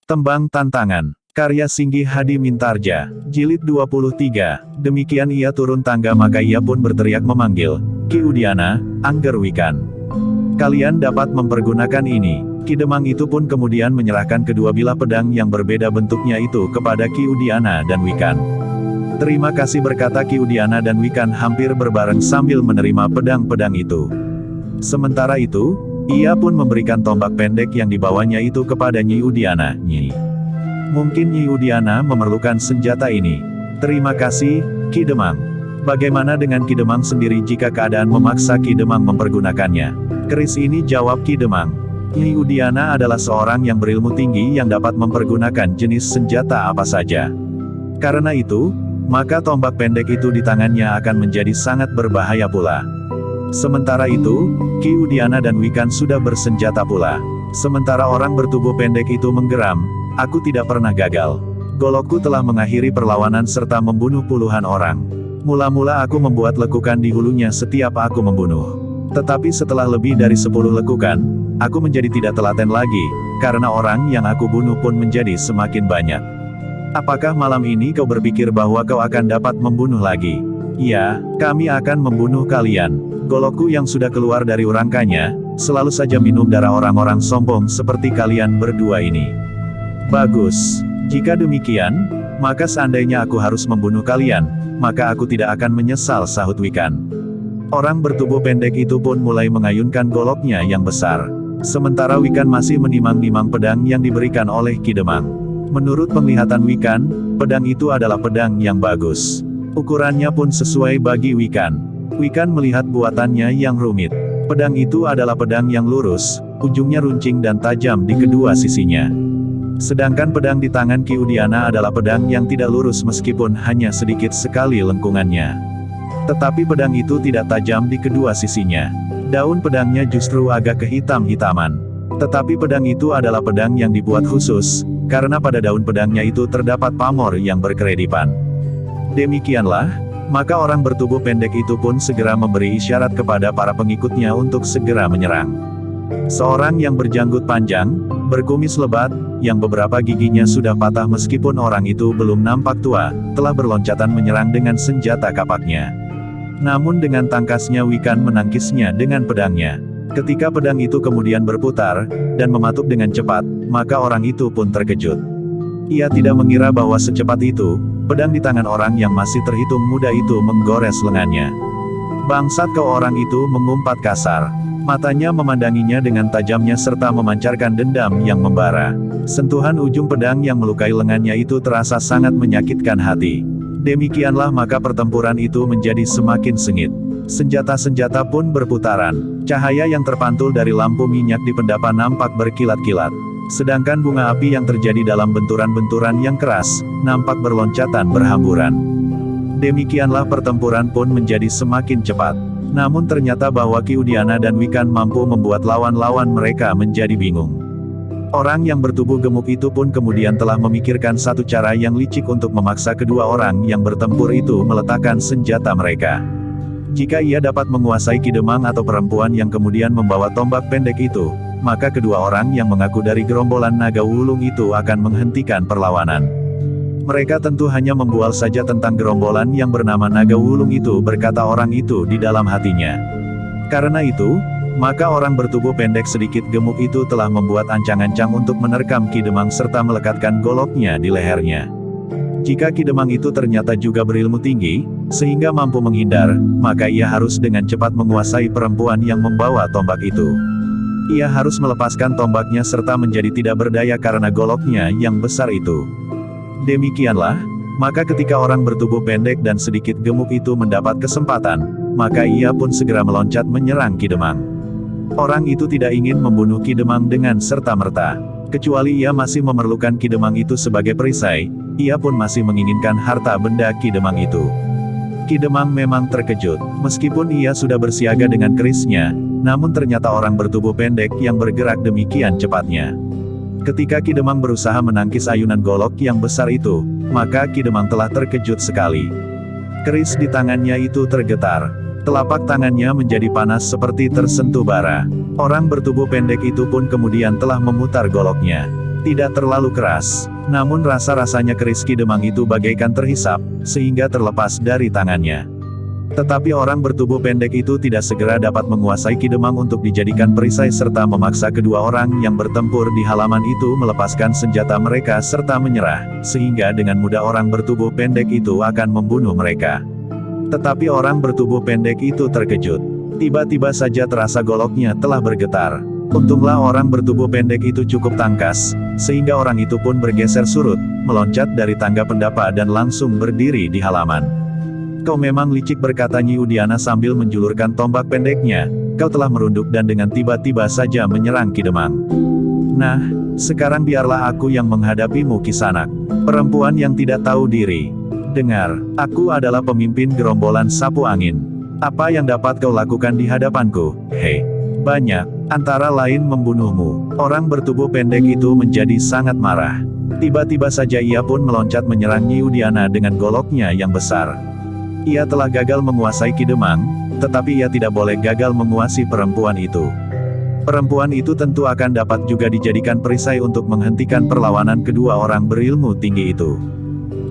Tembang Tantangan, karya Singgi Hadi Mintarja, Jilid 23. Demikian ia turun tangga maka ia pun berteriak memanggil, Ki Udiana, Angger Wikan. Kalian dapat mempergunakan ini. Ki Demang itu pun kemudian menyerahkan kedua bilah pedang yang berbeda bentuknya itu kepada Ki Udiana dan Wikan. Terima kasih berkata Ki Udiana dan Wikan hampir berbareng sambil menerima pedang-pedang itu. Sementara itu, ia pun memberikan tombak pendek yang dibawanya itu kepada Nyi Udiana. Nyi, mungkin Nyi Udiana memerlukan senjata ini. Terima kasih, Ki Demang. Bagaimana dengan Ki Demang sendiri jika keadaan memaksa Ki Demang mempergunakannya? Keris ini jawab Ki Demang. Nyi Udiana adalah seorang yang berilmu tinggi yang dapat mempergunakan jenis senjata apa saja. Karena itu, maka tombak pendek itu di tangannya akan menjadi sangat berbahaya pula. Sementara itu, Ki Udiana dan Wikan sudah bersenjata pula. Sementara orang bertubuh pendek itu menggeram, aku tidak pernah gagal. Golokku telah mengakhiri perlawanan serta membunuh puluhan orang. Mula-mula aku membuat lekukan di hulunya setiap aku membunuh. Tetapi setelah lebih dari 10 lekukan, aku menjadi tidak telaten lagi, karena orang yang aku bunuh pun menjadi semakin banyak. Apakah malam ini kau berpikir bahwa kau akan dapat membunuh lagi? Ya, kami akan membunuh kalian. Golokku yang sudah keluar dari urangkanya, selalu saja minum darah orang-orang sombong seperti kalian berdua ini. Bagus. Jika demikian, maka seandainya aku harus membunuh kalian, maka aku tidak akan menyesal, sahut Wikan. Orang bertubuh pendek itu pun mulai mengayunkan goloknya yang besar. Sementara Wikan masih menimang-nimang pedang yang diberikan oleh Ki Demang. Menurut penglihatan Wikan, pedang itu adalah pedang yang bagus. Ukurannya pun sesuai bagi Wikan. Wikan melihat buatannya yang rumit. Pedang itu adalah pedang yang lurus, ujungnya runcing dan tajam di kedua sisinya. Sedangkan pedang di tangan Ki Udiana adalah pedang yang tidak lurus meskipun hanya sedikit sekali lengkungannya. Tetapi pedang itu tidak tajam di kedua sisinya. Daun pedangnya justru agak kehitam-hitaman. Tetapi pedang itu adalah pedang yang dibuat khusus, karena pada daun pedangnya itu terdapat pamor yang berkeredipan. Demikianlah, maka orang bertubuh pendek itu pun segera memberi isyarat kepada para pengikutnya untuk segera menyerang. Seorang yang berjanggut panjang, berkumis lebat, yang beberapa giginya sudah patah meskipun orang itu belum nampak tua, telah berloncatan menyerang dengan senjata kapaknya. Namun dengan tangkasnya Wikan menangkisnya dengan pedangnya. Ketika pedang itu kemudian berputar, dan mematuk dengan cepat, maka orang itu pun terkejut. Ia tidak mengira bahwa secepat itu, pedang di tangan orang yang masih terhitung muda itu menggores lengannya. Bangsat kau, orang itu mengumpat kasar. Matanya memandanginya dengan tajamnya serta memancarkan dendam yang membara. Sentuhan ujung pedang yang melukai lengannya itu terasa sangat menyakitkan hati. Demikianlah maka pertempuran itu menjadi semakin sengit. Senjata-senjata pun berputaran. Cahaya yang terpantul dari lampu minyak di pendapa nampak berkilat-kilat. Sedangkan bunga api yang terjadi dalam benturan-benturan yang keras, nampak berloncatan berhamburan. Demikianlah pertempuran pun menjadi semakin cepat. Namun ternyata bahwa Ki Udiana dan Wikan mampu membuat lawan-lawan mereka menjadi bingung. Orang yang bertubuh gemuk itu pun kemudian telah memikirkan satu cara yang licik untuk memaksa kedua orang yang bertempur itu meletakkan senjata mereka. Jika ia dapat menguasai Ki Demang atau perempuan yang kemudian membawa tombak pendek itu, maka kedua orang yang mengaku dari gerombolan naga wulung itu akan menghentikan perlawanan. Mereka tentu hanya membual saja tentang gerombolan yang bernama naga wulung itu, berkata orang itu di dalam hatinya. Karena itu, maka orang bertubuh pendek sedikit gemuk itu telah membuat ancang-ancang untuk menerkam Ki Demang serta melekatkan goloknya di lehernya. Jika Ki Demang itu ternyata juga berilmu tinggi, sehingga mampu menghindar, maka ia harus dengan cepat menguasai perempuan yang membawa tombak itu. Ia harus melepaskan tombaknya serta menjadi tidak berdaya karena goloknya yang besar itu. Demikianlah, maka ketika orang bertubuh pendek dan sedikit gemuk itu mendapat kesempatan, maka ia pun segera meloncat menyerang Ki Demang. Orang itu tidak ingin membunuh Ki Demang dengan serta-merta. Kecuali ia masih memerlukan Ki Demang itu sebagai perisai, ia pun masih menginginkan harta benda Ki Demang itu. Ki Demang memang terkejut, meskipun ia sudah bersiaga dengan kerisnya, namun ternyata orang bertubuh pendek yang bergerak demikian cepatnya. Ketika Ki Demang berusaha menangkis ayunan golok yang besar itu, maka Ki Demang telah terkejut sekali. Keris di tangannya itu tergetar. Telapak tangannya menjadi panas seperti tersentuh bara. Orang bertubuh pendek itu pun kemudian telah memutar goloknya. Tidak terlalu keras, namun rasa-rasanya keris Ki Demang itu bagaikan terhisap, sehingga terlepas dari tangannya. Tetapi orang bertubuh pendek itu tidak segera dapat menguasai Ki Demang untuk dijadikan perisai serta memaksa kedua orang yang bertempur di halaman itu melepaskan senjata mereka serta menyerah, sehingga dengan mudah orang bertubuh pendek itu akan membunuh mereka. Tetapi orang bertubuh pendek itu terkejut. Tiba-tiba saja terasa goloknya telah bergetar. Untunglah orang bertubuh pendek itu cukup tangkas, sehingga orang itu pun bergeser surut, meloncat dari tangga pendapa dan langsung berdiri di halaman. "Kau memang licik," berkata Nyi Udiana sambil menjulurkan tombak pendeknya. "Kau telah merunduk dan dengan tiba-tiba saja menyerang Ki Demang. Nah, sekarang biarlah aku yang menghadapimu Kisanak, perempuan yang tidak tahu diri. Dengar, aku adalah pemimpin gerombolan sapu angin. Apa yang dapat kau lakukan di hadapanku? Hei, banyak. Antara lain membunuhmu." Orang bertubuh pendek itu menjadi sangat marah. Tiba-tiba saja ia pun meloncat menyerang Nyi Udiana dengan goloknya yang besar. Ia telah gagal menguasai Ki Demang, tetapi ia tidak boleh gagal menguasai perempuan itu. Perempuan itu tentu akan dapat juga dijadikan perisai untuk menghentikan perlawanan kedua orang berilmu tinggi itu.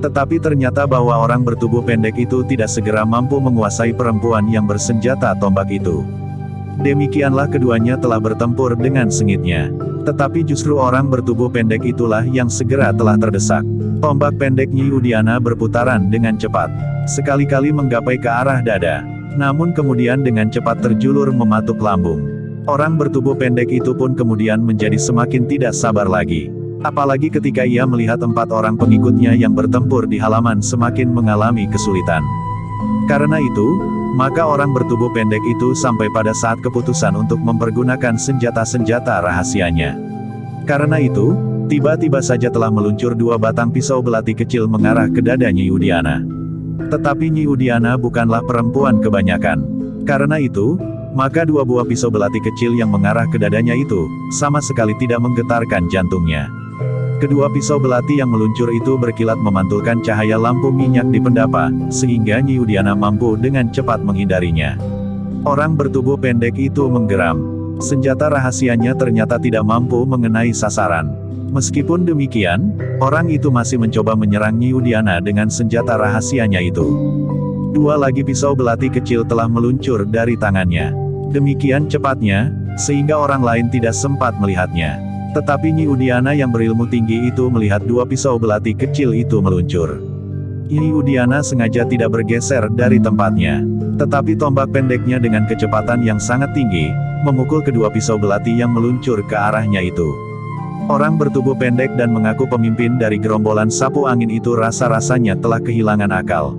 Tetapi ternyata bahwa orang bertubuh pendek itu tidak segera mampu menguasai perempuan yang bersenjata tombak itu. Demikianlah keduanya telah bertempur dengan sengitnya. Tetapi justru orang bertubuh pendek itulah yang segera telah terdesak. Tombak pendek Nyi Udiana berputaran dengan cepat. Sekali-kali menggapai ke arah dada. Namun kemudian dengan cepat terjulur mematuk lambung. Orang bertubuh pendek itu pun kemudian menjadi semakin tidak sabar lagi. Apalagi ketika ia melihat 4 orang pengikutnya yang bertempur di halaman semakin mengalami kesulitan. Karena itu, maka orang bertubuh pendek itu sampai pada saat keputusan untuk mempergunakan senjata-senjata rahasianya. Karena itu, tiba-tiba saja telah meluncur 2 batang pisau belati kecil mengarah ke dada Nyi Udiana. Tetapi Nyi Udiana bukanlah perempuan kebanyakan. Karena itu, maka 2 buah pisau belati kecil yang mengarah ke dadanya itu, sama sekali tidak menggetarkan jantungnya. Kedua pisau belati yang meluncur itu berkilat memantulkan cahaya lampu minyak di pendapa, sehingga Nyi Udiana mampu dengan cepat menghindarinya. Orang bertubuh pendek itu menggeram. Senjata rahasianya ternyata tidak mampu mengenai sasaran. Meskipun demikian, orang itu masih mencoba menyerang Nyi Udiana dengan senjata rahasianya itu. 2 lagi pisau belati kecil telah meluncur dari tangannya. Demikian cepatnya, sehingga orang lain tidak sempat melihatnya. Tetapi Nyi Udiana yang berilmu tinggi itu melihat 2 pisau belati kecil itu meluncur. Nyi Udiana sengaja tidak bergeser dari tempatnya. Tetapi tombak pendeknya dengan kecepatan yang sangat tinggi, memukul kedua pisau belati yang meluncur ke arahnya itu. Orang bertubuh pendek dan mengaku pemimpin dari gerombolan sapu angin itu rasa-rasanya telah kehilangan akal.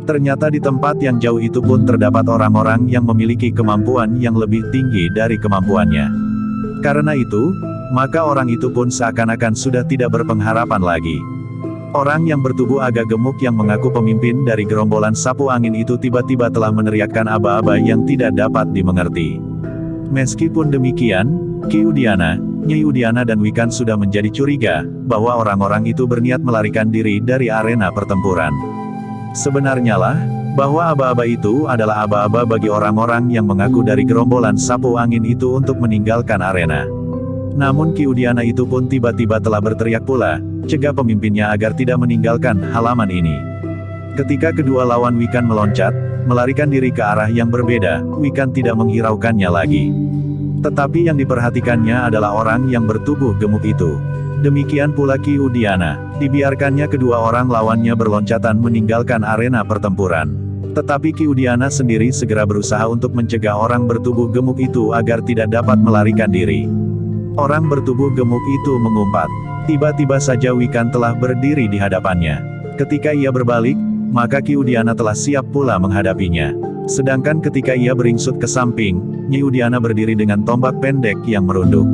Ternyata di tempat yang jauh itu pun terdapat orang-orang yang memiliki kemampuan yang lebih tinggi dari kemampuannya. Karena itu, maka orang itu pun seakan-akan sudah tidak berpengharapan lagi. Orang yang bertubuh agak gemuk yang mengaku pemimpin dari gerombolan sapu angin itu tiba-tiba telah meneriakkan aba-aba yang tidak dapat dimengerti. Meskipun demikian, Ki Udiana, Nyi Udiana dan Wikan sudah menjadi curiga, bahwa orang-orang itu berniat melarikan diri dari arena pertempuran. Sebenarnya lah, bahwa aba-aba itu adalah aba-aba bagi orang-orang yang mengaku dari gerombolan sapu angin itu untuk meninggalkan arena. Namun Ki Udiana itu pun tiba-tiba telah berteriak pula, cegah pemimpinnya agar tidak meninggalkan halaman ini. Ketika kedua lawan Wikan meloncat, melarikan diri ke arah yang berbeda, Wikan tidak menghiraukannya lagi. Tetapi yang diperhatikannya adalah orang yang bertubuh gemuk itu. Demikian pula Ki Udiana, dibiarkannya kedua orang lawannya berloncatan meninggalkan arena pertempuran. Tetapi Ki Udiana sendiri segera berusaha untuk mencegah orang bertubuh gemuk itu agar tidak dapat melarikan diri. Orang bertubuh gemuk itu mengumpat. Tiba-tiba saja Wikan telah berdiri di hadapannya. Ketika ia berbalik, maka Ki Udiana telah siap pula menghadapinya. Sedangkan ketika ia beringsut ke samping, Nyi Udiana berdiri dengan tombak pendek yang merunduk.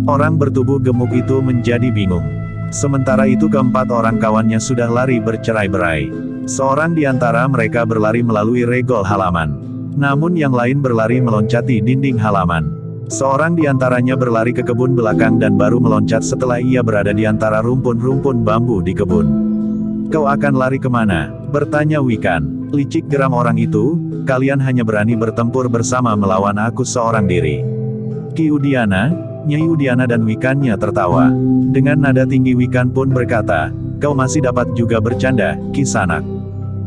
Orang bertubuh gemuk itu menjadi bingung. Sementara itu keempat orang kawannya sudah lari bercerai-berai. Seorang di antara mereka berlari melalui regol halaman. Namun yang lain berlari meloncati dinding halaman. Seorang di antaranya berlari ke kebun belakang dan baru meloncat setelah ia berada di antara rumpun-rumpun bambu di kebun. "Kau akan lari kemana?" bertanya Wikan. "Licik," geram orang itu, "kalian hanya berani bertempur bersama melawan aku seorang diri." "Ki Udiana, Nyai Udiana dan Wikannya tertawa. Dengan nada tinggi Wikan pun berkata, kau masih dapat juga bercanda, Kisanak.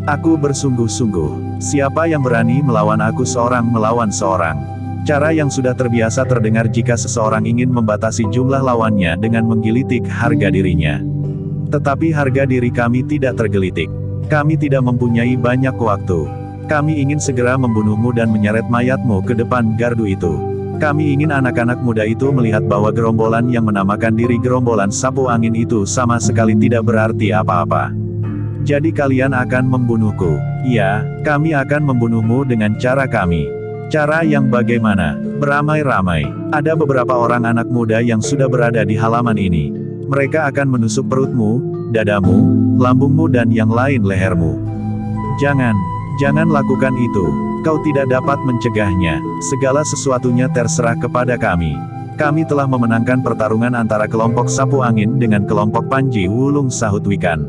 Aku bersungguh-sungguh. Siapa yang berani melawan aku seorang melawan seorang? Cara yang sudah terbiasa terdengar jika seseorang ingin membatasi jumlah lawannya dengan menggelitik harga dirinya. Tetapi harga diri kami tidak tergelitik. Kami tidak mempunyai banyak waktu. Kami ingin segera membunuhmu dan menyeret mayatmu ke depan gardu itu. Kami ingin anak-anak muda itu melihat bahwa gerombolan yang menamakan diri gerombolan sapu angin itu sama sekali tidak berarti apa-apa. Jadi kalian akan membunuhku. Ya, kami akan membunuhmu dengan cara kami. Cara yang bagaimana? Beramai-ramai. Ada beberapa orang anak muda yang sudah berada di halaman ini. Mereka akan menusuk perutmu, dadamu, lambungmu dan yang lain lehermu. Jangan lakukan itu. Kau tidak dapat mencegahnya. Segala sesuatunya terserah kepada kami. Kami telah memenangkan pertarungan antara kelompok sapu angin dengan kelompok Panji Wulung, sahut Wikan.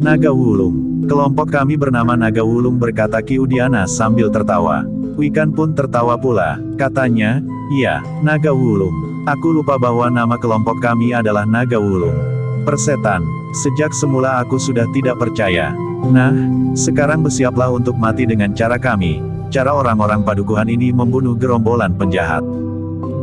Naga Wulung. Kelompok kami bernama Naga Wulung, berkata Ki Udiana sambil tertawa. Wikan pun tertawa pula. Katanya, iya, Naga Wulung. Aku lupa bahwa nama kelompok kami adalah Naga Wulung. Persetan. Sejak semula aku sudah tidak percaya. Nah, sekarang bersiaplah untuk mati dengan cara kami. Cara orang-orang padukuhan ini membunuh gerombolan penjahat.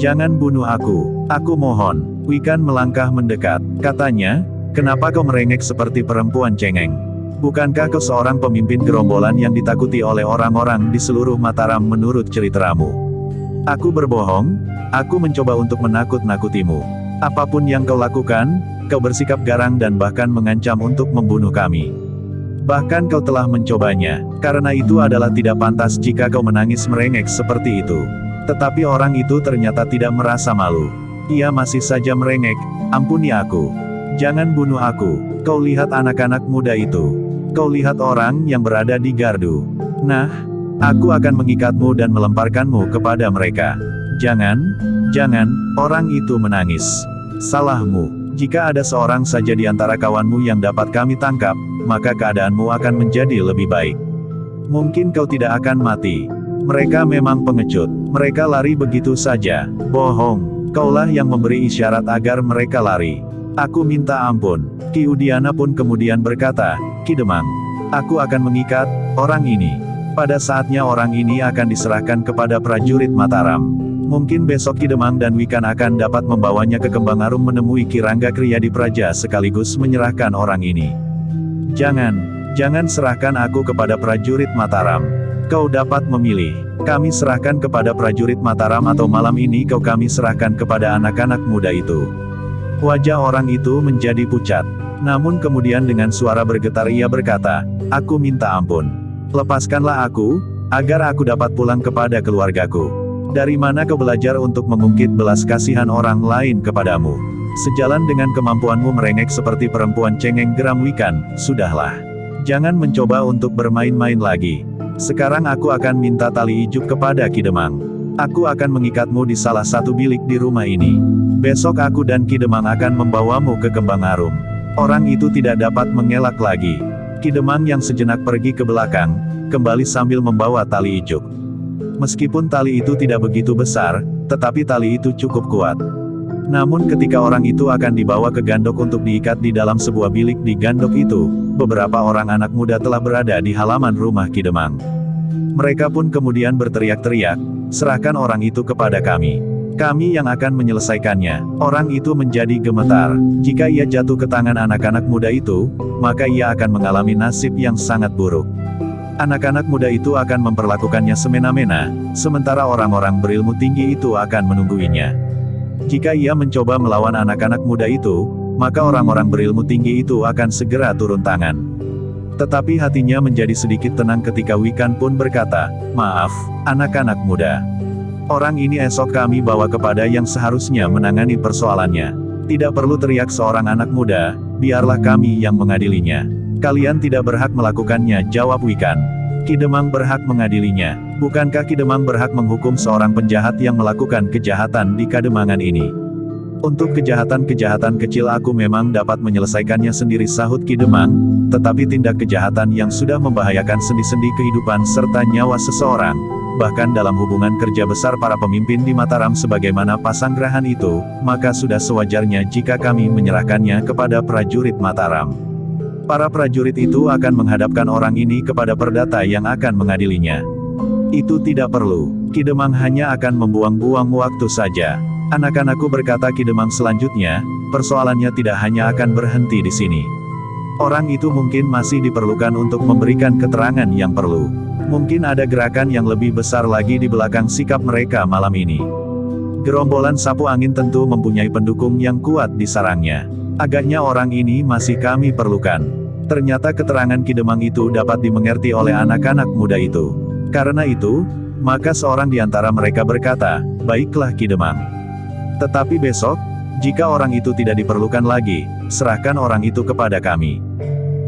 Jangan bunuh aku mohon. Wikan melangkah mendekat. Katanya, kenapa kau merengek seperti perempuan cengeng? Bukankah kau seorang pemimpin gerombolan yang ditakuti oleh orang-orang di seluruh Mataram menurut ceritamu? Aku berbohong? Aku mencoba untuk menakut-nakutimu. Apapun yang kau lakukan, kau bersikap garang dan bahkan mengancam untuk membunuh kami. Bahkan kau telah mencobanya. Karena itu adalah tidak pantas jika kau menangis merengek seperti itu. Tetapi orang itu ternyata tidak merasa malu. Ia masih saja merengek, ampuni aku. Jangan bunuh aku. Kau lihat anak-anak muda itu. Kau lihat orang yang berada di gardu. Nah, aku akan mengikatmu dan melemparkanmu kepada mereka. Jangan, orang itu menangis. Salahmu. Jika ada seorang saja di antara kawanmu yang dapat kami tangkap, maka keadaanmu akan menjadi lebih baik. Mungkin kau tidak akan mati. Mereka memang pengecut. Mereka lari begitu saja. Bohong. Kaulah yang memberi isyarat agar mereka lari. Aku minta ampun. Ki Udiana pun kemudian berkata, Ki Demang, aku akan mengikat orang ini. Pada saatnya orang ini akan diserahkan kepada prajurit Mataram. Mungkin besok Ki Demang dan Wikan akan dapat membawanya ke Kembangarum menemui Ki Rangga Kriyadipraja sekaligus menyerahkan orang ini. Jangan serahkan aku kepada prajurit Mataram. Kau dapat memilih. Kami serahkan kepada prajurit Mataram atau malam ini kami serahkan kepada anak-anak muda itu. Wajah orang itu menjadi pucat. Namun kemudian dengan suara bergetar ia berkata, aku minta ampun. Lepaskanlah aku, agar aku dapat pulang kepada keluargaku. Dari mana kau belajar untuk mengungkit belas kasihan orang lain kepadamu? Sejalan dengan kemampuanmu merengek seperti perempuan cengeng, geram Wikan. Sudahlah. Jangan mencoba untuk bermain-main lagi. Sekarang aku akan minta tali ijuk kepada Ki Demang. Aku akan mengikatmu di salah satu bilik di rumah ini. Besok aku dan Ki Demang akan membawamu ke Kembangarum. Orang itu tidak dapat mengelak lagi. Ki Demang yang sejenak pergi ke belakang, kembali sambil membawa tali ijuk. Meskipun tali itu tidak begitu besar, tetapi tali itu cukup kuat. Namun ketika orang itu akan dibawa ke gandok untuk diikat di dalam sebuah bilik di gandok itu, beberapa orang anak muda telah berada di halaman rumah Ki Demang. Mereka pun kemudian berteriak-teriak, serahkan orang itu kepada kami. Kami yang akan menyelesaikannya. Orang itu menjadi gemetar. Jika ia jatuh ke tangan anak-anak muda itu, maka ia akan mengalami nasib yang sangat buruk. Anak-anak muda itu akan memperlakukannya semena-mena, sementara orang-orang berilmu tinggi itu akan menungguinya. Jika ia mencoba melawan anak-anak muda itu, maka orang-orang berilmu tinggi itu akan segera turun tangan. Tetapi hatinya menjadi sedikit tenang ketika Wikan pun berkata, maaf, anak-anak muda. Orang ini esok kami bawa kepada yang seharusnya menangani persoalannya. Tidak perlu teriak seorang anak muda, biarlah kami yang mengadilinya. Kalian tidak berhak melakukannya, jawab Wikan. Ki Demang berhak mengadilinya. Bukankah Ki Demang berhak menghukum seorang penjahat yang melakukan kejahatan di Kademangan ini? Untuk kejahatan-kejahatan kecil aku memang dapat menyelesaikannya sendiri, sahut Ki Demang, tetapi tindak kejahatan yang sudah membahayakan sendi-sendi kehidupan serta nyawa seseorang, bahkan dalam hubungan kerja besar para pemimpin di Mataram sebagaimana Pasanggerahan itu, maka sudah sewajarnya jika kami menyerahkannya kepada prajurit Mataram. Para prajurit itu akan menghadapkan orang ini kepada perdata yang akan mengadilinya. Itu tidak perlu. Ki Demang hanya akan membuang-buang waktu saja. Anak-anakku, berkata Ki Demang selanjutnya, persoalannya tidak hanya akan berhenti di sini. Orang itu mungkin masih diperlukan untuk memberikan keterangan yang perlu. Mungkin ada gerakan yang lebih besar lagi di belakang sikap mereka malam ini. Gerombolan sapu angin tentu mempunyai pendukung yang kuat di sarangnya. Agaknya orang ini masih kami perlukan. Ternyata keterangan Ki Demang itu dapat dimengerti oleh anak-anak muda itu. Karena itu, maka seorang di antara mereka berkata, baiklah Ki Demang. Tetapi besok, jika orang itu tidak diperlukan lagi, serahkan orang itu kepada kami.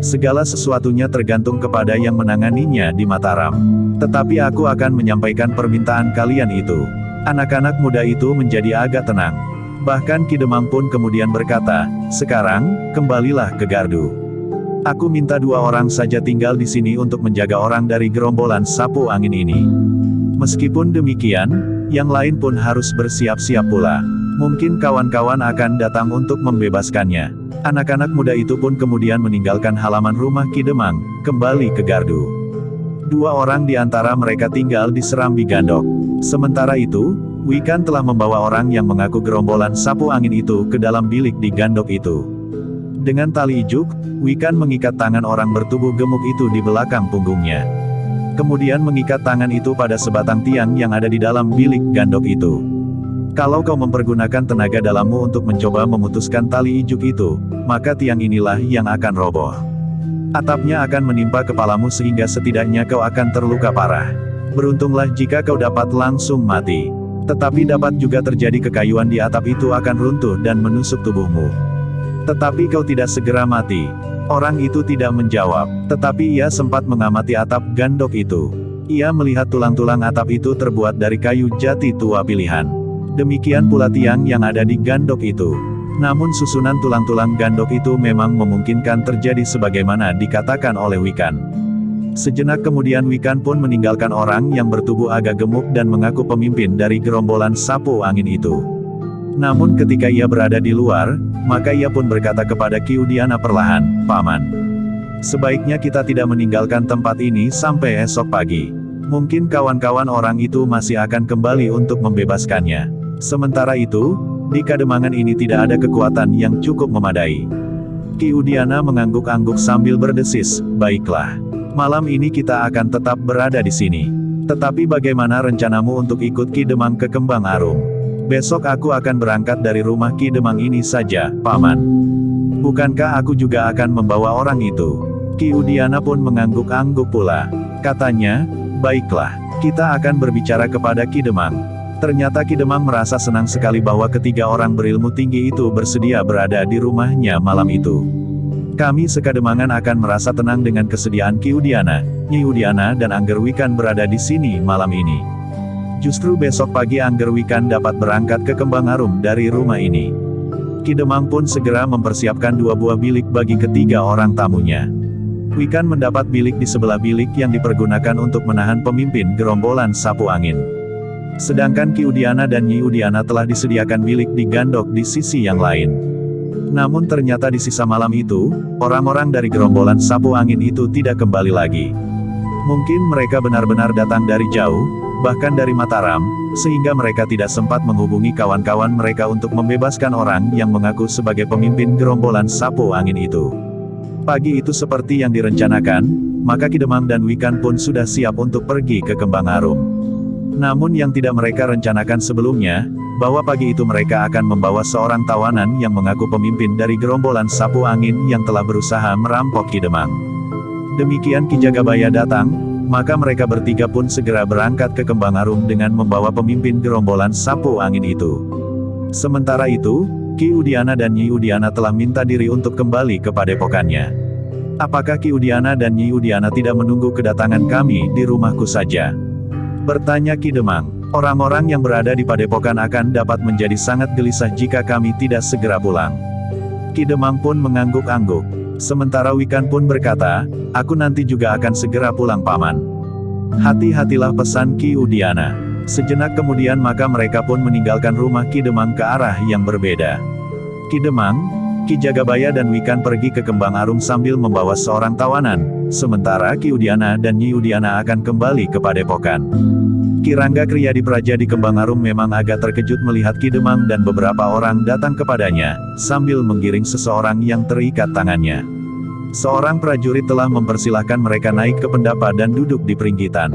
Segala sesuatunya tergantung kepada yang menanganinya di Mataram. Tetapi aku akan menyampaikan permintaan kalian itu. Anak-anak muda itu menjadi agak tenang. Bahkan Ki Demang pun kemudian berkata, sekarang, kembalilah ke gardu. Aku minta 2 orang saja tinggal di sini untuk menjaga orang dari gerombolan sapu angin ini. Meskipun demikian, yang lain pun harus bersiap-siap pula. Mungkin kawan-kawan akan datang untuk membebaskannya. Anak-anak muda itu pun kemudian meninggalkan halaman rumah Ki Demang, kembali ke gardu. 2 orang di antara mereka tinggal di Serambi Gandok. Sementara itu, Wikan telah membawa orang yang mengaku gerombolan sapu angin itu ke dalam bilik di Gandok itu. Dengan tali ijuk, Wikan mengikat tangan orang bertubuh gemuk itu di belakang punggungnya. Kemudian mengikat tangan itu pada sebatang tiang yang ada di dalam bilik Gandok itu. Kalau kau mempergunakan tenaga dalammu untuk mencoba memutuskan tali ijuk itu, maka tiang inilah yang akan roboh. Atapnya akan menimpa kepalamu sehingga setidaknya kau akan terluka parah. Beruntunglah jika kau dapat langsung mati. Tetapi dapat juga terjadi kekayuan di atap itu akan runtuh dan menusuk tubuhmu. Tetapi kau tidak segera mati. Orang itu tidak menjawab, tetapi ia sempat mengamati atap Gandok itu. Ia melihat tulang-tulang atap itu terbuat dari kayu jati tua pilihan. Demikian pula tiang yang ada di Gandok itu. Namun susunan tulang-tulang Gandok itu memang memungkinkan terjadi sebagaimana dikatakan oleh Wikan. Sejenak kemudian Wikan pun meninggalkan orang yang bertubuh agak gemuk dan mengaku pemimpin dari gerombolan sapu angin itu. Namun ketika ia berada di luar, maka ia pun berkata kepada Ki Udiana perlahan, Paman, sebaiknya kita tidak meninggalkan tempat ini sampai esok pagi. Mungkin kawan-kawan orang itu masih akan kembali untuk membebaskannya. Sementara itu, di Kademangan ini tidak ada kekuatan yang cukup memadai. Ki Udiana mengangguk-angguk sambil berdesis, baiklah. Malam ini kita akan tetap berada di sini. Tetapi bagaimana rencanamu untuk ikut Ki Demang ke Kembang Arum? Besok aku akan berangkat dari rumah Ki Demang ini saja, Paman. Bukankah aku juga akan membawa orang itu? Ki Udiana pun mengangguk-angguk pula. Katanya, baiklah, kita akan berbicara kepada Ki Demang. Ternyata Ki Demang merasa senang sekali bahwa ketiga orang berilmu tinggi itu bersedia berada di rumahnya malam itu. Kami sekademangan akan merasa tenang dengan kesediaan Ki Udiana, Nyi Udiana dan Angger Wikan berada di sini malam ini. Justru besok pagi Angger Wikan dapat berangkat ke Kembang Arum dari rumah ini. Ki Demang pun segera mempersiapkan 2 buah bilik bagi ketiga orang tamunya. Wikan mendapat bilik di sebelah bilik yang dipergunakan untuk menahan pemimpin gerombolan sapu angin. Sedangkan Ki Udiana dan Nyi Udiana telah disediakan bilik di Gandok di sisi yang lain. Namun ternyata di sisa malam itu, orang-orang dari gerombolan sapu angin itu tidak kembali lagi. Mungkin mereka benar-benar datang dari jauh, bahkan dari Mataram, sehingga mereka tidak sempat menghubungi kawan-kawan mereka untuk membebaskan orang yang mengaku sebagai pemimpin gerombolan sapu angin itu. Pagi itu seperti yang direncanakan, maka Ki Demang dan Wikan pun sudah siap untuk pergi ke Kembang Arum. Namun yang tidak mereka rencanakan sebelumnya, bahwa pagi itu mereka akan membawa seorang tawanan yang mengaku pemimpin dari gerombolan sapu angin yang telah berusaha merampok Ki Demang. Demikian Ki Jagabaya datang, maka mereka bertiga pun segera berangkat ke Kembang Arum dengan membawa pemimpin gerombolan sapu angin itu. Sementara itu, Ki Udiana dan Nyi Udiana telah minta diri untuk kembali ke padepokannya. Apakah Ki Udiana dan Nyi Udiana tidak menunggu kedatangan kami di rumahku saja? Bertanya Ki Demang. Orang-orang yang berada di padepokan akan dapat menjadi sangat gelisah jika kami tidak segera pulang. Ki Demang pun mengangguk-angguk. Sementara Wikan pun berkata, aku nanti juga akan segera pulang Paman. Hati-hatilah, pesan Ki Udiana. Sejenak kemudian maka mereka pun meninggalkan rumah Ki Demang ke arah yang berbeda. Ki Demang, Ki Jagabaya dan Wikan pergi ke Kembang Arum sambil membawa seorang tawanan, sementara Ki Udiana dan Nyi Udiana akan kembali ke Padepokan. Ki Rangga Kriyadipraja di Kembang Arum memang agak terkejut melihat Ki Demang dan beberapa orang datang kepadanya, sambil menggiring seseorang yang terikat tangannya. Seorang prajurit telah mempersilahkan mereka naik ke pendapa dan duduk di peringgitan.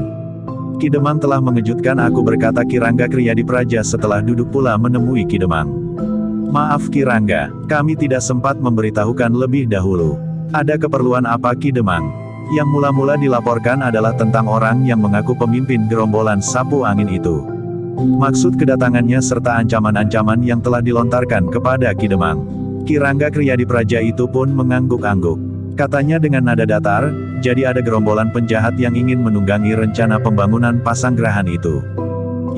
Ki Demang telah mengejutkan aku, berkata Ki Rangga Kriyadipraja setelah duduk pula menemui Ki Demang. Maaf Ki Rangga, kami tidak sempat memberitahukan lebih dahulu. Ada keperluan apa Ki Demang? Yang mula-mula dilaporkan adalah tentang orang yang mengaku pemimpin gerombolan sapu angin itu. Maksud kedatangannya serta ancaman-ancaman yang telah dilontarkan kepada Ki Demang. Ki Rangga Kriyadipraja itu pun mengangguk-angguk. Katanya dengan nada datar, jadi ada gerombolan penjahat yang ingin menunggangi rencana pembangunan Pasanggrahan itu.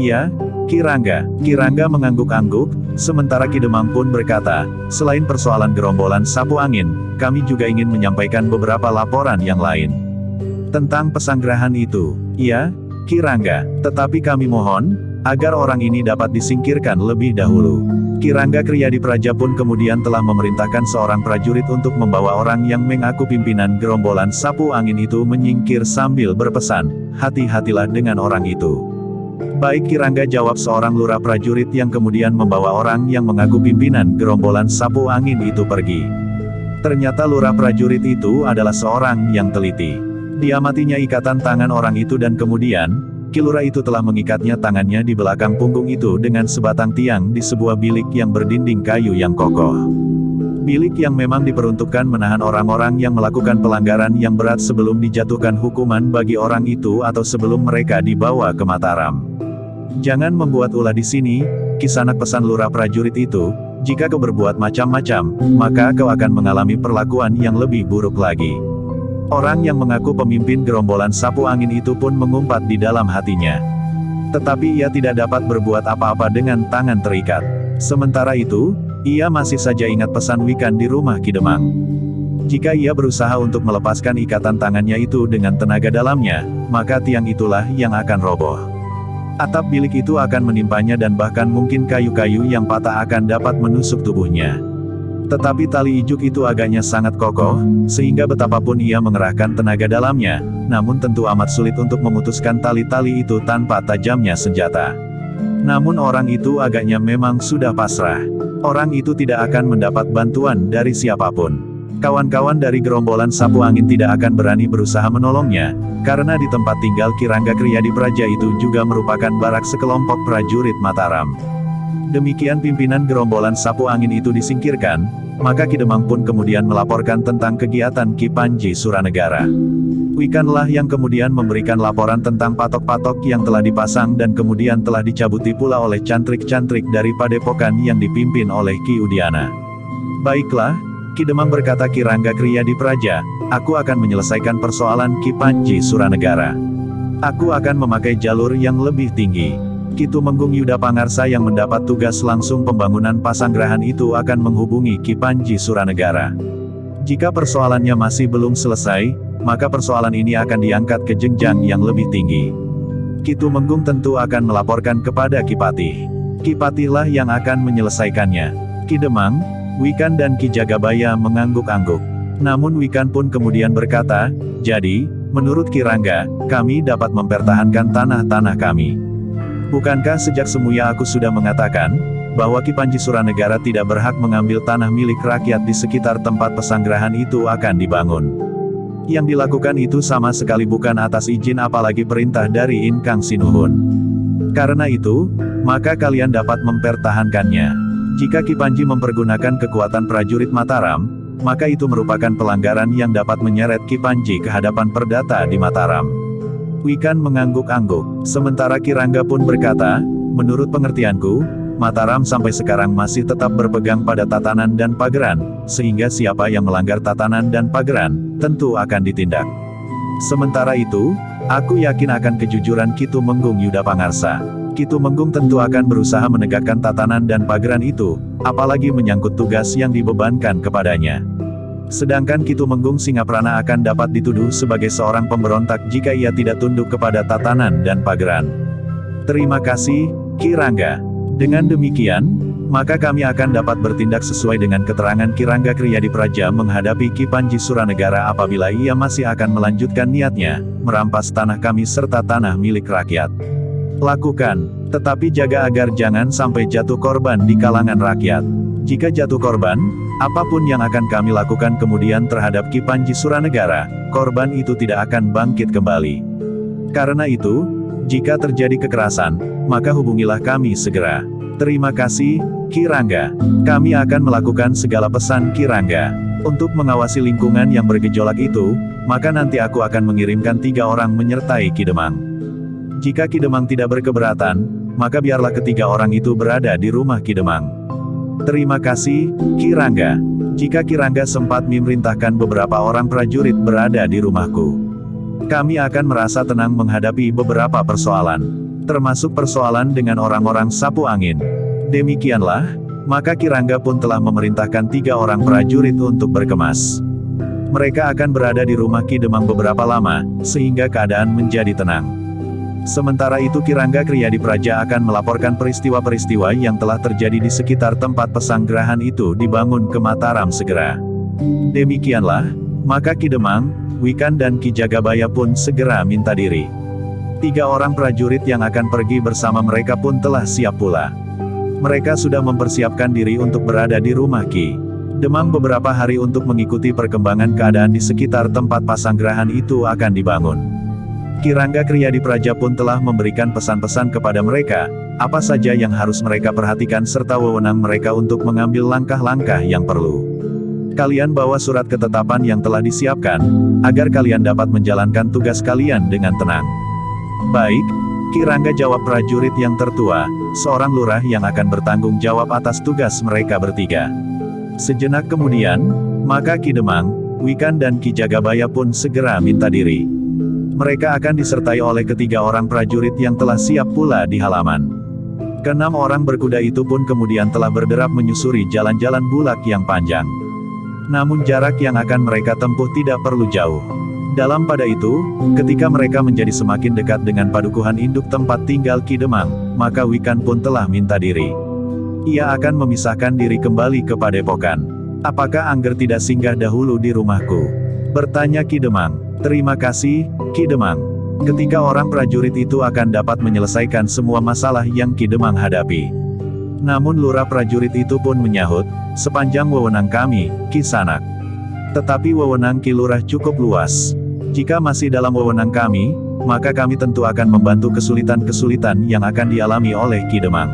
Iya, Ki Rangga. Ki Rangga mengangguk-angguk, sementara Ki Demang pun berkata, selain persoalan gerombolan sapu angin, kami juga ingin menyampaikan beberapa laporan yang lain. Tentang Pasanggrahan itu, iya, Ki Rangga, tetapi kami mohon, agar orang ini dapat disingkirkan lebih dahulu. Ki Rangga Kriyadipraja pun kemudian telah memerintahkan seorang prajurit untuk membawa orang yang mengaku pimpinan gerombolan sapu angin itu menyingkir sambil berpesan, hati-hatilah dengan orang itu. Baik Ki Rangga, jawab seorang lurah prajurit yang kemudian membawa orang yang mengaku pimpinan gerombolan sapu angin itu pergi. Ternyata lurah prajurit itu adalah seorang yang teliti. Diamatinya ikatan tangan orang itu dan kemudian, Ki Lurah itu telah mengikatnya tangannya di belakang punggung itu dengan sebatang tiang di sebuah bilik yang berdinding kayu yang kokoh. Bilik yang memang diperuntukkan menahan orang-orang yang melakukan pelanggaran yang berat sebelum dijatuhkan hukuman bagi orang itu atau sebelum mereka dibawa ke Mataram. Jangan membuat ulah di sini, Kisanak, pesan lurah prajurit itu, jika kau berbuat macam-macam, maka kau akan mengalami perlakuan yang lebih buruk lagi. Orang yang mengaku pemimpin gerombolan sapu angin itu pun mengumpat di dalam hatinya. Tetapi ia tidak dapat berbuat apa-apa dengan tangan terikat. Sementara itu, ia masih saja ingat pesan Wikan di rumah Ki Demang. Jika ia berusaha untuk melepaskan ikatan tangannya itu dengan tenaga dalamnya, maka tiang itulah yang akan roboh. Atap bilik itu akan menimpanya dan bahkan mungkin kayu-kayu yang patah akan dapat menusuk tubuhnya. Tetapi tali ijuk itu agaknya sangat kokoh, sehingga betapapun ia mengerahkan tenaga dalamnya, namun tentu amat sulit untuk memutuskan tali-tali itu tanpa tajamnya senjata. Namun orang itu agaknya memang sudah pasrah. Orang itu tidak akan mendapat bantuan dari siapapun. Kawan-kawan dari gerombolan sapu angin tidak akan berani berusaha menolongnya, karena di tempat tinggal Ki Rangga Kriyadipraja itu juga merupakan barak sekelompok prajurit Mataram. Demikian pimpinan gerombolan sapu angin itu disingkirkan, maka Ki Demang pun kemudian melaporkan tentang kegiatan Ki Panji Suranegara. Wikanlah yang kemudian memberikan laporan tentang patok-patok yang telah dipasang dan kemudian telah dicabuti pula oleh cantrik-cantrik dari padepokan yang dipimpin oleh Ki Udiana. Baiklah, Ki Demang, berkata Ki Rangga Kriyadipraja, aku akan menyelesaikan persoalan Ki Panji Suranegara. Aku akan memakai jalur yang lebih tinggi. Ki Tumenggung Yuda Pangarsa yang mendapat tugas langsung pembangunan Pasanggrahan itu akan menghubungi Ki Panji Suranegara. Jika persoalannya masih belum selesai, maka persoalan ini akan diangkat ke jenjang yang lebih tinggi. Ki Tumenggung tentu akan melaporkan kepada Ki Patih. Ki Patihlah yang akan menyelesaikannya. Ki Demang, Wikan dan Ki Jagabaya mengangguk-angguk. Namun Wikan pun kemudian berkata, jadi, menurut Ki Rangga, kami dapat mempertahankan tanah-tanah kami. Bukankah sejak semula aku sudah mengatakan, bahwa Ki Panji Suranegara tidak berhak mengambil tanah milik rakyat di sekitar tempat Pasanggrahan itu akan dibangun. Yang dilakukan itu sama sekali bukan atas izin apalagi perintah dari Inkang Sinuhun. Karena itu, maka kalian dapat mempertahankannya. Jika Ki Panji mempergunakan kekuatan prajurit Mataram, maka itu merupakan pelanggaran yang dapat menyeret Ki Panji ke hadapan perdata di Mataram. Wikan mengangguk-angguk, sementara Ki Rangga pun berkata, menurut pengertianku, Mataram sampai sekarang masih tetap berpegang pada tatanan dan pageran, sehingga siapa yang melanggar tatanan dan pageran, tentu akan ditindak. Sementara itu, aku yakin akan kejujuran Ki Tumenggung Yuda Pangarsa. Ki Tumenggung tentu akan berusaha menegakkan tatanan dan pageran itu, apalagi menyangkut tugas yang dibebankan kepadanya. Sedangkan Ki Tumenggung Singaprana akan dapat dituduh sebagai seorang pemberontak jika ia tidak tunduk kepada tatanan dan pageran. Terima kasih, Ki Rangga. Dengan demikian, maka kami akan dapat bertindak sesuai dengan keterangan Ki Rangga Kriyadipraja menghadapi Ki Panji Suranegara apabila ia masih akan melanjutkan niatnya, merampas tanah kami serta tanah milik rakyat. Lakukan, tetapi jaga agar jangan sampai jatuh korban di kalangan rakyat. Jika jatuh korban, apapun yang akan kami lakukan kemudian terhadap Ki Panji Suranegara, korban itu tidak akan bangkit kembali. Karena itu, jika terjadi kekerasan, maka hubungilah kami segera. Terima kasih, Ki Rangga. Kami akan melakukan segala pesan Ki Rangga. Untuk mengawasi lingkungan yang bergejolak itu, maka nanti aku akan mengirimkan 3 orang menyertai Ki Demang. Jika Ki Demang tidak berkeberatan, maka biarlah ketiga orang itu berada di rumah Ki Demang. Terima kasih, Ki Rangga. Jika Ki Rangga sempat memerintahkan beberapa orang prajurit berada di rumahku, kami akan merasa tenang menghadapi beberapa persoalan, termasuk persoalan dengan orang-orang sapu angin. Demikianlah, maka Ki Rangga pun telah memerintahkan 3 orang prajurit untuk berkemas. Mereka akan berada di rumah Ki Demang beberapa lama, sehingga keadaan menjadi tenang. Sementara itu Ki Rangga Kriyadipraja akan melaporkan peristiwa-peristiwa yang telah terjadi di sekitar tempat pesanggerahan itu dibangun ke Mataram segera. Demikianlah, maka Ki Demang, Wikan dan Ki Jagabaya pun segera minta diri. 3 orang prajurit yang akan pergi bersama mereka pun telah siap pula. Mereka sudah mempersiapkan diri untuk berada di rumah Ki Demang beberapa hari untuk mengikuti perkembangan keadaan di sekitar tempat pasanggerahan itu akan dibangun. Ki Rangga Kriyadipraja pun telah memberikan pesan-pesan kepada mereka, apa saja yang harus mereka perhatikan serta wewenang mereka untuk mengambil langkah-langkah yang perlu. Kalian bawa surat ketetapan yang telah disiapkan, agar kalian dapat menjalankan tugas kalian dengan tenang. Baik, Ki Rangga, jawab prajurit yang tertua, seorang lurah yang akan bertanggung jawab atas tugas mereka bertiga. Sejenak kemudian, maka Ki Demang, Wikan dan Ki Jagabaya pun segera minta diri. Mereka akan disertai oleh ketiga orang prajurit yang telah siap pula di halaman. Ke-6 orang berkuda itu pun kemudian telah berderap menyusuri jalan-jalan bulak yang panjang. Namun jarak yang akan mereka tempuh tidak perlu jauh. Dalam pada itu, ketika mereka menjadi semakin dekat dengan padukuhan induk tempat tinggal Ki Demang, maka Wikan pun telah minta diri. Ia akan memisahkan diri kembali ke padepokan. Apakah Angger tidak singgah dahulu di rumahku? Bertanya Ki Demang. Terima kasih, Ki Demang. Ketika orang prajurit itu akan dapat menyelesaikan semua masalah yang Ki Demang hadapi. Namun lurah prajurit itu pun menyahut, sepanjang wewenang kami, Ki Sanak. Tetapi wewenang Ki Lurah cukup luas. Jika masih dalam wewenang kami, maka kami tentu akan membantu kesulitan-kesulitan yang akan dialami oleh Ki Demang.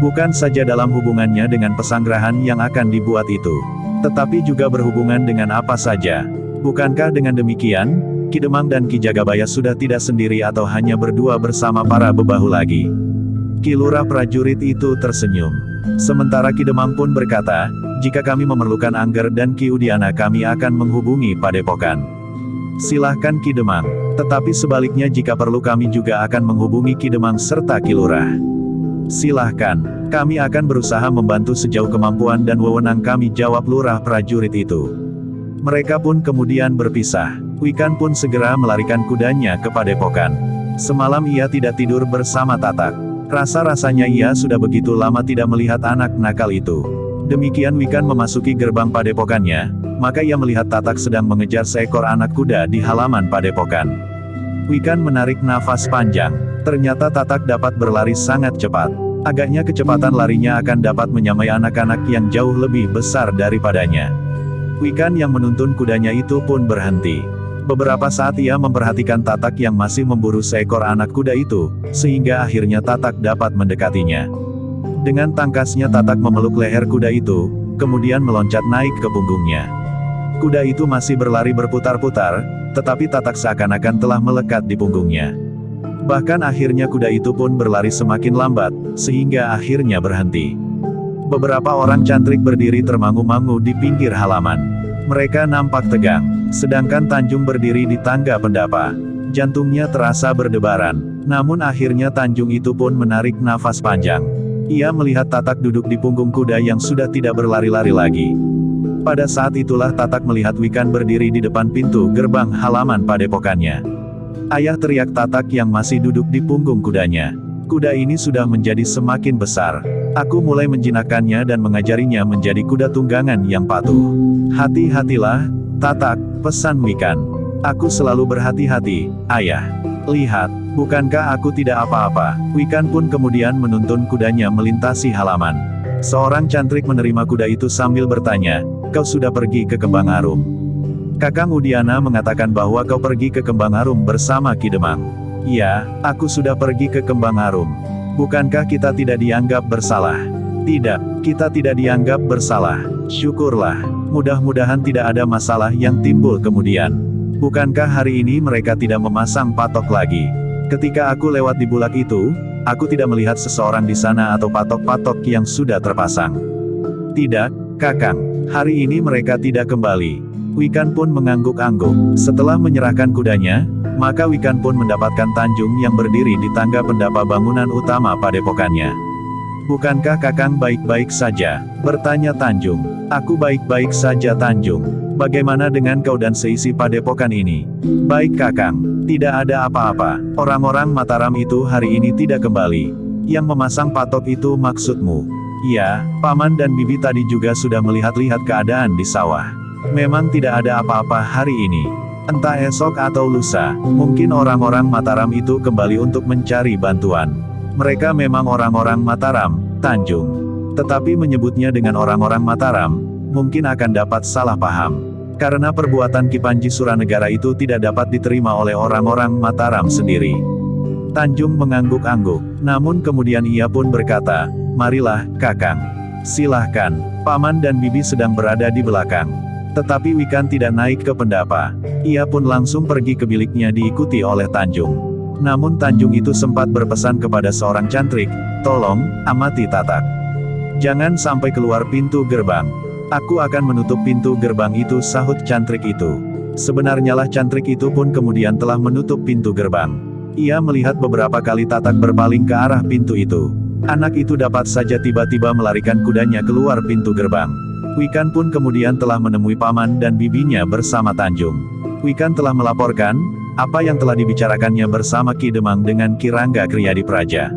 Bukan saja dalam hubungannya dengan pesanggerahan yang akan dibuat itu, tetapi juga berhubungan dengan apa saja. Bukankah dengan demikian, Ki Demang dan Ki Jagabaya sudah tidak sendiri atau hanya berdua bersama para bebahu lagi? Ki Lurah prajurit itu tersenyum. Sementara Ki Demang pun berkata, jika kami memerlukan Angger dan Ki Udiana kami akan menghubungi padepokan. Silahkan Ki Demang. Tetapi sebaliknya jika perlu kami juga akan menghubungi Ki Demang serta Ki Lurah. Silahkan, kami akan berusaha membantu sejauh kemampuan dan wewenang kami, jawab lurah prajurit itu. Mereka pun kemudian berpisah. Wikan pun segera melarikan kudanya ke padepokan. Semalam ia tidak tidur bersama Tatak. Rasa-rasanya ia sudah begitu lama tidak melihat anak nakal itu. Demikian Wikan memasuki gerbang padepokannya, maka ia melihat Tatak sedang mengejar seekor anak kuda di halaman padepokan. Wikan menarik nafas panjang. Ternyata Tatak dapat berlari sangat cepat. Agaknya kecepatan larinya akan dapat menyamai anak-anak yang jauh lebih besar daripadanya. Wikan yang menuntun kudanya itu pun berhenti. Beberapa saat ia memperhatikan Tatak yang masih memburu seekor anak kuda itu, sehingga akhirnya Tatak dapat mendekatinya. Dengan tangkasnya Tatak memeluk leher kuda itu, kemudian meloncat naik ke punggungnya. Kuda itu masih berlari berputar-putar, tetapi Tatak seakan-akan telah melekat di punggungnya. Bahkan akhirnya kuda itu pun berlari semakin lambat, sehingga akhirnya berhenti. Beberapa orang cantrik berdiri termangu-mangu di pinggir halaman. Mereka nampak tegang, sedangkan Tanjung berdiri di tangga pendapa. Jantungnya terasa berdebaran, namun akhirnya Tanjung itu pun menarik nafas panjang. Ia melihat Tatak duduk di punggung kuda yang sudah tidak berlari-lari lagi. Pada saat itulah Tatak melihat Wikan berdiri di depan pintu gerbang halaman padepokannya. Ayah, teriak Tatak yang masih duduk di punggung kudanya. Kuda ini sudah menjadi semakin besar. Aku mulai menjinakkannya dan mengajarinya menjadi kuda tunggangan yang patuh. Hati-hatilah, Tatak, pesan Wikan. Aku selalu berhati-hati, ayah. Lihat, bukankah aku tidak apa-apa? Wikan pun kemudian menuntun kudanya melintasi halaman. Seorang cantrik menerima kuda itu sambil bertanya, "Kau sudah pergi ke Kembang Arum?" Kakang Udiana mengatakan bahwa kau pergi ke Kembang Arum bersama Ki Demang. "Ya, aku sudah pergi ke Kembang Arum." "Bukankah kita tidak dianggap bersalah?" "Tidak, kita tidak dianggap bersalah." "Syukurlah, mudah-mudahan tidak ada masalah yang timbul kemudian." "Bukankah hari ini mereka tidak memasang patok lagi?" "Ketika aku lewat di bulak itu, aku tidak melihat seseorang di sana atau patok-patok yang sudah terpasang." "Tidak, Kakang. Hari ini mereka tidak kembali." Wikan pun mengangguk-angguk. Setelah menyerahkan kudanya, maka Wikan pun mendapatkan Tanjung yang berdiri di tangga pendapa bangunan utama padepokannya. "Bukankah Kakang baik-baik saja?" bertanya Tanjung. "Aku baik-baik saja, Tanjung. Bagaimana dengan kau dan seisi padepokan ini?" "Baik, Kakang. Tidak ada apa-apa. Orang-orang Mataram itu hari ini tidak kembali." "Yang memasang patok itu maksudmu?" "Ya, Paman dan Bibi tadi juga sudah melihat-lihat keadaan di sawah. Memang tidak ada apa-apa hari ini. Entah esok atau lusa, mungkin orang-orang Mataram itu kembali untuk mencari bantuan." "Mereka memang orang-orang Mataram, Tanjung. Tetapi menyebutnya dengan orang-orang Mataram, mungkin akan dapat salah paham. Karena perbuatan Ki Panji Suranegara itu tidak dapat diterima oleh orang-orang Mataram sendiri." Tanjung mengangguk-angguk, namun kemudian ia pun berkata, "Marilah, Kakang. Silahkan, Paman dan Bibi sedang berada di belakang." Tetapi Wikan tidak naik ke pendapa. Ia pun langsung pergi ke biliknya diikuti oleh Tanjung. Namun Tanjung itu sempat berpesan kepada seorang cantrik, "Tolong, amati Tatak. Jangan sampai keluar pintu gerbang." "Aku akan menutup pintu gerbang itu," sahut cantrik itu. Sebenarnya lah cantrik itu pun kemudian telah menutup pintu gerbang. Ia melihat beberapa kali Tatak berpaling ke arah pintu itu. Anak itu dapat saja tiba-tiba melarikan kudanya keluar pintu gerbang. Wikan pun kemudian telah menemui Paman dan Bibinya bersama Tanjung. Wikan telah melaporkan apa yang telah dibicarakannya bersama Ki Demang dengan Ki Rangga Kriyadipraja.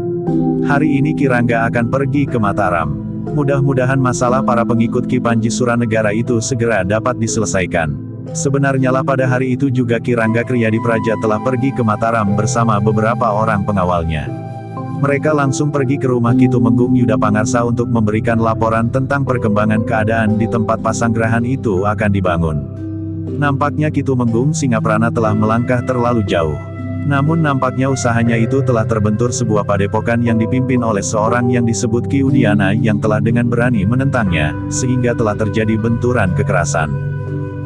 Hari ini Ki Rangga akan pergi ke Mataram. Mudah-mudahan masalah para pengikut Ki Panji Suranegara itu segera dapat diselesaikan. Sebenarnya lah pada hari itu juga Ki Rangga Kriyadipraja telah pergi ke Mataram bersama beberapa orang pengawalnya. Mereka langsung pergi ke rumah Ki Tumenggung Yuda Pangarsa untuk memberikan laporan tentang perkembangan keadaan di tempat pasanggrahan itu akan dibangun. Nampaknya Ki Tumenggung Singaprana telah melangkah terlalu jauh. Namun nampaknya usahanya itu telah terbentur sebuah padepokan yang dipimpin oleh seorang yang disebut Ki Udiana yang telah dengan berani menentangnya, sehingga telah terjadi benturan kekerasan.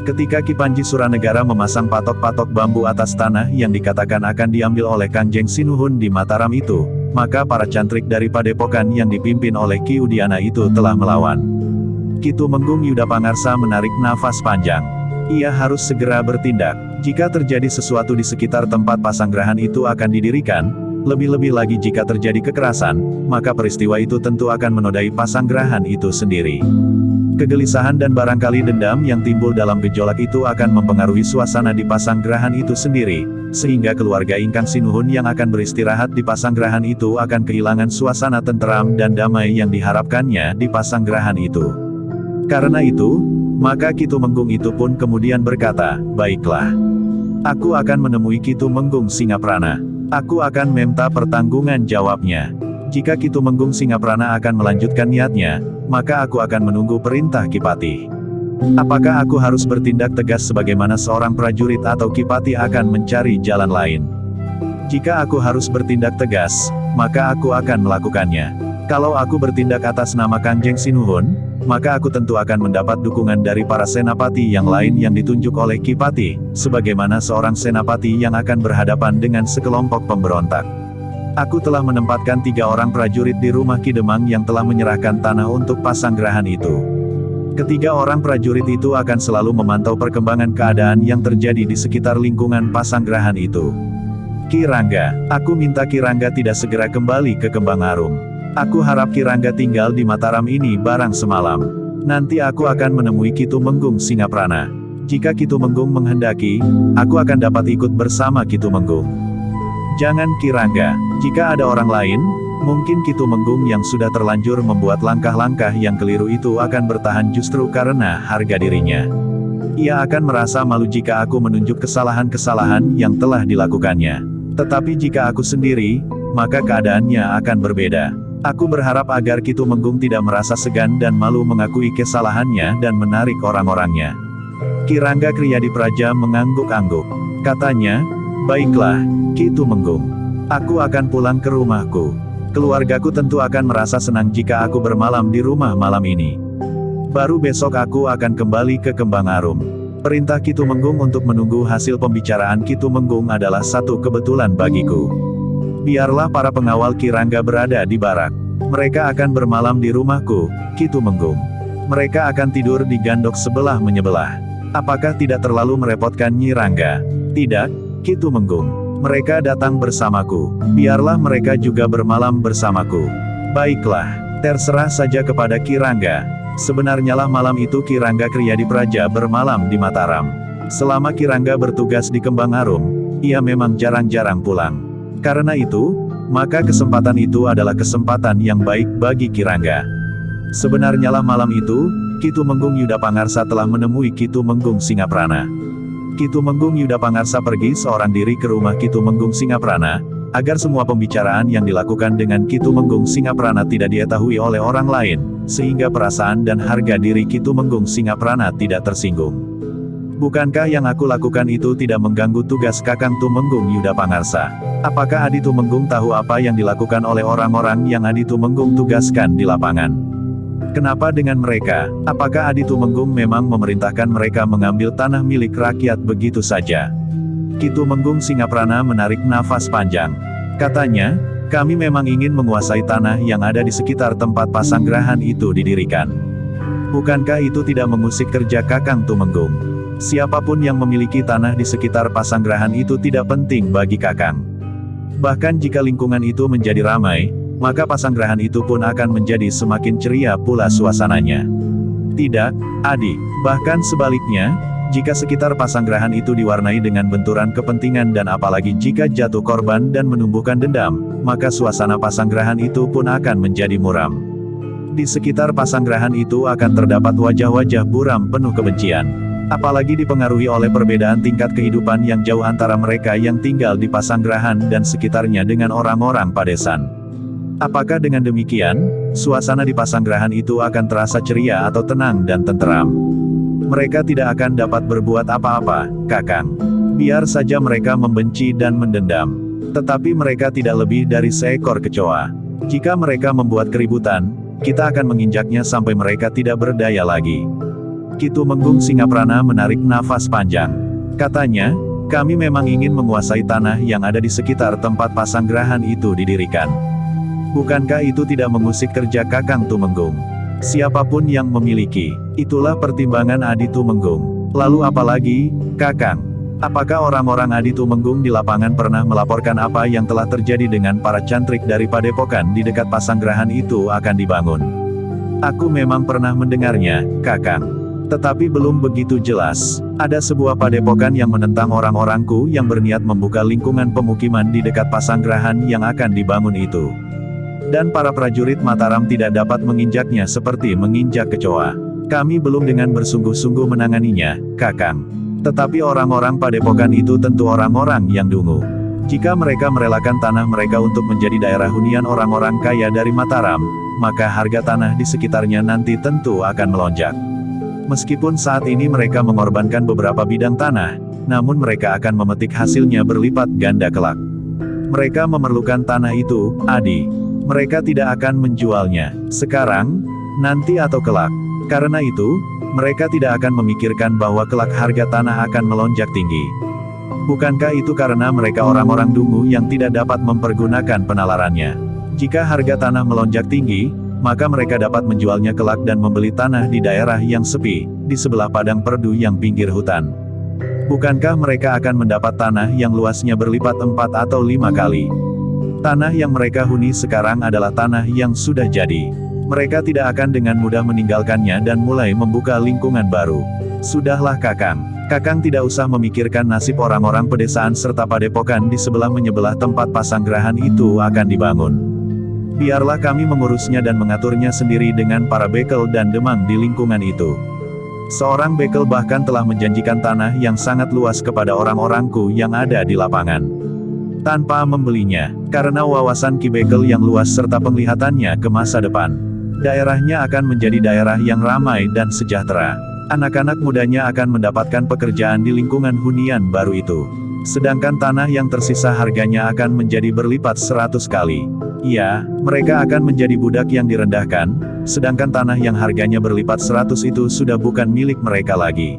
Ketika Ki Panji Suranegara memasang patok-patok bambu atas tanah yang dikatakan akan diambil oleh Kangjeng Sinuhun di Mataram itu, maka para cantrik dari padepokan yang dipimpin oleh Ki Udiana itu telah melawan. Ki Tumenggung Yuda Pangarsa menarik nafas panjang. Ia harus segera bertindak. Jika terjadi sesuatu di sekitar tempat pasanggrahan itu akan didirikan, lebih-lebih lagi jika terjadi kekerasan, maka peristiwa itu tentu akan menodai pasanggrahan itu sendiri. Kegelisahan dan barangkali dendam yang timbul dalam gejolak itu akan mempengaruhi suasana di pasanggrahan itu sendiri, sehingga keluarga Ingkang Sinuhun yang akan beristirahat di pasanggrahan itu akan kehilangan suasana tenteram dan damai yang diharapkannya di pasanggrahan itu. Karena itu, maka Ki Tumenggung itu pun kemudian berkata, "Baiklah. Aku akan menemui Ki Tumenggung Singaprana. Aku akan meminta pertanggungan jawabnya. Jika Ki Tumenggung Singaprana akan melanjutkan niatnya, maka aku akan menunggu perintah Ki Patih. Apakah aku harus bertindak tegas sebagaimana seorang prajurit atau Ki Patih akan mencari jalan lain? Jika aku harus bertindak tegas, maka aku akan melakukannya. Kalau aku bertindak atas nama Kangjeng Sinuhun, maka aku tentu akan mendapat dukungan dari para senapati yang lain yang ditunjuk oleh Ki Patih, sebagaimana seorang senapati yang akan berhadapan dengan sekelompok pemberontak. Aku telah menempatkan 3 orang prajurit di rumah Ki Demang yang telah menyerahkan tanah untuk pasanggrahan itu. Ketiga orang prajurit itu akan selalu memantau perkembangan keadaan yang terjadi di sekitar lingkungan pasanggrahan itu. Ki Rangga, aku minta Ki Rangga tidak segera kembali ke Kembang Arum. Aku harap Ki Rangga tinggal di Mataram ini barang semalam. Nanti aku akan menemui Ki Tumenggung Singaprana. Jika Ki Tumenggung menghendaki, aku akan dapat ikut bersama Ki Tumenggung. Jangan Ki Rangga, jika ada orang lain, mungkin Ki Tumenggung yang sudah terlanjur membuat langkah-langkah yang keliru itu akan bertahan justru karena harga dirinya. Ia akan merasa malu jika aku menunjuk kesalahan-kesalahan yang telah dilakukannya. Tetapi jika aku sendiri, maka keadaannya akan berbeda. Aku berharap agar Ki Tumenggung tidak merasa segan dan malu mengakui kesalahannya dan menarik orang-orangnya. Ki Rangga Kriyadipraja mengangguk-angguk. Katanya, baiklah, Ki Tumenggung. Aku akan pulang ke rumahku. Keluargaku tentu akan merasa senang jika aku bermalam di rumah malam ini. Baru besok aku akan kembali ke Kembang Arum. Perintah Ki Tumenggung untuk menunggu hasil pembicaraan Ki Tumenggung adalah satu kebetulan bagiku. Biarlah para pengawal Ki Rangga berada di barak. Mereka akan bermalam di rumahku, Ki Tumenggung. Mereka akan tidur di gandok sebelah menyebelah. Apakah tidak terlalu merepotkan Nyi Rangga? Tidak, Ki Tumenggung. Mereka datang bersamaku. Biarlah mereka juga bermalam bersamaku. Baiklah, terserah saja kepada Ki Rangga. Sebenarnya lah malam itu Ki Rangga Kriyadipraja bermalam di Mataram. Selama Ki Rangga bertugas di Kembang Arum, ia memang jarang-jarang pulang. Karena itu, maka kesempatan itu adalah kesempatan yang baik bagi Ki Rangga. Sebenarnya lah malam itu, Ki Tumenggung Yudapangarsa telah menemui Ki Tumenggung Singaprana. Ki Tumenggung Yudapangarsa pergi seorang diri ke rumah Ki Tumenggung Singaprana, agar semua pembicaraan yang dilakukan dengan Ki Tumenggung Singaprana tidak diketahui oleh orang lain, sehingga perasaan dan harga diri Ki Tumenggung Singaprana tidak tersinggung. Bukankah yang aku lakukan itu tidak mengganggu tugas Kakang Tumenggung Yudapangarsa? Apakah Adi Tumenggung tahu apa yang dilakukan oleh orang-orang yang Adi Tumenggung tugaskan di lapangan? Kenapa dengan mereka? Apakah Adi Tumenggung memang memerintahkan mereka mengambil tanah milik rakyat begitu saja? Ki Tumenggung Singaprana menarik nafas panjang. Katanya, kami memang ingin menguasai tanah yang ada di sekitar tempat pasanggrahan itu didirikan. Bukankah itu tidak mengusik kerja Kakang Tumenggung? Siapapun yang memiliki tanah di sekitar pasanggrahan itu tidak penting bagi Kakang. Bahkan jika lingkungan itu menjadi ramai, maka pasanggrahan itu pun akan menjadi semakin ceria pula suasananya. Tidak, Adi. Bahkan sebaliknya, jika sekitar pasanggrahan itu diwarnai dengan benturan kepentingan dan apalagi jika jatuh korban dan menumbuhkan dendam, maka suasana pasanggrahan itu pun akan menjadi muram. Di sekitar pasanggrahan itu akan terdapat wajah-wajah buram penuh kebencian. Apalagi dipengaruhi oleh perbedaan tingkat kehidupan yang jauh antara mereka yang tinggal di pasanggrahan dan sekitarnya dengan orang-orang padesan. Apakah dengan demikian, suasana di pasanggrahan itu akan terasa ceria atau tenang dan tenteram? Mereka tidak akan dapat berbuat apa-apa, Kakang. Biar saja mereka membenci dan mendendam. Tetapi mereka tidak lebih dari seekor kecoa. Jika mereka membuat keributan, kita akan menginjaknya sampai mereka tidak berdaya lagi. Ki Tumenggung Singaprana menarik nafas panjang. Katanya, kami memang ingin menguasai tanah yang ada di sekitar tempat pasanggrahan itu didirikan. Bukankah itu tidak mengusik kerja Kakang Tumenggung? Siapapun yang memiliki, itulah pertimbangan Adi Tumenggung. Lalu apalagi, Kakang? Apakah orang-orang Adi Tumenggung di lapangan pernah melaporkan apa yang telah terjadi dengan para cantrik dari padepokan di dekat pasanggrahan itu akan dibangun? Aku memang pernah mendengarnya, Kakang. Tetapi belum begitu jelas. Ada sebuah padepokan yang menentang orang-orangku yang berniat membuka lingkungan pemukiman di dekat pasanggrahan yang akan dibangun itu. Dan para prajurit Mataram tidak dapat menginjaknya seperti menginjak kecoa. Kami belum dengan bersungguh-sungguh menanganinya, Kakang. Tetapi orang-orang padepokan itu tentu orang-orang yang dungu. Jika mereka merelakan tanah mereka untuk menjadi daerah hunian orang-orang kaya dari Mataram, maka harga tanah di sekitarnya nanti tentu akan melonjak. Meskipun saat ini mereka mengorbankan beberapa bidang tanah, namun mereka akan memetik hasilnya berlipat ganda kelak. Mereka memerlukan tanah itu, Adi. Mereka tidak akan menjualnya, sekarang, nanti atau kelak. Karena itu, mereka tidak akan memikirkan bahwa kelak harga tanah akan melonjak tinggi. Bukankah itu karena mereka orang-orang dungu yang tidak dapat mempergunakan penalarannya? Jika harga tanah melonjak tinggi, maka mereka dapat menjualnya kelak dan membeli tanah di daerah yang sepi, di sebelah padang perdu yang pinggir hutan. Bukankah mereka akan mendapat tanah yang luasnya berlipat 4 atau 5 kali? Tanah yang mereka huni sekarang adalah tanah yang sudah jadi. Mereka tidak akan dengan mudah meninggalkannya dan mulai membuka lingkungan baru. Sudahlah Kakang. Kakang tidak usah memikirkan nasib orang-orang pedesaan serta padepokan di sebelah-menyebelah tempat pasanggerahan itu akan dibangun. Biarlah kami mengurusnya dan mengaturnya sendiri dengan para bekel dan demang di lingkungan itu. Seorang bekel bahkan telah menjanjikan tanah yang sangat luas kepada orang-orangku yang ada di lapangan. Tanpa membelinya, karena wawasan Ki Bekel yang luas serta penglihatannya ke masa depan, daerahnya akan menjadi daerah yang ramai dan sejahtera. Anak-anak mudanya akan mendapatkan pekerjaan di lingkungan hunian baru itu. Sedangkan tanah yang tersisa harganya akan menjadi berlipat 100 kali. Ya, mereka akan menjadi budak yang direndahkan, sedangkan tanah yang harganya berlipat 100 itu sudah bukan milik mereka lagi.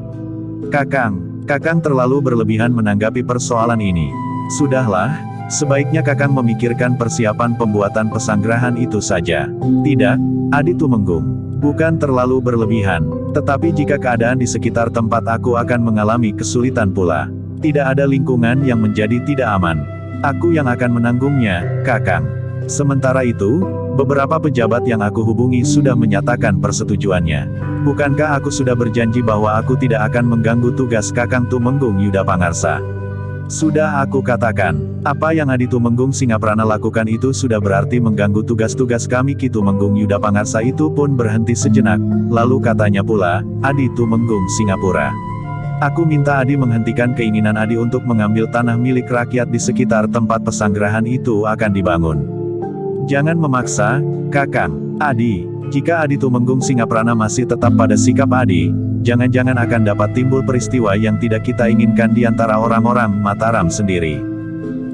Kakang terlalu berlebihan menanggapi persoalan ini. Sudahlah, sebaiknya Kakang memikirkan persiapan pembuatan pesanggerahan itu saja. Tidak, Adi Tumenggung. Bukan terlalu berlebihan, tetapi jika keadaan di sekitar tempat aku akan mengalami kesulitan pula. Tidak ada lingkungan yang menjadi tidak aman. Aku yang akan menanggungnya, Kakang. Sementara itu, beberapa pejabat yang aku hubungi sudah menyatakan persetujuannya. Bukankah aku sudah berjanji bahwa aku tidak akan mengganggu tugas Kakang Tumenggung Yuda Pangarsa? Sudah aku katakan, apa yang Adi Tumenggung Singaprana lakukan itu sudah berarti mengganggu tugas-tugas kami. Ki Tumenggung Yuda Pangarsa itu pun berhenti sejenak, lalu katanya pula, Adi Tumenggung Singapura. Aku minta Adi menghentikan keinginan Adi untuk mengambil tanah milik rakyat di sekitar tempat pesanggerahan itu akan dibangun. Jangan memaksa, Kakang. Adi, jika Adi Tumenggung Singaprana masih tetap pada sikap Adi, jangan-jangan akan dapat timbul peristiwa yang tidak kita inginkan di antara orang-orang Mataram sendiri.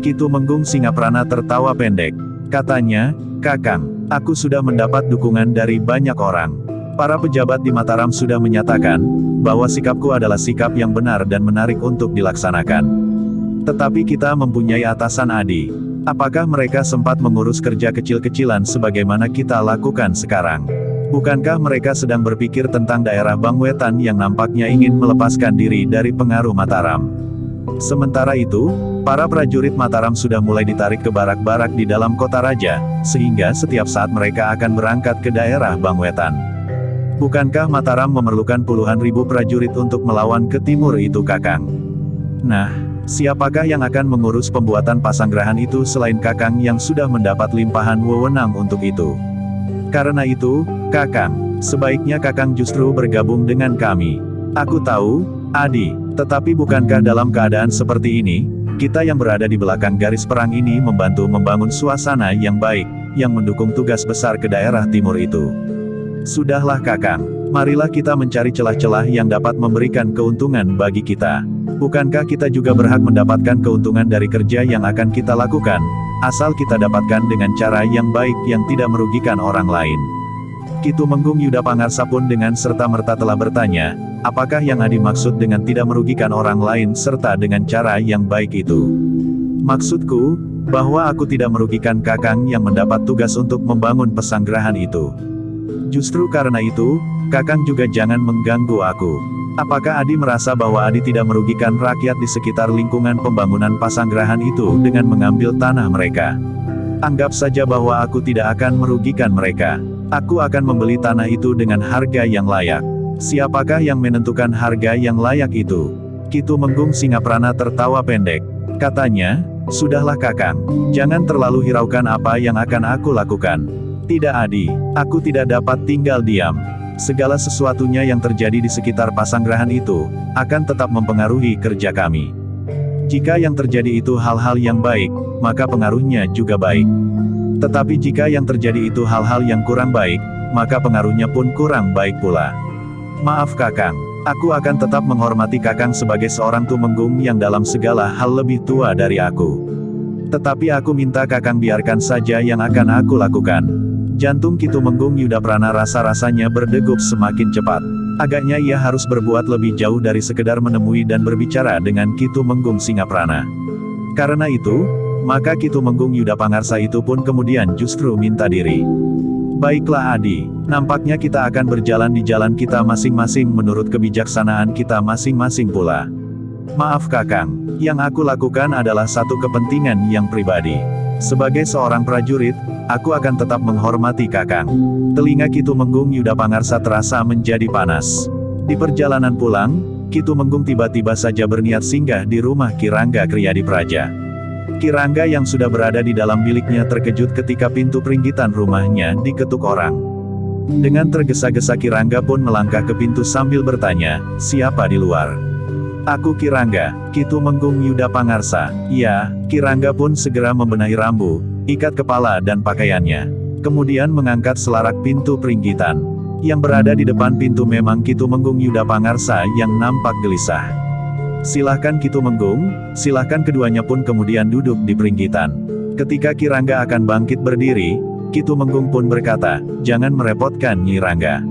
Ki Tumenggung Singaprana tertawa pendek. Katanya, Kakang, aku sudah mendapat dukungan dari banyak orang. Para pejabat di Mataram sudah menyatakan, bahwa sikapku adalah sikap yang benar dan menarik untuk dilaksanakan. Tetapi kita mempunyai atasan Adi. Apakah mereka sempat mengurus kerja kecil-kecilan sebagaimana kita lakukan sekarang? Bukankah mereka sedang berpikir tentang daerah Bangwetan yang nampaknya ingin melepaskan diri dari pengaruh Mataram? Sementara itu, para prajurit Mataram sudah mulai ditarik ke barak-barak di dalam kota raja, sehingga setiap saat mereka akan berangkat ke daerah Bangwetan. Bukankah Mataram memerlukan puluhan ribu prajurit untuk melawan ke timur itu, Kakang? Nah, siapakah yang akan mengurus pembuatan pasanggerahan itu selain Kakang yang sudah mendapat limpahan wewenang untuk itu? Karena itu, Kakang, sebaiknya Kakang justru bergabung dengan kami. Aku tahu, Adi, tetapi bukankah dalam keadaan seperti ini, kita yang berada di belakang garis perang ini membantu membangun suasana yang baik, yang mendukung tugas besar ke daerah timur itu? Sudahlah Kakang, marilah kita mencari celah-celah yang dapat memberikan keuntungan bagi kita. Bukankah kita juga berhak mendapatkan keuntungan dari kerja yang akan kita lakukan, asal kita dapatkan dengan cara yang baik yang tidak merugikan orang lain? Ki Tumenggung Yuda Pangarsa pun dengan serta-merta telah bertanya, apakah yang Adi maksud dengan tidak merugikan orang lain serta dengan cara yang baik itu? Maksudku, bahwa aku tidak merugikan Kakang yang mendapat tugas untuk membangun pesanggerahan itu. Justru karena itu, Kakang juga jangan mengganggu aku. Apakah Adi merasa bahwa Adi tidak merugikan rakyat di sekitar lingkungan pembangunan pasanggerahan itu dengan mengambil tanah mereka? Anggap saja bahwa aku tidak akan merugikan mereka. Aku akan membeli tanah itu dengan harga yang layak. Siapakah yang menentukan harga yang layak itu? Ki Tumenggung Singaprana tertawa pendek. Katanya, sudahlah Kakang, jangan terlalu hiraukan apa yang akan aku lakukan. Tidak Adi, aku tidak dapat tinggal diam. Segala sesuatunya yang terjadi di sekitar pasanggerahan itu, akan tetap mempengaruhi kerja kami. Jika yang terjadi itu hal-hal yang baik, maka pengaruhnya juga baik. Tetapi jika yang terjadi itu hal-hal yang kurang baik, maka pengaruhnya pun kurang baik pula. Maaf Kakang, aku akan tetap menghormati Kakang sebagai seorang Tumenggung yang dalam segala hal lebih tua dari aku. Tetapi aku minta Kakang biarkan saja yang akan aku lakukan. Jantung Ki Tumenggung Yuda Prana rasa-rasanya berdegup semakin cepat. Agaknya ia harus berbuat lebih jauh dari sekedar menemui dan berbicara dengan Ki Tumenggung Singaprana. Karena itu, maka Ki Tumenggung Yuda Pangarsa itu pun kemudian justru minta diri. Baiklah Adi, nampaknya kita akan berjalan di jalan kita masing-masing menurut kebijaksanaan kita masing-masing pula. Maaf Kakang, yang aku lakukan adalah satu kepentingan yang pribadi. Sebagai seorang prajurit, Aku akan tetap menghormati Kakang. Telinga Ki Tumenggung Yudapangarsa terasa menjadi panas. Di perjalanan pulang, Ki Tumenggung tiba-tiba saja berniat singgah di rumah Ki Rangga Kriyadipraja. Ki Rangga yang sudah berada di dalam biliknya terkejut ketika pintu peringgitan rumahnya diketuk orang. Dengan tergesa-gesa Ki Rangga pun melangkah ke pintu sambil bertanya, "Siapa di luar?" "Aku Ki Rangga, Ki Tumenggung Yudapangarsa." "Ya." Ki Rangga pun segera membenahi rambu, ikat kepala dan pakaiannya. Kemudian mengangkat selarak pintu peringgitan. Yang berada di depan pintu memang Ki Tumenggung Yudapangarsa yang nampak gelisah. "Silahkan Ki Tumenggung." "Silahkan." Keduanya pun kemudian duduk di peringgitan. Ketika Ki Rangga akan bangkit berdiri, Ki Tumenggung pun berkata, "Jangan merepotkan Nyi Rangga.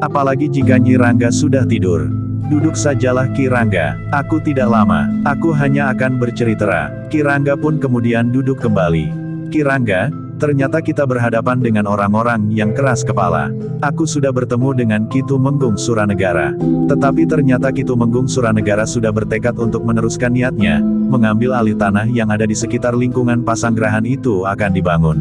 Apalagi jika Nyi Rangga sudah tidur. Duduk sajalah Ki Rangga, aku tidak lama, aku hanya akan bercerita." Ki Rangga pun kemudian duduk kembali. "Ki Rangga, ternyata kita berhadapan dengan orang-orang yang keras kepala. Aku sudah bertemu dengan Ki Tumenggung Suranegara. Tetapi ternyata Ki Tumenggung Suranegara sudah bertekad untuk meneruskan niatnya, mengambil alih tanah yang ada di sekitar lingkungan Pasanggerahan itu akan dibangun.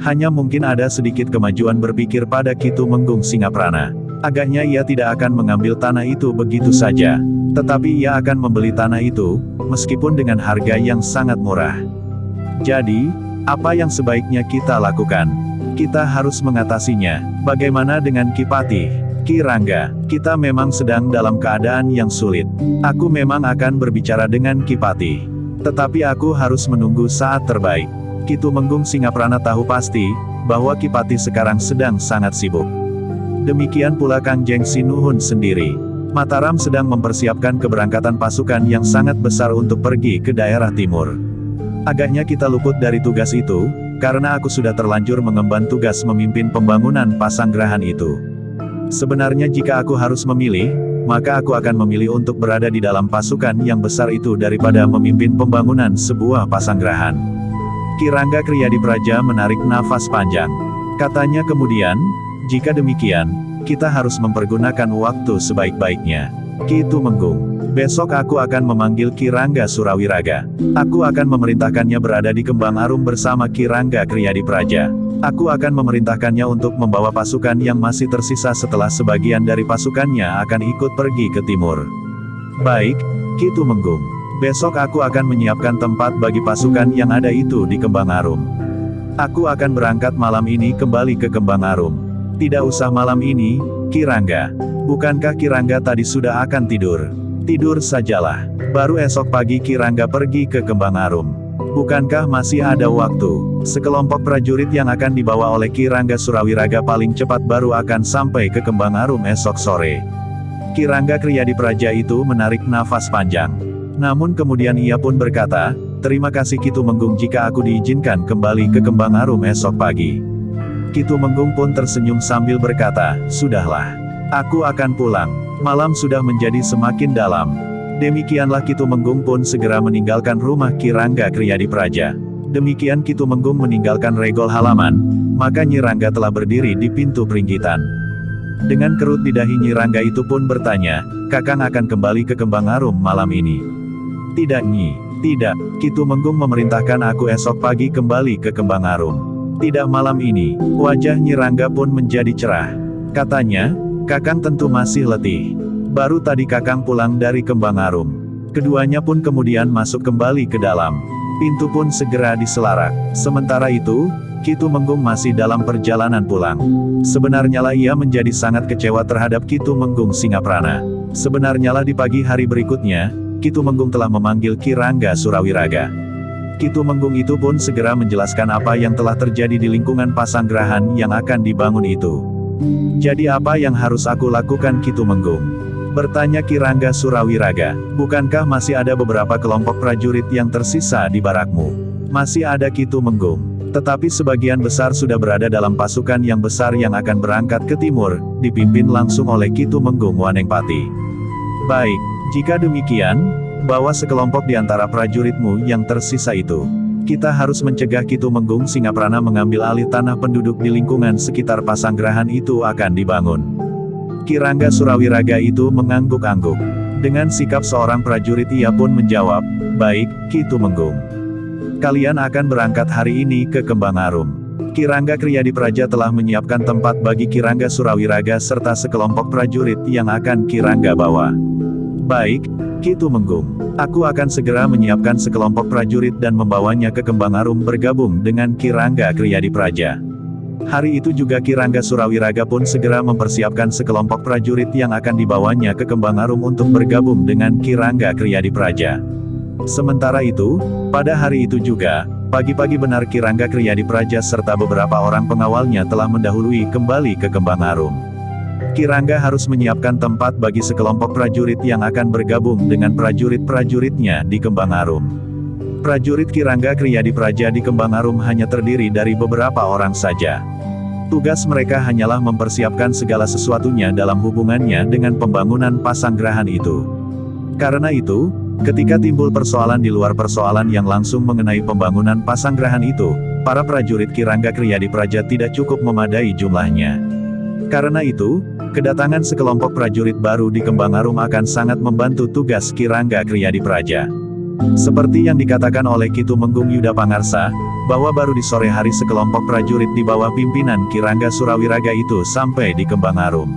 Hanya mungkin ada sedikit kemajuan berpikir pada Ki Tumenggung Singaprana. Agaknya ia tidak akan mengambil tanah itu begitu saja. Tetapi ia akan membeli tanah itu, meskipun dengan harga yang sangat murah. Jadi, apa yang sebaiknya kita lakukan? Kita harus mengatasinya. Bagaimana dengan Ki Patih?" "Ki Rangga, kita memang sedang dalam keadaan yang sulit. Aku memang akan berbicara dengan Ki Patih. Tetapi aku harus menunggu saat terbaik." Ki Tumenggung Singaprana tahu pasti, bahwa Ki Patih sekarang sedang sangat sibuk. Demikian pula Kang Jeng Sinuhun sendiri. Mataram sedang mempersiapkan keberangkatan pasukan yang sangat besar untuk pergi ke daerah timur. Agaknya kita luput dari tugas itu, karena aku sudah terlanjur mengemban tugas memimpin pembangunan Pasanggerahan itu. Sebenarnya jika aku harus memilih, maka aku akan memilih untuk berada di dalam pasukan yang besar itu daripada memimpin pembangunan sebuah pasanggerahan. Ki Rangga Kriyadipraja menarik nafas panjang. Katanya kemudian, "Jika demikian, kita harus mempergunakan waktu sebaik-baiknya. Ki Tumenggung, besok aku akan memanggil Ki Rangga Surawiraga. Aku akan memerintahkannya berada di Kembang Arum bersama Ki Rangga Kriyadipraja. Aku akan memerintahkannya untuk membawa pasukan yang masih tersisa setelah sebagian dari pasukannya akan ikut pergi ke timur." "Baik, Ki Tumenggung. Besok aku akan menyiapkan tempat bagi pasukan yang ada itu di Kembang Arum. Aku akan berangkat malam ini kembali ke Kembang Arum." "Tidak usah malam ini, Ki Rangga. Bukankah Ki Rangga tadi sudah akan tidur?" "Tidur sajalah. Baru esok pagi Ki Rangga pergi ke Kembang Arum. Bukankah masih ada waktu? Sekelompok prajurit yang akan dibawa oleh Ki Rangga Surawiraga paling cepat baru akan sampai ke Kembang Arum esok sore." Ki Rangga Kriyadipraja itu menarik nafas panjang. Namun kemudian ia pun berkata, "Terima kasih Ki Tumenggung jika aku diizinkan kembali ke Kembang Arum esok pagi." Ki Tumenggung pun tersenyum sambil berkata, "Sudahlah. Aku akan pulang. Malam sudah menjadi semakin dalam." Demikianlah Ki Tumenggung pun segera meninggalkan rumah Ki Rangga Kriyadipraja. Demikian Ki Tumenggung meninggalkan regol halaman, maka Nyi Rangga telah berdiri di pintu peringgitan. Dengan kerut di dahi Nyi Rangga itu pun bertanya, "Kakang akan kembali ke Kembang Arum malam ini?" "Tidak Nyi, tidak. Ki Tumenggung memerintahkan aku esok pagi kembali ke Kembang Arum." "Tidak malam ini." Wajah Nyi Rangga pun menjadi cerah. Katanya, "Kakang tentu masih letih. Baru tadi Kakang pulang dari Kembang Arum." Keduanya pun kemudian masuk kembali ke dalam. Pintu pun segera diselarak. Sementara itu, Ki Tumenggung masih dalam perjalanan pulang. Sebenarnya lah ia menjadi sangat kecewa terhadap Ki Tumenggung Singaprana. Sebenarnya lah di pagi hari berikutnya, Ki Tumenggung telah memanggil Ki Rangga Surawiraga. Ki Tumenggung itu pun segera menjelaskan apa yang telah terjadi di lingkungan Pasanggerahan yang akan dibangun itu. "Jadi apa yang harus aku lakukan Ki Tumenggung?" bertanya Ki Rangga Surawiraga. "Bukankah masih ada beberapa kelompok prajurit yang tersisa di barakmu?" "Masih ada Ki Tumenggung. Tetapi sebagian besar sudah berada dalam pasukan yang besar yang akan berangkat ke timur, dipimpin langsung oleh Ki Tumenggung Wanengpati." "Baik, jika demikian, bawa sekelompok di antara prajuritmu yang tersisa itu. Kita harus mencegah Ki Tumenggung Singaprana mengambil alih tanah penduduk di lingkungan sekitar Pasanggerahan itu akan dibangun." Ki Rangga Surawiraga itu mengangguk-angguk. Dengan sikap seorang prajurit ia pun menjawab, "Baik, Ki Tumenggung. Kalian akan berangkat hari ini ke Kembang Arum. Ki Rangga Kriyadipraja telah menyiapkan tempat bagi Ki Rangga Surawiraga serta sekelompok prajurit yang akan Ki Rangga bawa. Baik, Ki Tumenggung. Aku akan segera menyiapkan sekelompok prajurit dan membawanya ke Kembang Arum bergabung dengan Ki Rangga Kriyadipraja. Hari itu juga Ki Rangga Surawiraga pun segera mempersiapkan sekelompok prajurit yang akan dibawanya ke Kembang Arum untuk bergabung dengan Ki Rangga Kriyadipraja. Sementara itu, pada hari itu juga, pagi-pagi benar Ki Rangga Kriyadipraja serta beberapa orang pengawalnya telah mendahului kembali ke Kembang Arum. Ki Rangga harus menyiapkan tempat bagi sekelompok prajurit yang akan bergabung dengan prajurit-prajuritnya di Kembang Arum. Prajurit Ki Rangga Kriyadipraja di Kembang Arum hanya terdiri dari beberapa orang saja. Tugas mereka hanyalah mempersiapkan segala sesuatunya dalam hubungannya dengan pembangunan pasanggerahan itu. Karena itu, ketika timbul persoalan di luar persoalan yang langsung mengenai pembangunan pasanggerahan itu, para prajurit Ki Rangga Kriyadipraja tidak cukup memadai jumlahnya. Karena itu, kedatangan sekelompok prajurit baru di Kembang Arum akan sangat membantu tugas Ki Rangga Kriyadipraja. Seperti yang dikatakan oleh Ki Tumenggung Yuda Pangarsa, bahwa baru di sore hari sekelompok prajurit di bawah pimpinan Ki Rangga Surawiraga itu sampai di Kembang Arum.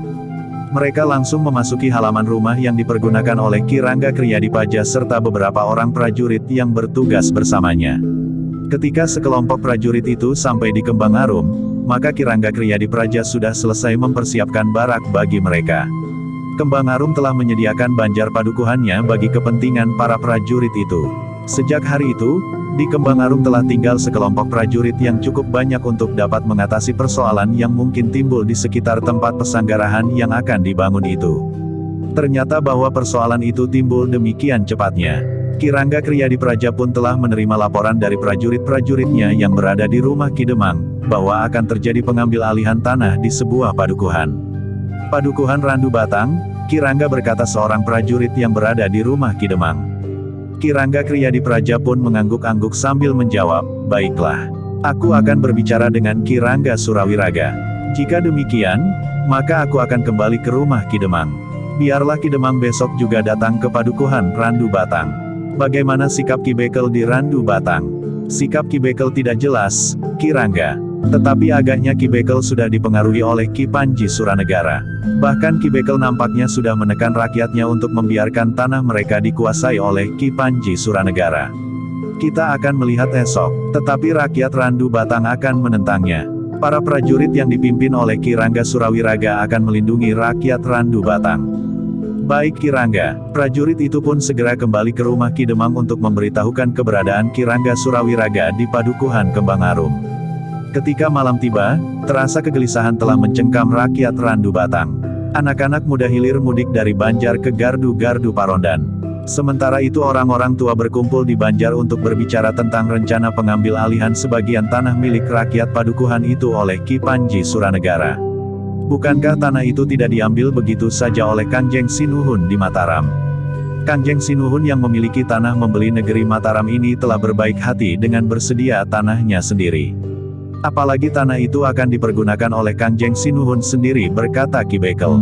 Mereka langsung memasuki halaman rumah yang dipergunakan oleh Ki Rangga Kriyadipraja serta beberapa orang prajurit yang bertugas bersamanya. Ketika sekelompok prajurit itu sampai di Kembang Arum, maka Ki Rangga Kriyadipraja sudah selesai mempersiapkan barak bagi mereka. Kembang Arum telah menyediakan banjar padukuhannya bagi kepentingan para prajurit itu. Sejak hari itu, di Kembang Arum telah tinggal sekelompok prajurit yang cukup banyak untuk dapat mengatasi persoalan yang mungkin timbul di sekitar tempat pesanggarahan yang akan dibangun itu. Ternyata bahwa persoalan itu timbul demikian cepatnya. Ki Rangga Kriyadipraja pun telah menerima laporan dari prajurit-prajuritnya yang berada di rumah Ki Demang, bahwa akan terjadi pengambil alihan tanah di sebuah padukuhan. Padukuhan Randu Batang, Ki Rangga berkata seorang prajurit yang berada di rumah Ki Demang. Ki Rangga Kriyadipraja pun mengangguk-angguk sambil menjawab, "Baiklah. Aku akan berbicara dengan Ki Rangga Surawiraga. Jika demikian, maka aku akan kembali ke rumah Ki Demang. Biarlah Ki Demang besok juga datang ke padukuhan Randu Batang." Bagaimana sikap Ki Bekel di Randu Batang? Sikap Ki Bekel tidak jelas, Ki Rangga. Tetapi agaknya Ki Bekel sudah dipengaruhi oleh Ki Panji Suranegara. Bahkan Ki Bekel nampaknya sudah menekan rakyatnya untuk membiarkan tanah mereka dikuasai oleh Ki Panji Suranegara. Kita akan melihat esok, tetapi rakyat Randu Batang akan menentangnya. Para prajurit yang dipimpin oleh Ki Rangga Surawiraga akan melindungi rakyat Randu Batang. Baik Ki Rangga, prajurit itu pun segera kembali ke rumah Ki Demang untuk memberitahukan keberadaan Ki Rangga Surawiraga di padukuhan Kembang Arum. Ketika malam tiba, terasa kegelisahan telah mencengkam rakyat Randu Batang. Anak-anak muda hilir mudik dari Banjar ke gardu-gardu Parondan. Sementara itu orang-orang tua berkumpul di Banjar untuk berbicara tentang rencana pengambil alihan sebagian tanah milik rakyat padukuhan itu oleh Ki Panji Suranegara. Bukankah tanah itu tidak diambil begitu saja oleh Kangjeng Sinuhun di Mataram? Kangjeng Sinuhun yang memiliki tanah membeli negeri Mataram ini telah berbaik hati dengan bersedia tanahnya sendiri. Apalagi tanah itu akan dipergunakan oleh Kangjeng Sinuhun sendiri, berkata Ki Bekel.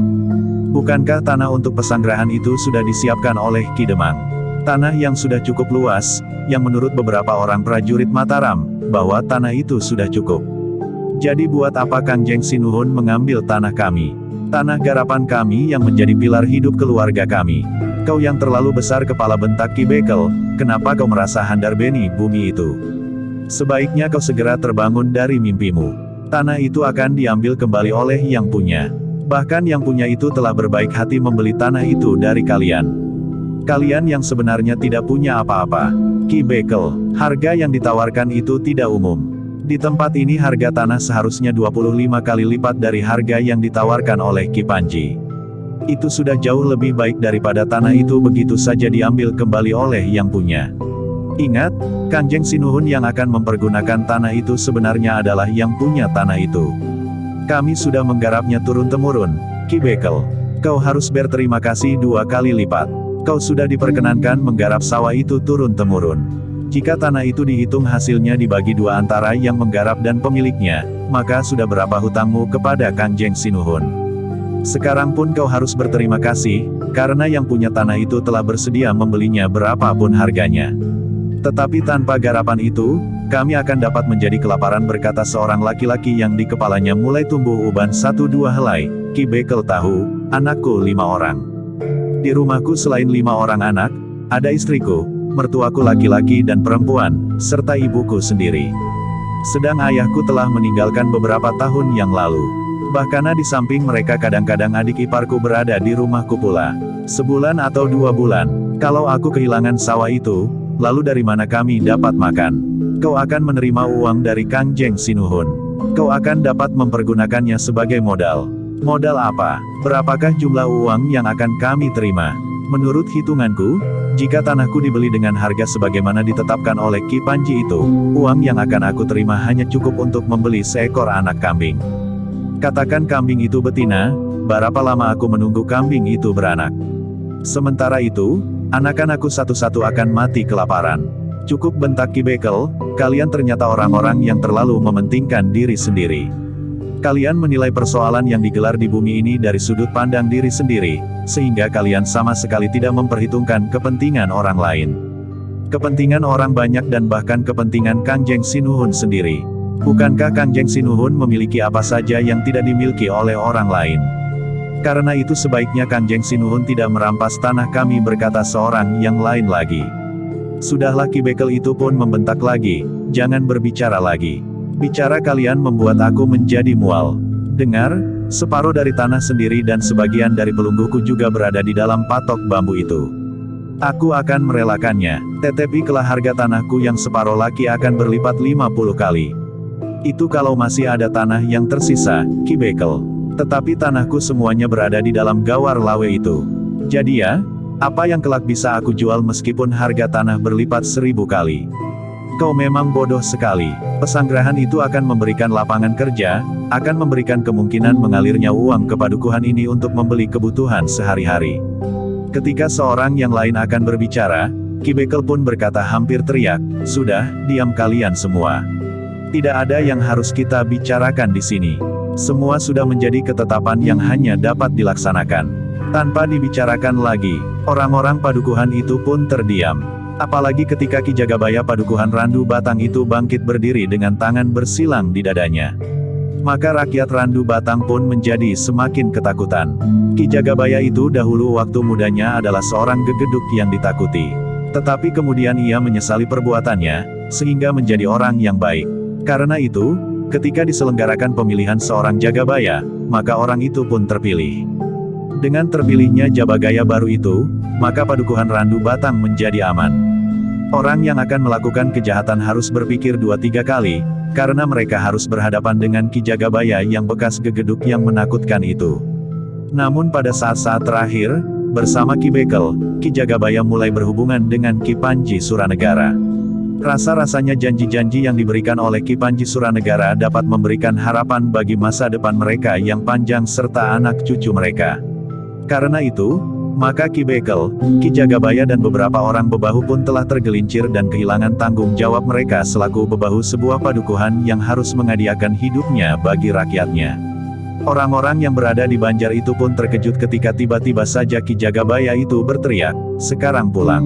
Bukankah tanah untuk pesanggerahan itu sudah disiapkan oleh Ki Demang? Tanah yang sudah cukup luas, yang menurut beberapa orang prajurit Mataram, bahwa tanah itu sudah cukup. Jadi buat apa Kangjeng Sinuhun mengambil tanah kami? Tanah garapan kami yang menjadi pilar hidup keluarga kami. Kau yang terlalu besar kepala, bentak Ki Bekel, kenapa kau merasa handar beni bumi itu? Sebaiknya kau segera terbangun dari mimpimu. Tanah itu akan diambil kembali oleh yang punya. Bahkan yang punya itu telah berbaik hati membeli tanah itu dari kalian. Kalian yang sebenarnya tidak punya apa-apa. Ki Bekel, harga yang ditawarkan itu tidak umum. Di tempat ini harga tanah seharusnya 25 kali lipat dari harga yang ditawarkan oleh Ki Panji. Itu sudah jauh lebih baik daripada tanah itu begitu saja diambil kembali oleh yang punya. Ingat, Kangjeng Sinuhun yang akan mempergunakan tanah itu sebenarnya adalah yang punya tanah itu. Kami sudah menggarapnya turun-temurun, Ki Bekel. Kau harus berterima kasih 2 kali lipat. Kau sudah diperkenankan menggarap sawah itu turun-temurun. Jika tanah itu dihitung hasilnya dibagi 2 antara yang menggarap dan pemiliknya, maka sudah berapa hutangmu kepada Kangjeng Sinuhun? Sekarang pun kau harus berterima kasih, karena yang punya tanah itu telah bersedia membelinya berapapun harganya. Tetapi tanpa garapan itu, kami akan dapat menjadi kelaparan, berkata seorang laki-laki yang di kepalanya mulai tumbuh uban 1-2 helai. Ki Bekel tahu, anakku 5 orang. Di rumahku selain 5 orang anak, ada istriku, mertuaku laki-laki dan perempuan, serta ibuku sendiri. Sedang ayahku telah meninggalkan beberapa tahun yang lalu. Bahkan di samping mereka kadang-kadang adik iparku berada di rumahku pula. Sebulan atau 2 bulan, kalau aku kehilangan sawah itu, lalu dari mana kami dapat makan? Kau akan menerima uang dari Kangjeng Sinuhun. Kau akan dapat mempergunakannya sebagai modal. Modal apa? Berapakah jumlah uang yang akan kami terima? Menurut hitunganku, jika tanahku dibeli dengan harga sebagaimana ditetapkan oleh Ki Panji itu, uang yang akan aku terima hanya cukup untuk membeli seekor anak kambing. Katakan kambing itu betina, berapa lama aku menunggu kambing itu beranak? Sementara itu, anak-anakku satu-satu akan mati kelaparan. Cukup, bentak Ki Bekel, kalian ternyata orang-orang yang terlalu mementingkan diri sendiri. Kalian menilai persoalan yang digelar di bumi ini dari sudut pandang diri sendiri, sehingga kalian sama sekali tidak memperhitungkan kepentingan orang lain. Kepentingan orang banyak dan bahkan kepentingan Kangjeng Sinuhun sendiri. Bukankah Kangjeng Sinuhun memiliki apa saja yang tidak dimiliki oleh orang lain? Karena itu sebaiknya Kangjeng Sinuhun tidak merampas tanah kami, berkata seorang yang lain lagi. Sudahlah, Ki Bekel itu pun membentak lagi, jangan berbicara lagi. Bicara kalian membuat aku menjadi mual. Dengar, separuh dari tanah sendiri dan sebagian dari pelungguku juga berada di dalam patok bambu itu. Aku akan merelakannya, tetapi kelak harga tanahku yang separuh lagi akan berlipat 50 kali. Itu kalau masih ada tanah yang tersisa, Ki Bekel. Tetapi tanahku semuanya berada di dalam gawar lawe itu. Jadi ya, apa yang kelak bisa aku jual meskipun harga tanah berlipat 1000 kali? Kau memang bodoh sekali. Pesanggrahan itu akan memberikan lapangan kerja, akan memberikan kemungkinan mengalirnya uang ke padukuhan ini untuk membeli kebutuhan sehari-hari. Ketika seorang yang lain akan berbicara, Ki Bekel pun berkata hampir teriak, sudah, diam kalian semua. Tidak ada yang harus kita bicarakan di sini. Semua sudah menjadi ketetapan yang hanya dapat dilaksanakan. Tanpa dibicarakan lagi, orang-orang padukuhan itu pun terdiam. Apalagi ketika Ki Jagabaya padukuhan Randu Batang itu bangkit berdiri dengan tangan bersilang di dadanya. Maka rakyat Randu Batang pun menjadi semakin ketakutan. Ki Jagabaya itu dahulu waktu mudanya adalah seorang gegeduk yang ditakuti. Tetapi kemudian ia menyesali perbuatannya, sehingga menjadi orang yang baik. Karena itu, ketika diselenggarakan pemilihan seorang Jagabaya, maka orang itu pun terpilih. Dengan terpilihnya Jabagaya baru itu, maka padukuhan Randu Batang menjadi aman. Orang yang akan melakukan kejahatan harus berpikir 2-3 kali, karena mereka harus berhadapan dengan Ki Jagabaya yang bekas gegeduk yang menakutkan itu. Namun pada saat-saat terakhir, bersama Ki Bekel, Ki Jagabaya mulai berhubungan dengan Ki Panji Suranegara. Rasa-rasanya janji-janji yang diberikan oleh Ki Panji Suranegara dapat memberikan harapan bagi masa depan mereka yang panjang serta anak cucu mereka. Karena itu, maka Ki Bekel, Ki Jagabaya dan beberapa orang bebahu pun telah tergelincir dan kehilangan tanggung jawab mereka selaku bebahu sebuah padukuhan yang harus menghadiahkan hidupnya bagi rakyatnya. Orang-orang yang berada di Banjar itu pun terkejut ketika tiba-tiba saja Ki Jagabaya itu berteriak, sekarang pulang.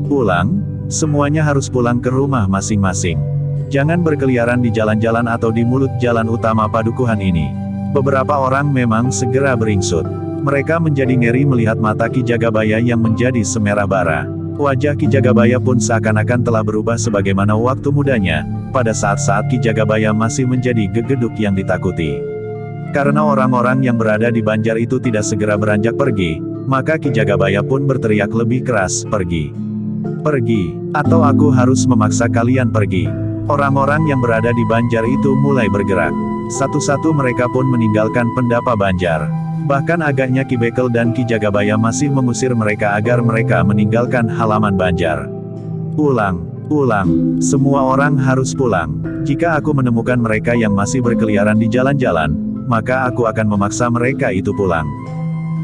Pulang? Semuanya harus pulang ke rumah masing-masing. Jangan berkeliaran di jalan-jalan atau di mulut jalan utama padukuhan ini. Beberapa orang memang segera beringsut. Mereka menjadi ngeri melihat mata Ki Jagabaya yang menjadi semerah bara. Wajah Ki Jagabaya pun seakan-akan telah berubah sebagaimana waktu mudanya, pada saat-saat Ki Jagabaya masih menjadi gegeduk yang ditakuti. Karena orang-orang yang berada di Banjar itu tidak segera beranjak pergi, maka Ki Jagabaya pun berteriak lebih keras, pergi. Pergi, atau aku harus memaksa kalian pergi. Orang-orang yang berada di Banjar itu mulai bergerak. Satu-satu mereka pun meninggalkan pendapa Banjar. Bahkan agaknya Ki Bekel dan Ki Jagabaya masih mengusir mereka agar mereka meninggalkan halaman Banjar. Pulang, pulang, semua orang harus pulang. Jika aku menemukan mereka yang masih berkeliaran di jalan-jalan, maka aku akan memaksa mereka itu pulang.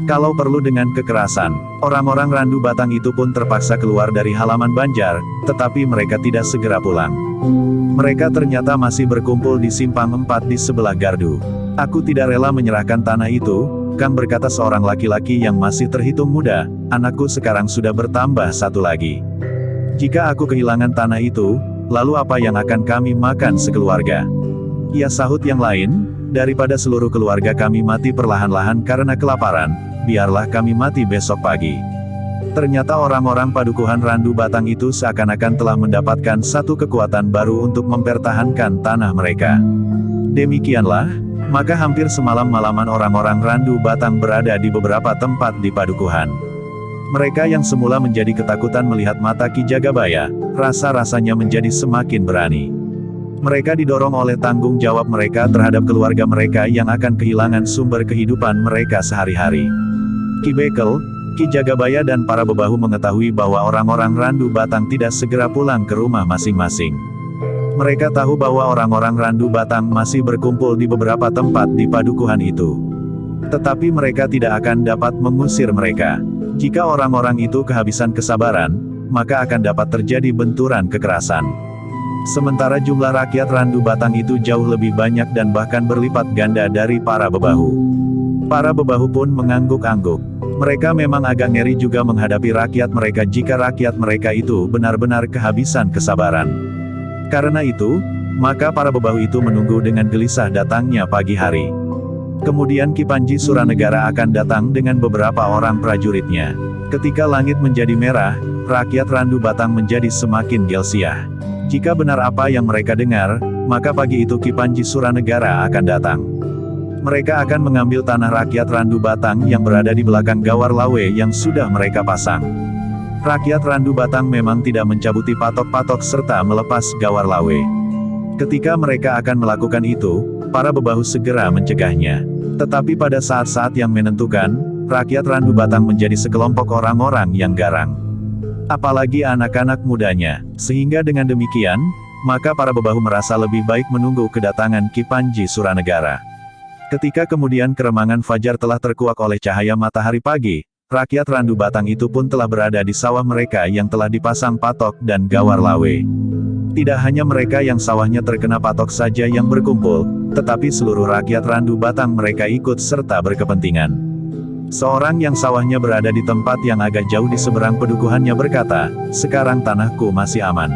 Kalau perlu dengan kekerasan, orang-orang Randu Batang itu pun terpaksa keluar dari halaman Banjar, tetapi mereka tidak segera pulang. Mereka ternyata masih berkumpul di simpang 4 di sebelah gardu. Aku tidak rela menyerahkan tanah itu, Kang, berkata seorang laki-laki yang masih terhitung muda, anakku sekarang sudah bertambah 1 lagi. Jika aku kehilangan tanah itu, lalu apa yang akan kami makan sekeluarga? Ia sahut yang lain, daripada seluruh keluarga kami mati perlahan-lahan karena kelaparan, biarlah kami mati besok pagi. Ternyata orang-orang padukuhan Randu Batang itu seakan-akan telah mendapatkan satu kekuatan baru untuk mempertahankan tanah mereka. Demikianlah, maka hampir semalam-malaman orang-orang Randu Batang berada di beberapa tempat di padukuhan. Mereka yang semula menjadi ketakutan melihat mata Ki Jagabaya, rasa-rasanya menjadi semakin berani. Mereka didorong oleh tanggung jawab mereka terhadap keluarga mereka yang akan kehilangan sumber kehidupan mereka sehari-hari. Ki Bekel, Ki Jagabaya dan para bebahu mengetahui bahwa orang-orang Randu Batang tidak segera pulang ke rumah masing-masing. Mereka tahu bahwa orang-orang Randu Batang masih berkumpul di beberapa tempat di padukuhan itu. Tetapi mereka tidak akan dapat mengusir mereka. Jika orang-orang itu kehabisan kesabaran, maka akan dapat terjadi benturan kekerasan. Sementara jumlah rakyat Randu Batang itu jauh lebih banyak dan bahkan berlipat ganda dari para bebahu. Para bebahu pun mengangguk-angguk. Mereka memang agak ngeri juga menghadapi rakyat mereka jika rakyat mereka itu benar-benar kehabisan kesabaran. Karena itu, maka para bebahu itu menunggu dengan gelisah datangnya pagi hari. Kemudian Ki Panji Suranegara akan datang dengan beberapa orang prajuritnya. Ketika langit menjadi merah, rakyat Randu Batang menjadi semakin gelsiah. Jika benar apa yang mereka dengar, maka pagi itu Ki Panji Suranegara akan datang. Mereka akan mengambil tanah rakyat Randu Batang yang berada di belakang Gawar Lawe yang sudah mereka pasang. Rakyat Randu Batang memang tidak mencabuti patok-patok serta melepas Gawar Lawe. Ketika mereka akan melakukan itu, para bebahu segera mencegahnya. Tetapi pada saat-saat yang menentukan, rakyat Randu Batang menjadi sekelompok orang-orang yang garang. Apalagi anak-anak mudanya. Sehingga dengan demikian, maka para bebahu merasa lebih baik menunggu kedatangan Ki Panji Suranegara. Ketika kemudian keremangan fajar telah terkuak oleh cahaya matahari pagi, rakyat Randu Batang itu pun telah berada di sawah mereka yang telah dipasang patok dan Gawar Lawe. Tidak hanya mereka yang sawahnya terkena patok saja yang berkumpul, tetapi seluruh rakyat Randu Batang mereka ikut serta berkepentingan. Seorang yang sawahnya berada di tempat yang agak jauh di seberang pedukuhannya berkata, "Sekarang tanahku masih aman.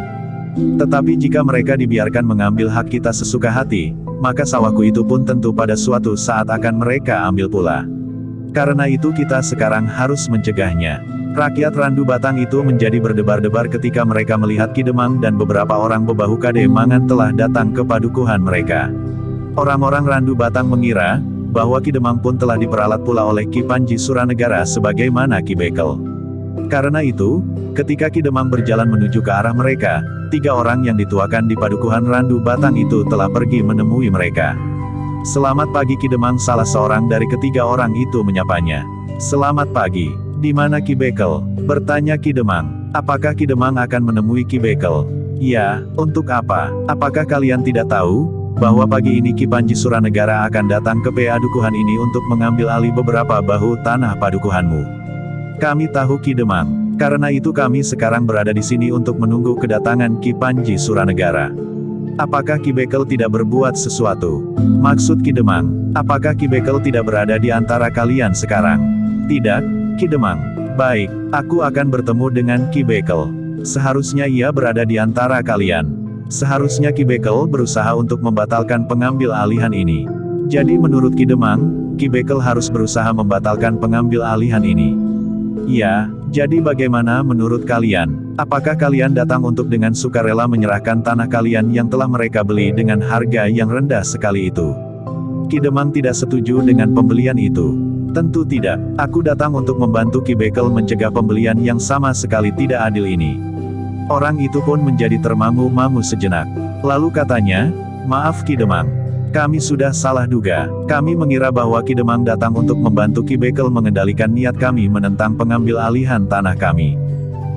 Tetapi jika mereka dibiarkan mengambil hak kita sesuka hati, maka sawahku itu pun tentu pada suatu saat akan mereka ambil pula. Karena itu kita sekarang harus mencegahnya." Rakyat Randu Batang itu menjadi berdebar-debar ketika mereka melihat Ki Demang dan beberapa orang bebahu Kademangan telah datang ke padukuhan mereka. Orang-orang Randu Batang mengira bahwa Ki Demang pun telah diperalat pula oleh Ki Panji Suranegara sebagaimana Ki Bekel. Karena itu, ketika Ki Demang berjalan menuju ke arah mereka, 3 orang yang dituakan di padukuhan Randu Batang itu telah pergi menemui mereka. "Selamat pagi Ki Demang," salah seorang dari ketiga orang itu menyapanya. "Selamat pagi. Di mana Ki Bekel?" bertanya Ki Demang. "Apakah Ki Demang akan menemui Ki Bekel?" "Ya, untuk apa? Apakah kalian tidak tahu bahwa pagi ini Ki Panji Suranegara akan datang ke padukuhan ini untuk mengambil alih beberapa bahu tanah padukuhanmu?" "Kami tahu Ki Demang. Karena itu kami sekarang berada di sini untuk menunggu kedatangan Ki Panji Suranegara." "Apakah Ki Bekel tidak berbuat sesuatu?" maksud Ki Demang. "Apakah Ki Bekel tidak berada di antara kalian sekarang?" "Tidak, Ki Demang." "Baik, aku akan bertemu dengan Ki Bekel. Seharusnya ia berada di antara kalian. Seharusnya Ki Bekel berusaha untuk membatalkan pengambil alihan ini. Jadi menurut Ki Demang, Ki Bekel harus berusaha membatalkan pengambil alihan ini." "Ya, jadi bagaimana menurut kalian? Apakah kalian datang untuk dengan sukarela menyerahkan tanah kalian yang telah mereka beli dengan harga yang rendah sekali itu?" Ki Demang tidak setuju dengan pembelian itu. "Tentu tidak. Aku datang untuk membantu Ki Bekel mencegah pembelian yang sama sekali tidak adil ini." Orang itu pun menjadi termangu-mangu sejenak. Lalu katanya, "Maaf Ki Demang. Kami sudah salah duga. Kami mengira bahwa Ki Demang datang untuk membantu Ki Bekel mengendalikan niat kami menentang pengambil alihan tanah kami.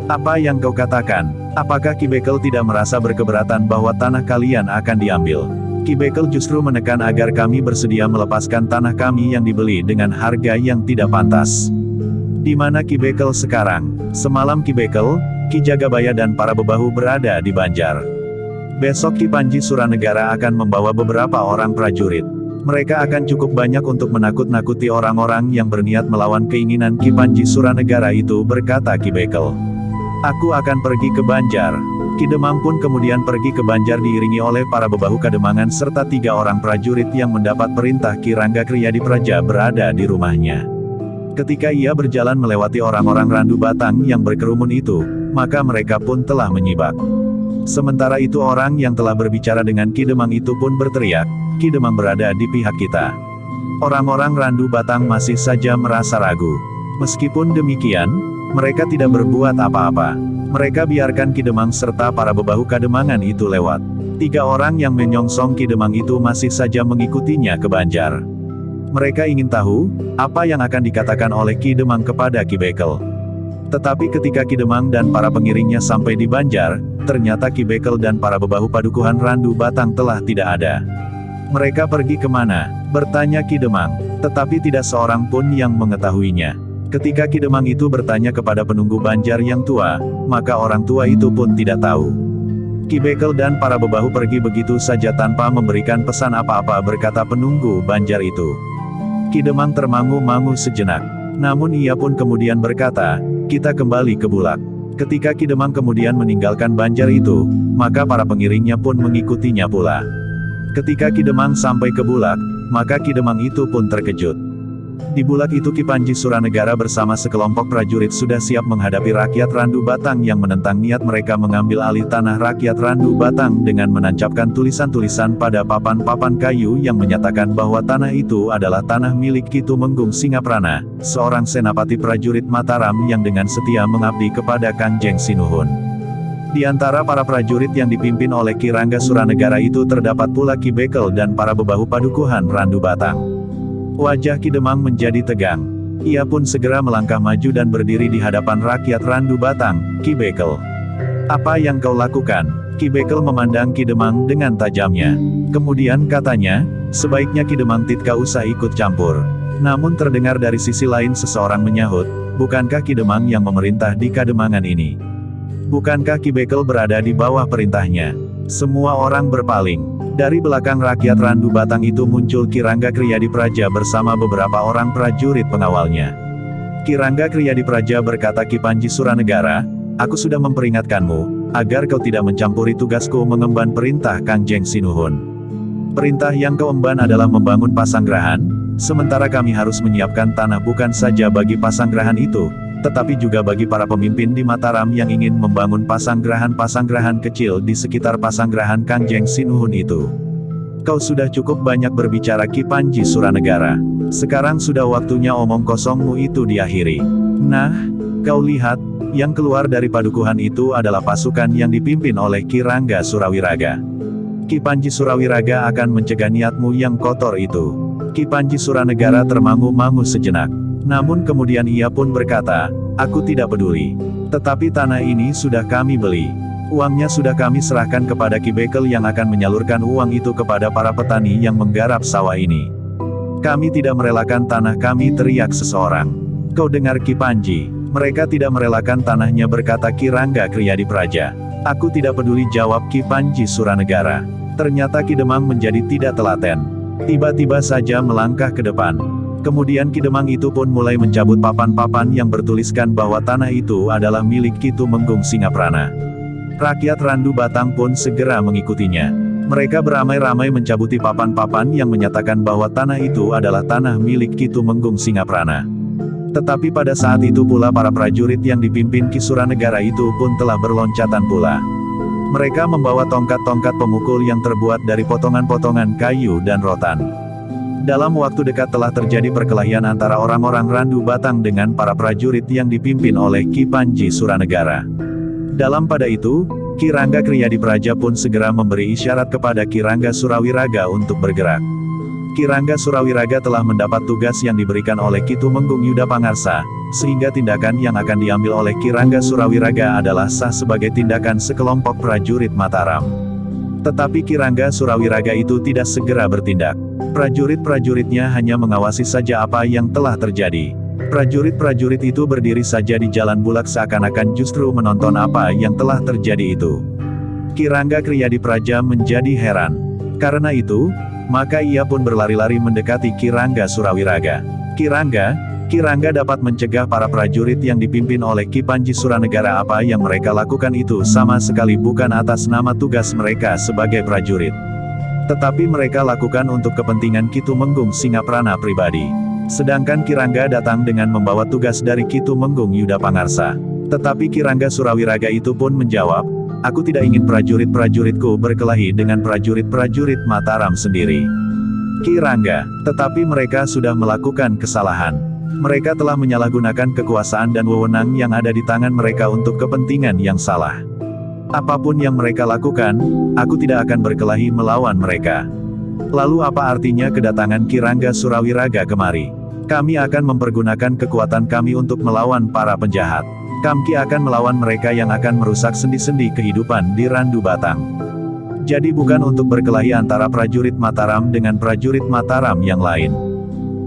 Apa yang kau katakan? Apakah Ki Bekel tidak merasa berkeberatan bahwa tanah kalian akan diambil? Ki Bekel justru menekan agar kami bersedia melepaskan tanah kami yang dibeli dengan harga yang tidak pantas." "Di mana Ki Bekel sekarang?" "Semalam Ki Bekel, Ki Jagabaya dan para bebahu berada di Banjar. Besok Ki Panji Suranegara akan membawa beberapa orang prajurit. Mereka akan cukup banyak untuk menakut-nakuti orang-orang yang berniat melawan keinginan Ki Panji Suranegara itu," berkata Ki Bekel. "Aku akan pergi ke Banjar. Ki Demang pun kemudian pergi ke Banjar diiringi oleh para bebahu Kademangan serta 3 orang prajurit yang mendapat perintah Ki Rangga Kriyadipraja berada di rumahnya. Ketika ia berjalan melewati orang-orang Randu Batang yang berkerumun itu, maka mereka pun telah menyibak. Sementara itu orang yang telah berbicara dengan Ki Demang itu pun berteriak, "Ki Demang berada di pihak kita." Orang-orang Randu Batang masih saja merasa ragu. Meskipun demikian, mereka tidak berbuat apa-apa. Mereka biarkan Ki Demang serta para bebahu Kademangan itu lewat. 3 orang yang menyongsong Ki Demang itu masih saja mengikutinya ke Banjar. Mereka ingin tahu, apa yang akan dikatakan oleh Ki Demang kepada Ki Bekel. Tetapi ketika Ki Demang dan para pengiringnya sampai di Banjar, ternyata Ki Bekel dan para bebahu padukuhan Randu Batang telah tidak ada. "Mereka pergi kemana?" bertanya Ki Demang, tetapi tidak seorang pun yang mengetahuinya. Ketika Ki Demang itu bertanya kepada penunggu Banjar yang tua, maka orang tua itu pun tidak tahu. Ki Bekel dan para bebahu pergi begitu saja tanpa memberikan pesan apa-apa, berkata penunggu Banjar itu. Ki Demang termangu-mangu sejenak. Namun ia pun kemudian berkata, "Kita kembali ke Bulak." Ketika Ki Demang kemudian meninggalkan Banjar itu, maka para pengiringnya pun mengikutinya pula. Ketika Ki Demang sampai ke Bulak, maka Ki Demang itu pun terkejut. Di Bulak itu Ki Panji Suranegara bersama sekelompok prajurit sudah siap menghadapi rakyat Randu Batang yang menentang niat mereka mengambil alih tanah rakyat Randu Batang dengan menancapkan tulisan-tulisan pada papan-papan kayu yang menyatakan bahwa tanah itu adalah tanah milik Ki Tumenggung Singaprana, seorang senapati prajurit Mataram yang dengan setia mengabdi kepada Kanjeng Sinuhun. Di antara para prajurit yang dipimpin oleh Ki Rangga Suranegara itu terdapat pula Ki Bekel dan para bebahu padukuhan Randu Batang. Wajah Ki Demang menjadi tegang. Ia pun segera melangkah maju dan berdiri di hadapan rakyat Randu Batang. "Ki Bekel, apa yang kau lakukan?" Ki Bekel memandang Ki Demang dengan tajamnya. Kemudian katanya, "Sebaiknya Ki Demang tidak usah ikut campur." Namun terdengar dari sisi lain seseorang menyahut, "Bukankah Ki Demang yang memerintah di Kademangan ini? Bukankah Ki Bekel berada di bawah perintahnya?" Semua orang berpaling. Dari belakang rakyat Randu Batang itu muncul Ki Rangga Kriyadipraja bersama beberapa orang prajurit pengawalnya. Ki Rangga Kriyadipraja berkata, "Ki Panji Suranegara, aku sudah memperingatkanmu, agar kau tidak mencampuri tugasku mengemban perintah Kanjeng Sinuhun. Perintah yang kau emban adalah membangun pasanggrahan, sementara kami harus menyiapkan tanah bukan saja bagi pasanggrahan itu, tetapi juga bagi para pemimpin di Mataram yang ingin membangun pasanggrahan-pasanggrahan kecil di sekitar pasanggrahan Kanjeng Sinuhun itu. Kau sudah cukup banyak berbicara Ki Panji Suranegara. Sekarang sudah waktunya omong kosongmu itu diakhiri. Nah, kau lihat, yang keluar dari padukuhan itu adalah pasukan yang dipimpin oleh Ki Rangga Surawiraga. Ki Panji Surawiraga akan mencegah niatmu yang kotor itu." Ki Panji Suranegara termangu-mangu sejenak. Namun kemudian ia pun berkata, "Aku tidak peduli. Tetapi tanah ini sudah kami beli. Uangnya sudah kami serahkan kepada Ki Bekel yang akan menyalurkan uang itu kepada para petani yang menggarap sawah ini. Kami tidak merelakan tanah kami," teriak seseorang. "Kau dengar Ki Panji, mereka tidak merelakan tanahnya," berkata Ki Rangga Kriyadipraja. "Aku tidak peduli," jawab Ki Panji Suranegara. Ternyata Ki Demang menjadi tidak telaten. Tiba-tiba saja melangkah ke depan. Kemudian Ki Demang itu pun mulai mencabut papan-papan yang bertuliskan bahwa tanah itu adalah milik Ki Tumenggung Singaprana. Rakyat Randu Batang pun segera mengikutinya. Mereka beramai-ramai mencabuti papan-papan yang menyatakan bahwa tanah itu adalah tanah milik Ki Tumenggung Singaprana. Tetapi pada saat itu pula para prajurit yang dipimpin Ki Suranegara itu pun telah berloncatan pula. Mereka membawa tongkat-tongkat pemukul yang terbuat dari potongan-potongan kayu dan rotan. Dalam waktu dekat telah terjadi perkelahian antara orang-orang Randu Batang dengan para prajurit yang dipimpin oleh Ki Panji Suranegara. Dalam pada itu, Ki Rangga Kriyadipraja pun segera memberi isyarat kepada Ki Rangga Surawiraga untuk bergerak. Ki Rangga Surawiraga telah mendapat tugas yang diberikan oleh Ki Tumenggung Yudapangarsa, sehingga tindakan yang akan diambil oleh Ki Rangga Surawiraga adalah sah sebagai tindakan sekelompok prajurit Mataram. Tetapi Ki Rangga Surawiraga itu tidak segera bertindak. Prajurit-prajuritnya hanya mengawasi saja apa yang telah terjadi. Prajurit-prajurit itu berdiri saja di jalan Bulak seakan-akan justru menonton apa yang telah terjadi itu. Ki Rangga Kriyadipraja menjadi heran. Karena itu, maka ia pun berlari-lari mendekati Ki Rangga Surawiraga. "Ki Rangga, Ki Rangga dapat mencegah para prajurit yang dipimpin oleh Ki Panji Suranegara. Apa yang mereka lakukan itu sama sekali bukan atas nama tugas mereka sebagai prajurit. Tetapi mereka lakukan untuk kepentingan Ki Tumenggung Singaprana pribadi. Sedangkan Ki Rangga datang dengan membawa tugas dari Ki Tumenggung Yuda Pangarsa. Tetapi Ki Rangga Surawiraga itu pun menjawab, "Aku tidak ingin prajurit-prajuritku berkelahi dengan prajurit-prajurit Mataram sendiri." Ki Rangga, tetapi mereka sudah melakukan kesalahan. Mereka telah menyalahgunakan kekuasaan dan wewenang yang ada di tangan mereka untuk kepentingan yang salah. Apapun yang mereka lakukan, aku tidak akan berkelahi melawan mereka. Lalu apa artinya kedatangan Ki Rangga Surawiraga kemari? Kami akan mempergunakan kekuatan kami untuk melawan para penjahat. Kami akan melawan mereka yang akan merusak sendi-sendi kehidupan di Randu Batang. Jadi bukan untuk berkelahi antara prajurit Mataram dengan prajurit Mataram yang lain.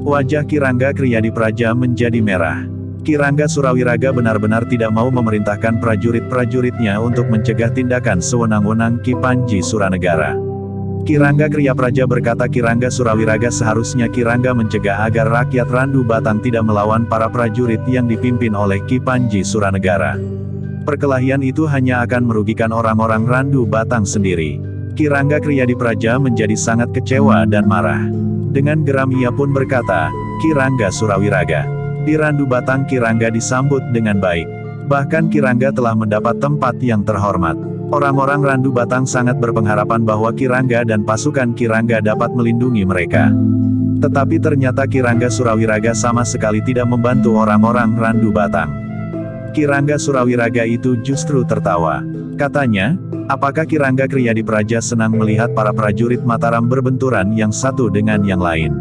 Wajah Ki Rangga Kriyadipraja menjadi merah. Ki Rangga Surawiraga benar-benar tidak mau memerintahkan prajurit-prajuritnya untuk mencegah tindakan sewenang-wenang Ki Panji Suranegara. Ki Rangga Kriyapraja berkata Ki Rangga Surawiraga seharusnya Ki Rangga mencegah agar rakyat Randu Batang tidak melawan para prajurit yang dipimpin oleh Ki Panji Suranegara. Perkelahian itu hanya akan merugikan orang-orang Randu Batang sendiri. Ki Rangga Kriyadipraja menjadi sangat kecewa dan marah. Dengan geram ia pun berkata, "Ki Rangga Surawiraga, di Randu Batang Ki Rangga disambut dengan baik. Bahkan Ki Rangga telah mendapat tempat yang terhormat. Orang-orang Randu Batang sangat berpengharapan bahwa Ki Rangga dan pasukan Ki Rangga dapat melindungi mereka. Tetapi ternyata Ki Rangga Surawiraga sama sekali tidak membantu orang-orang Randu Batang." Ki Rangga Surawiraga itu justru tertawa. Katanya, "Apakah Ki Rangga Kriyadipraja senang melihat para prajurit Mataram berbenturan yang satu dengan yang lain?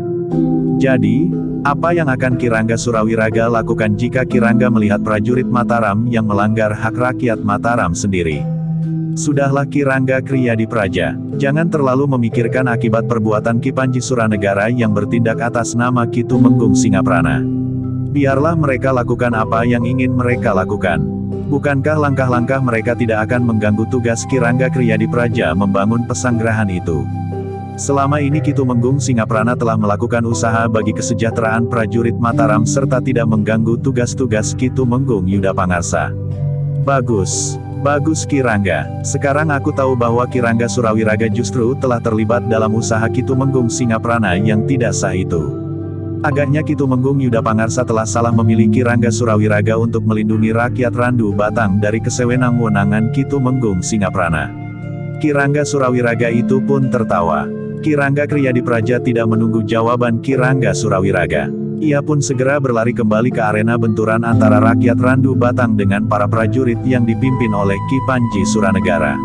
Jadi, apa yang akan Ki Rangga Surawiraga lakukan jika Ki Rangga melihat prajurit Mataram yang melanggar hak rakyat Mataram sendiri? Sudahlah Ki Rangga Kriyadipraja, jangan terlalu memikirkan akibat perbuatan Ki Panji Suranegara yang bertindak atas nama Ki Tumenggung Singaprana. Biarlah mereka lakukan apa yang ingin mereka lakukan. Bukankah langkah-langkah mereka tidak akan mengganggu tugas Ki Rangga Kriyadipraja membangun pesanggerahan itu? Selama ini Ki Tumenggung Singaprana telah melakukan usaha bagi kesejahteraan prajurit Mataram serta tidak mengganggu tugas-tugas Ki Tumenggung Yuda Pangarsa." Bagus. Bagus Ki Rangga. Sekarang aku tahu bahwa Ki Rangga Surawiraga justru telah terlibat dalam usaha Ki Tumenggung Singaprana yang tidak sah itu. Agaknya Ki Tumenggung Yuda Pangarsa telah salah memilih Ki Rangga Surawiraga untuk melindungi rakyat Randu Batang dari kesewenang-wenangan Ki Tumenggung Singaprana. Ki Rangga Surawiraga itu pun tertawa. Ki Rangga Kriyadipraja tidak menunggu jawaban Ki Rangga Surawiraga. Ia pun segera berlari kembali ke arena benturan antara rakyat Randu Batang dengan para prajurit yang dipimpin oleh Ki Panji Suranegara.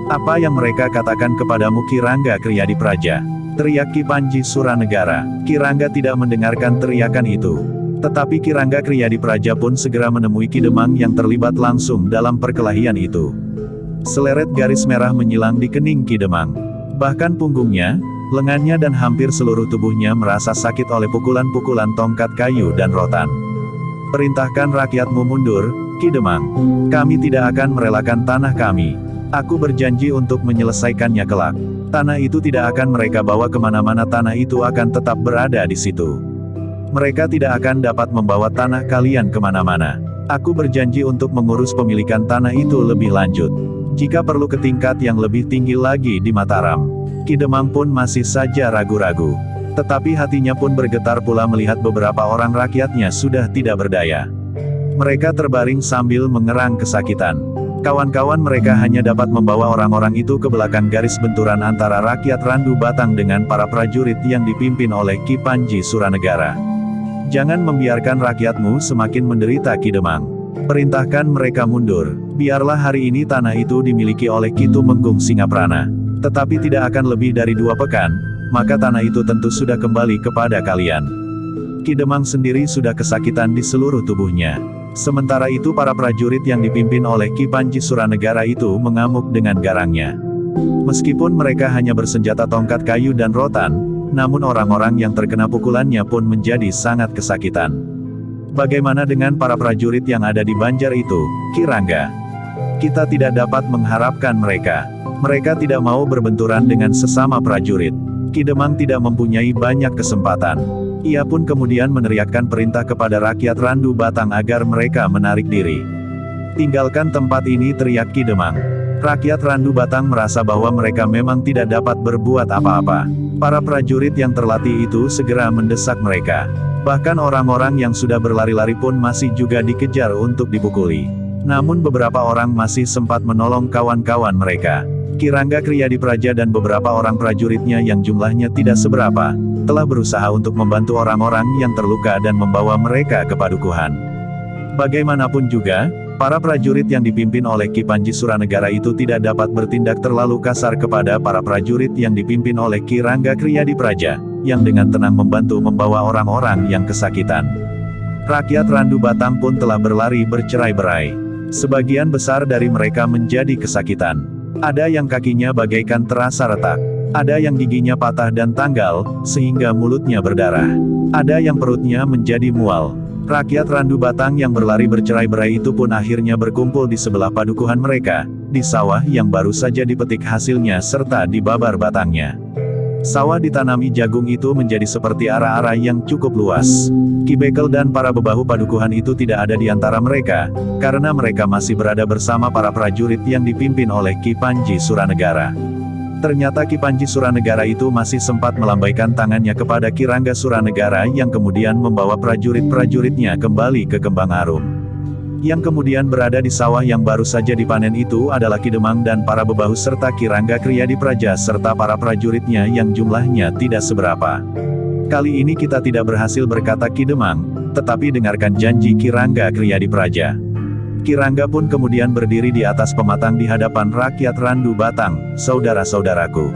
"Apa yang mereka katakan kepadamu Ki Rangga Kriyadipraja?" teriak Ki Panji Suranegara. Ki Rangga tidak mendengarkan teriakan itu. Tetapi Ki Rangga Kriyadipraja pun segera menemui Ki Demang yang terlibat langsung dalam perkelahian itu. Seleret garis merah menyilang di kening Ki Demang. Bahkan punggungnya, lengannya dan hampir seluruh tubuhnya merasa sakit oleh pukulan-pukulan tongkat kayu dan rotan. "Perintahkan rakyatmu mundur, Ki Demang. Kami tidak akan merelakan tanah kami. Aku berjanji untuk menyelesaikannya kelak. Tanah itu tidak akan mereka bawa kemana-mana, tanah itu akan tetap berada di situ. Mereka tidak akan dapat membawa tanah kalian kemana-mana. Aku berjanji untuk mengurus pemilikan tanah itu lebih lanjut. Jika perlu ke tingkat yang lebih tinggi lagi di Mataram." Ki Demang pun masih saja ragu-ragu. Tetapi hatinya pun bergetar pula melihat beberapa orang rakyatnya sudah tidak berdaya. Mereka terbaring sambil mengerang kesakitan. Kawan-kawan mereka hanya dapat membawa orang-orang itu ke belakang garis benturan antara rakyat Randu Batang dengan para prajurit yang dipimpin oleh Ki Panji Suranegara. "Jangan membiarkan rakyatmu semakin menderita Ki Demang. Perintahkan mereka mundur. Biarlah hari ini tanah itu dimiliki oleh Ki Tumenggung Singaprana. Tetapi tidak akan lebih dari 2 pekan, maka tanah itu tentu sudah kembali kepada kalian." Ki Demang sendiri sudah kesakitan di seluruh tubuhnya. Sementara itu para prajurit yang dipimpin oleh Ki Panji Suranegara itu mengamuk dengan garangnya. Meskipun mereka hanya bersenjata tongkat kayu dan rotan, namun orang-orang yang terkena pukulannya pun menjadi sangat kesakitan. Bagaimana dengan para prajurit yang ada di Banjar itu, Ki Rangga? Kita tidak dapat mengharapkan mereka. Mereka tidak mau berbenturan dengan sesama prajurit. Ki Demang tidak mempunyai banyak kesempatan. Ia pun kemudian meneriakkan perintah kepada rakyat Randu Batang agar mereka menarik diri. "Tinggalkan tempat ini," teriak Ki Demang. Rakyat Randu Batang merasa bahwa mereka memang tidak dapat berbuat apa-apa. Para prajurit yang terlatih itu segera mendesak mereka. Bahkan orang-orang yang sudah berlari-lari pun masih juga dikejar untuk dipukuli. Namun beberapa orang masih sempat menolong kawan-kawan mereka. Ki Rangga Kriyadipraja dan beberapa orang prajuritnya yang jumlahnya tidak seberapa, telah berusaha untuk membantu orang-orang yang terluka dan membawa mereka ke padukuhan. Bagaimanapun juga, para prajurit yang dipimpin oleh Ki Panji Suranegara itu tidak dapat bertindak terlalu kasar kepada para prajurit yang dipimpin oleh Ki Rangga Kriyadipraja, yang dengan tenang membantu membawa orang-orang yang kesakitan. Rakyat Randu Batang pun telah berlari bercerai-berai. Sebagian besar dari mereka menjadi kesakitan. Ada yang kakinya bagaikan terasa retak. Ada yang giginya patah dan tanggal, sehingga mulutnya berdarah. Ada yang perutnya menjadi mual. Rakyat Randu Batang yang berlari bercerai-berai itu pun akhirnya berkumpul di sebelah padukuhan mereka, di sawah yang baru saja dipetik hasilnya serta dibabar batangnya. Sawah ditanami jagung itu menjadi seperti ara-ara yang cukup luas. Ki Bekel dan para bebahu padukuhan itu tidak ada di antara mereka, karena mereka masih berada bersama para prajurit yang dipimpin oleh Ki Panji Suranegara. Ternyata Ki Panji Suranegara itu masih sempat melambaikan tangannya kepada Ki Rangga Suranegara yang kemudian membawa prajurit-prajuritnya kembali ke Kembang Arum. Yang kemudian berada di sawah yang baru saja dipanen itu adalah Ki Demang dan para bebahu serta Ki Rangga Kriyadipraja serta para prajuritnya yang jumlahnya tidak seberapa. "Kali ini kita tidak berhasil," berkata Ki Demang, "tetapi dengarkan janji Ki Rangga Kriyadipraja." Ki Rangga pun kemudian berdiri di atas pematang di hadapan rakyat Randu Batang. "Saudara-saudaraku,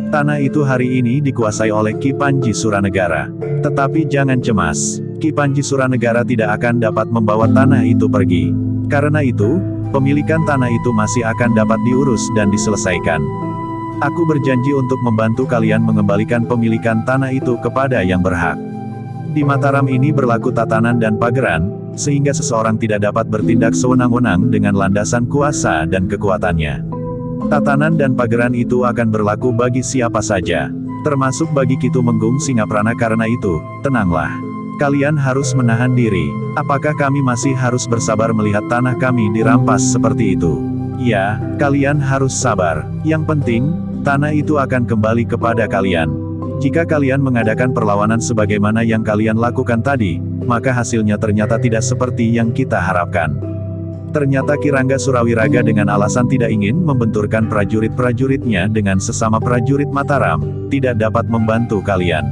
tanah itu hari ini dikuasai oleh Ki Panji Suranegara. Tetapi jangan cemas, Ki Panji Suranegara tidak akan dapat membawa tanah itu pergi. Karena itu, pemilikan tanah itu masih akan dapat diurus dan diselesaikan. Aku berjanji untuk membantu kalian mengembalikan pemilikan tanah itu kepada yang berhak. Di Mataram ini berlaku tatanan dan pageran, sehingga seseorang tidak dapat bertindak sewenang-wenang dengan landasan kuasa dan kekuatannya. Tatanan dan pageran itu akan berlaku bagi siapa saja, termasuk bagi Ki Tumenggung Singaprana. Karena itu, tenanglah. Kalian harus menahan diri. Apakah kami masih harus bersabar melihat tanah kami dirampas seperti itu? Ya, kalian harus sabar. Yang penting, tanah itu akan kembali kepada kalian. Jika kalian mengadakan perlawanan sebagaimana yang kalian lakukan tadi, maka hasilnya ternyata tidak seperti yang kita harapkan." Ternyata Ki Rangga Surawiraga dengan alasan tidak ingin membenturkan prajurit-prajuritnya dengan sesama prajurit Mataram, tidak dapat membantu kalian.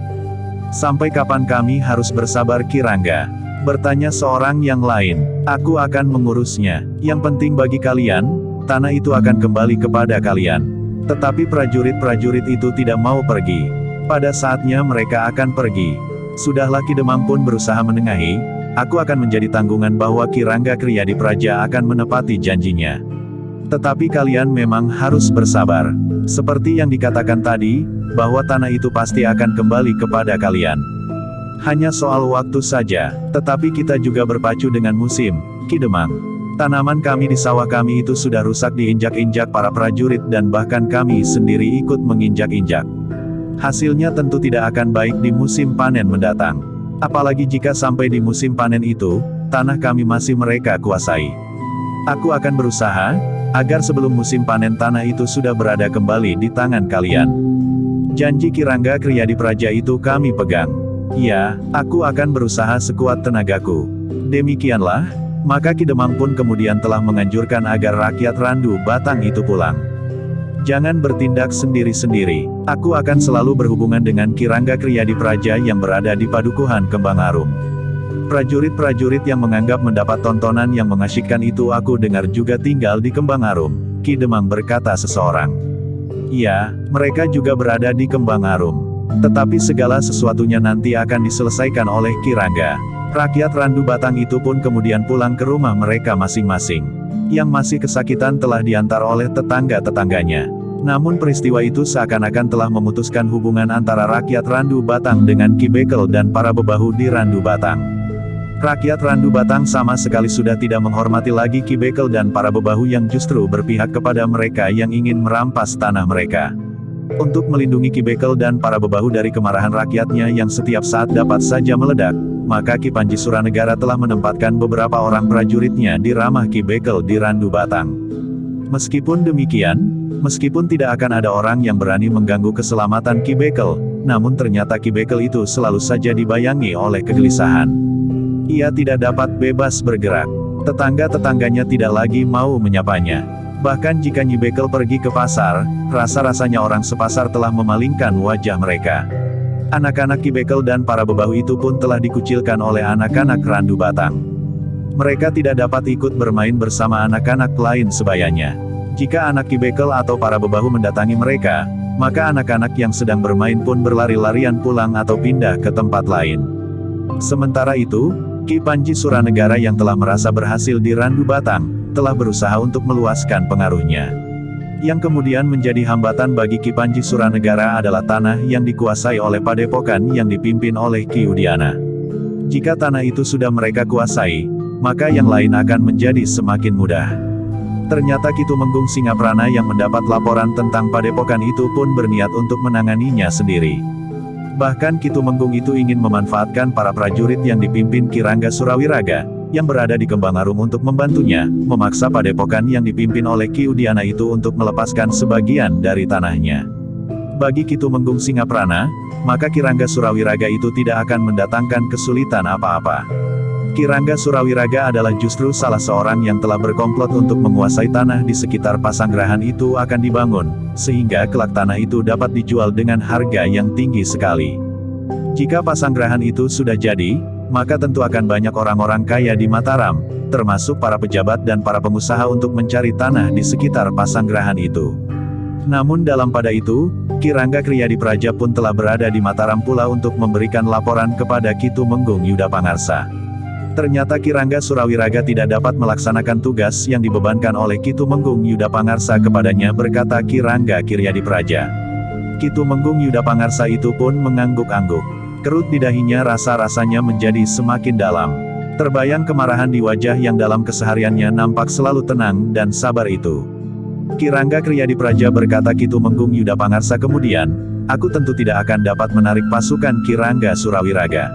"Sampai kapan kami harus bersabar, Ki Rangga?" bertanya seorang yang lain. "Aku akan mengurusnya. Yang penting bagi kalian, tanah itu akan kembali kepada kalian." Tetapi prajurit-prajurit itu tidak mau pergi. Pada saatnya mereka akan pergi. Sudahlah, Ki Demang pun berusaha menengahi. "Aku akan menjadi tanggungan bahwa Ki Rangga Kriyadipraja akan menepati janjinya. Tetapi kalian memang harus bersabar. Seperti yang dikatakan tadi, bahwa tanah itu pasti akan kembali kepada kalian. Hanya soal waktu saja, tetapi kita juga berpacu dengan musim, Ki Demang. Tanaman kami di sawah kami itu sudah rusak diinjak-injak para prajurit dan bahkan kami sendiri ikut menginjak-injak. Hasilnya tentu tidak akan baik di musim panen mendatang. Apalagi jika sampai di musim panen itu, tanah kami masih mereka kuasai. Aku akan berusaha, agar sebelum musim panen tanah itu sudah berada kembali di tangan kalian. Janji Ki Rangga Kriyadipraja itu kami pegang. Ya, aku akan berusaha sekuat tenagaku." Demikianlah, maka Ki Demang pun kemudian telah menganjurkan agar rakyat Randu Batang itu pulang. "Jangan bertindak sendiri-sendiri. Aku akan selalu berhubungan dengan Ki Rangga Kriyadipraja yang berada di padukuhan Kembang Arum. Prajurit-prajurit yang menganggap mendapat tontonan yang mengasyikkan itu aku dengar juga tinggal di Kembang Arum," Ki Demang berkata seseorang. "Ya, mereka juga berada di Kembang Arum. Tetapi segala sesuatunya nanti akan diselesaikan oleh Ki Rangga." Rakyat Randu Batang itu pun kemudian pulang ke rumah mereka masing-masing. Yang masih kesakitan telah diantar oleh tetangga-tetangganya. Namun peristiwa itu seakan-akan telah memutuskan hubungan antara rakyat Randu Batang dengan Ki Bekel dan para bebahu di Randu Batang. Rakyat Randu Batang sama sekali sudah tidak menghormati lagi Ki Bekel dan para bebahu yang justru berpihak kepada mereka yang ingin merampas tanah mereka. Untuk melindungi Ki Bekel dan para bebahu dari kemarahan rakyatnya yang setiap saat dapat saja meledak, maka Ki Panji Suranegara telah menempatkan beberapa orang prajuritnya di ramah Ki Bekel di Randu Batang. Meskipun demikian, meskipun tidak akan ada orang yang berani mengganggu keselamatan Ki Bekel, namun ternyata Ki Bekel itu selalu saja dibayangi oleh kegelisahan. Ia tidak dapat bebas bergerak. Tetangga-tetangganya tidak lagi mau menyapanya. Bahkan jika Nyi Bekel pergi ke pasar, rasa-rasanya orang sepasar telah memalingkan wajah mereka. Anak-anak Ki Bekel dan para bebahu itu pun telah dikucilkan oleh anak-anak Randu Batang. Mereka tidak dapat ikut bermain bersama anak-anak lain sebayanya. Jika anak Ki Bekel atau para bebahu mendatangi mereka, maka anak-anak yang sedang bermain pun berlari-larian pulang atau pindah ke tempat lain. Sementara itu, Ki Panji Suranegara yang telah merasa berhasil di Randu Batang, telah berusaha untuk meluaskan pengaruhnya. Yang kemudian menjadi hambatan bagi Ki Panji Suranegara adalah tanah yang dikuasai oleh padepokan yang dipimpin oleh Ki Udiana. Jika tanah itu sudah mereka kuasai, maka yang lain akan menjadi semakin mudah. Ternyata Ki Tumenggung Singaprana yang mendapat laporan tentang padepokan itu pun berniat untuk menanganinya sendiri. Bahkan Ki Tumenggung itu ingin memanfaatkan para prajurit yang dipimpin Ki Rangga Surawiraga, yang berada di Kembangarum untuk membantunya, memaksa padepokan yang dipimpin oleh Ki Udiana itu untuk melepaskan sebagian dari tanahnya. Bagi Ki Tumenggung Singaprana, maka Ki Rangga Surawiraga itu tidak akan mendatangkan kesulitan apa-apa. Ki Rangga Surawiraga adalah justru salah seorang yang telah berkomplot untuk menguasai tanah di sekitar Pasanggerahan itu akan dibangun, sehingga kelak tanah itu dapat dijual dengan harga yang tinggi sekali. Jika Pasanggerahan itu sudah jadi, maka tentu akan banyak orang-orang kaya di Mataram, termasuk para pejabat dan para pengusaha untuk mencari tanah di sekitar Pasanggerahan itu. Namun dalam pada itu, Ki Rangga Kriyadipraja pun telah berada di Mataram pula untuk memberikan laporan kepada Ki Tumenggung Yudapangarsa. Ternyata Ki Rangga Surawiraga tidak dapat melaksanakan tugas yang dibebankan oleh Ki Tumenggung Yudapangarsa kepadanya, berkata Ki Rangga Kiryadipraja. Ki Tumenggung Yudapangarsa itu pun mengangguk-angguk. Kerut di dahinya rasa-rasanya menjadi semakin dalam. Terbayang kemarahan di wajah yang dalam kesehariannya nampak selalu tenang dan sabar itu. Ki Rangga Kiryadipraja berkata Ki Tumenggung Yudapangarsa kemudian, "Aku tentu tidak akan dapat menarik pasukan Ki Rangga Surawiraga."